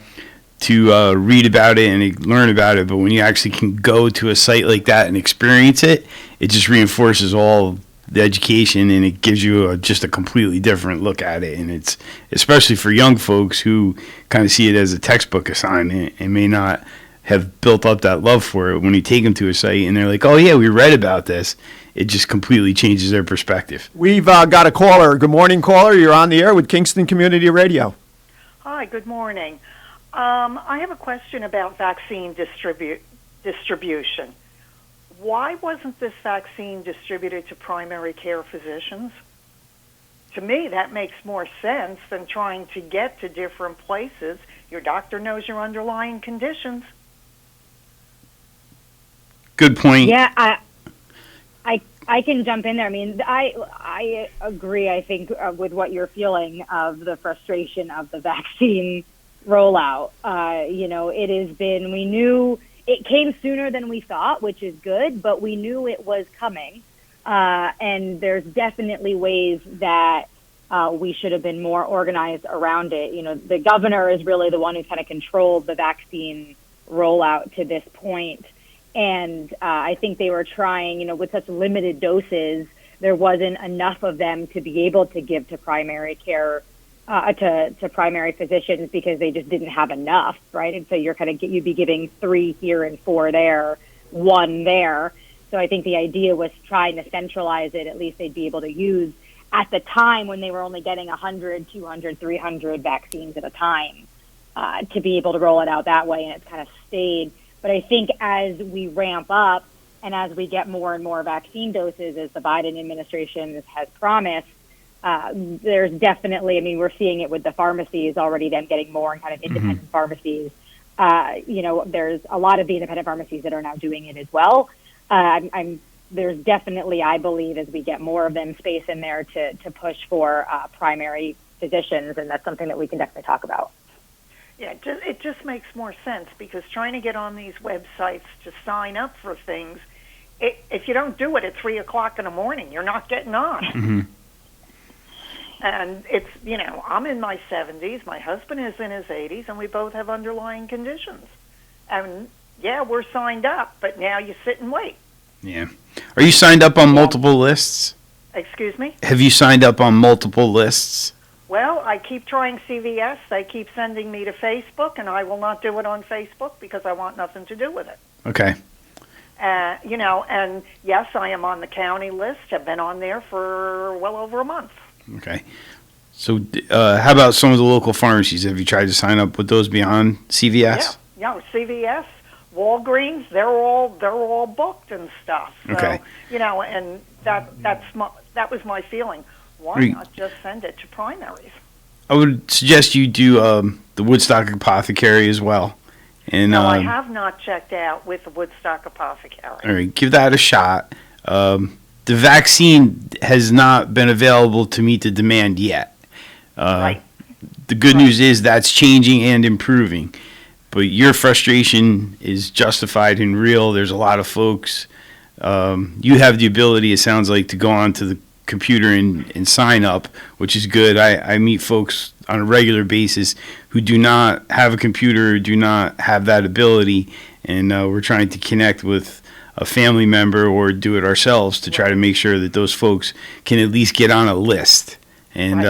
to read about it and learn about it, but when you actually can go to a site like that and experience it, it just reinforces all the education, and it gives you just a completely different look at it. And it's especially for young folks who kind of see it as a textbook assignment and may not have built up that love for it. When you take them to a site and they're like, oh yeah, we read about this, it just completely changes their perspective. We've got a caller. Good morning, caller. You're on the air with Kingston Community Radio. Hi, good morning. I have a question about vaccine distribution. Why wasn't this vaccine distributed to primary care physicians? To me, that makes more sense than trying to get to different places. Your doctor knows your underlying conditions. Good point. Yeah, I can jump in there. I mean, I agree, I think, with what you're feeling of the frustration of the vaccine rollout. It has been, we knew it came sooner than we thought, which is good, but we knew it was coming. And there's definitely ways that we should have been more organized around it. The governor is really the one who's kind of controlled the vaccine rollout to this point. And I think they were trying, with such limited doses, there wasn't enough of them to be able to give to primary care, to primary physicians, because they just didn't have enough, right? And so you'd be giving 3 here and 4 there, 1 there. So I think the idea was trying to centralize it. At least they'd be able to use at the time when they were only getting 100, 200, 300 vaccines at a time, to be able to roll it out that way. And it's kind of stayed. But I think as we ramp up and as we get more and more vaccine doses, as the Biden administration has promised, there's definitely, I mean, we're seeing it with the pharmacies already, them getting more and kind of independent pharmacies. There's a lot of the independent pharmacies that are now doing it as well. There's definitely, I believe, as we get more of them, space in there to push for primary physicians, and that's something that we can definitely talk about. Yeah, it just makes more sense, because trying to get on these websites to sign up for things, if you don't do it at 3 o'clock in the morning, you're not getting on. Mm-hmm. And it's, I'm in my 70s, my husband is in his 80s, and we both have underlying conditions. And yeah, we're signed up, but now you sit and wait. Yeah. Are you signed up on multiple lists? Excuse me? Have you signed up on multiple lists? Well, I keep trying CVS. They keep sending me to Facebook, and I will not do it on Facebook because I want nothing to do with it. Okay. And yes, I am on the county list. I've been on there for well over a month. Okay. So how about some of the local pharmacies? Have you tried to sign up with those beyond CVS? Yeah, CVS, Walgreens, they're all booked and stuff. So, Okay. And that was my feeling. Why not just send it to primaries? I would suggest you do the Woodstock Apothecary as well. And No, I have not checked out with the Woodstock Apothecary. All right, give that a shot. The vaccine has not been available to meet the demand yet. Right. The good news is that's changing and improving. But your frustration is justified and real. There's a lot of folks. You have the ability, it sounds like, to go onto the computer and sign up, which is good. I meet folks on a regular basis who do not have a computer, or do not have that ability, and we're trying to connect with a family member or do it ourselves to try to make sure that those folks can at least get on a list. And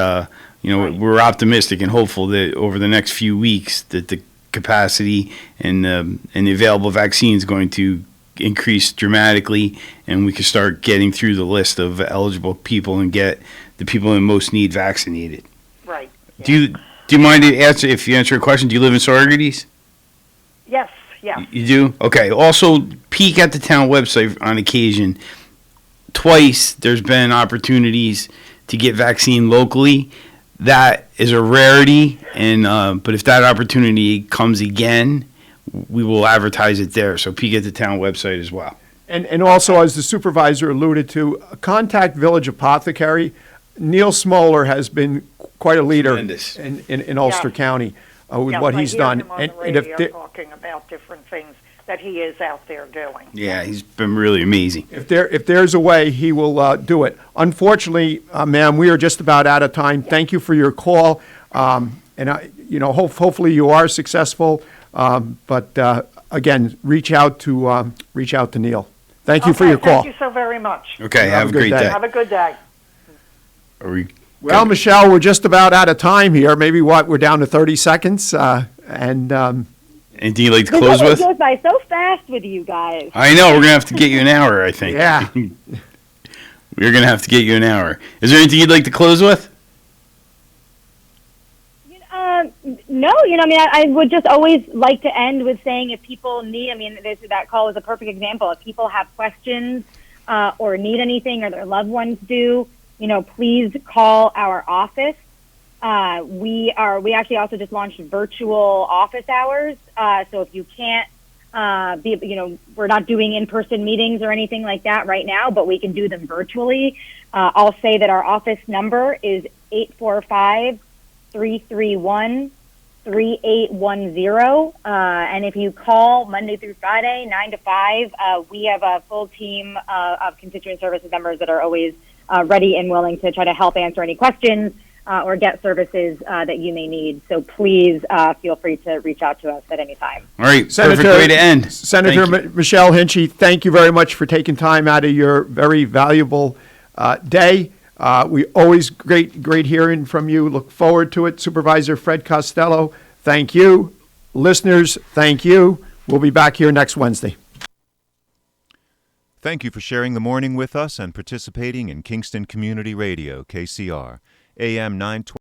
we're optimistic and hopeful that over the next few weeks that the capacity and the available vaccine is going to increase dramatically, and we can start getting through the list of eligible people and get the people in most need vaccinated. Right. Yeah. Do you mind if you answer a question? Do you live in Saugerties? Yes. Yeah. You do? Okay. Also, peek at the town website on occasion. Twice there's been opportunities to get vaccine locally. That is a rarity, and but if that opportunity comes again, we will advertise it there. So peek at the town website as well. And also, as the supervisor alluded to, contact Village Apothecary. Neil Smoller has been quite a leader in Ulster County with what he's done. Him on the radio talking about different things that he is out there doing. Yeah, he's been really amazing. If there's a way, he will do it. Unfortunately, ma'am, we are just about out of time. Thank you for your call, and hopefully you are successful. But again, reach out to Neil. Thank you for your call. Thank you so very much. Okay, have a great day. Have a good day. Well, Michelle, we're just about out of time here. Maybe we're down to 30 seconds, and. Anything you'd like to close with? It goes by so fast with you guys. I know. We're going to have to get you an hour, I think. Yeah. We're going to have to get you an hour. Is there anything you'd like to close with? No, I would just always like to end with saying if people need, that call is a perfect example. If people have questions or need anything or their loved ones do, please call our office. We actually also just launched virtual office hours. So if you can't we're not doing in-person meetings or anything like that right now, but we can do them virtually. I'll say that our office number is 845-331-3810. And if you call Monday through Friday, 9 to 5, we have a full team of constituent services members that are always ready and willing to try to help answer any questions or get services that you may need. So please feel free to reach out to us at any time. All right, perfect way to end. Senator Michelle Hinchey, thank you very much for taking time out of your very valuable day. We always great hearing from you. Look forward to it. Supervisor Fred Costello, thank you. Listeners, thank you. We'll be back here next Wednesday. Thank you for sharing the morning with us and participating in Kingston Community Radio, KCR, AM 920.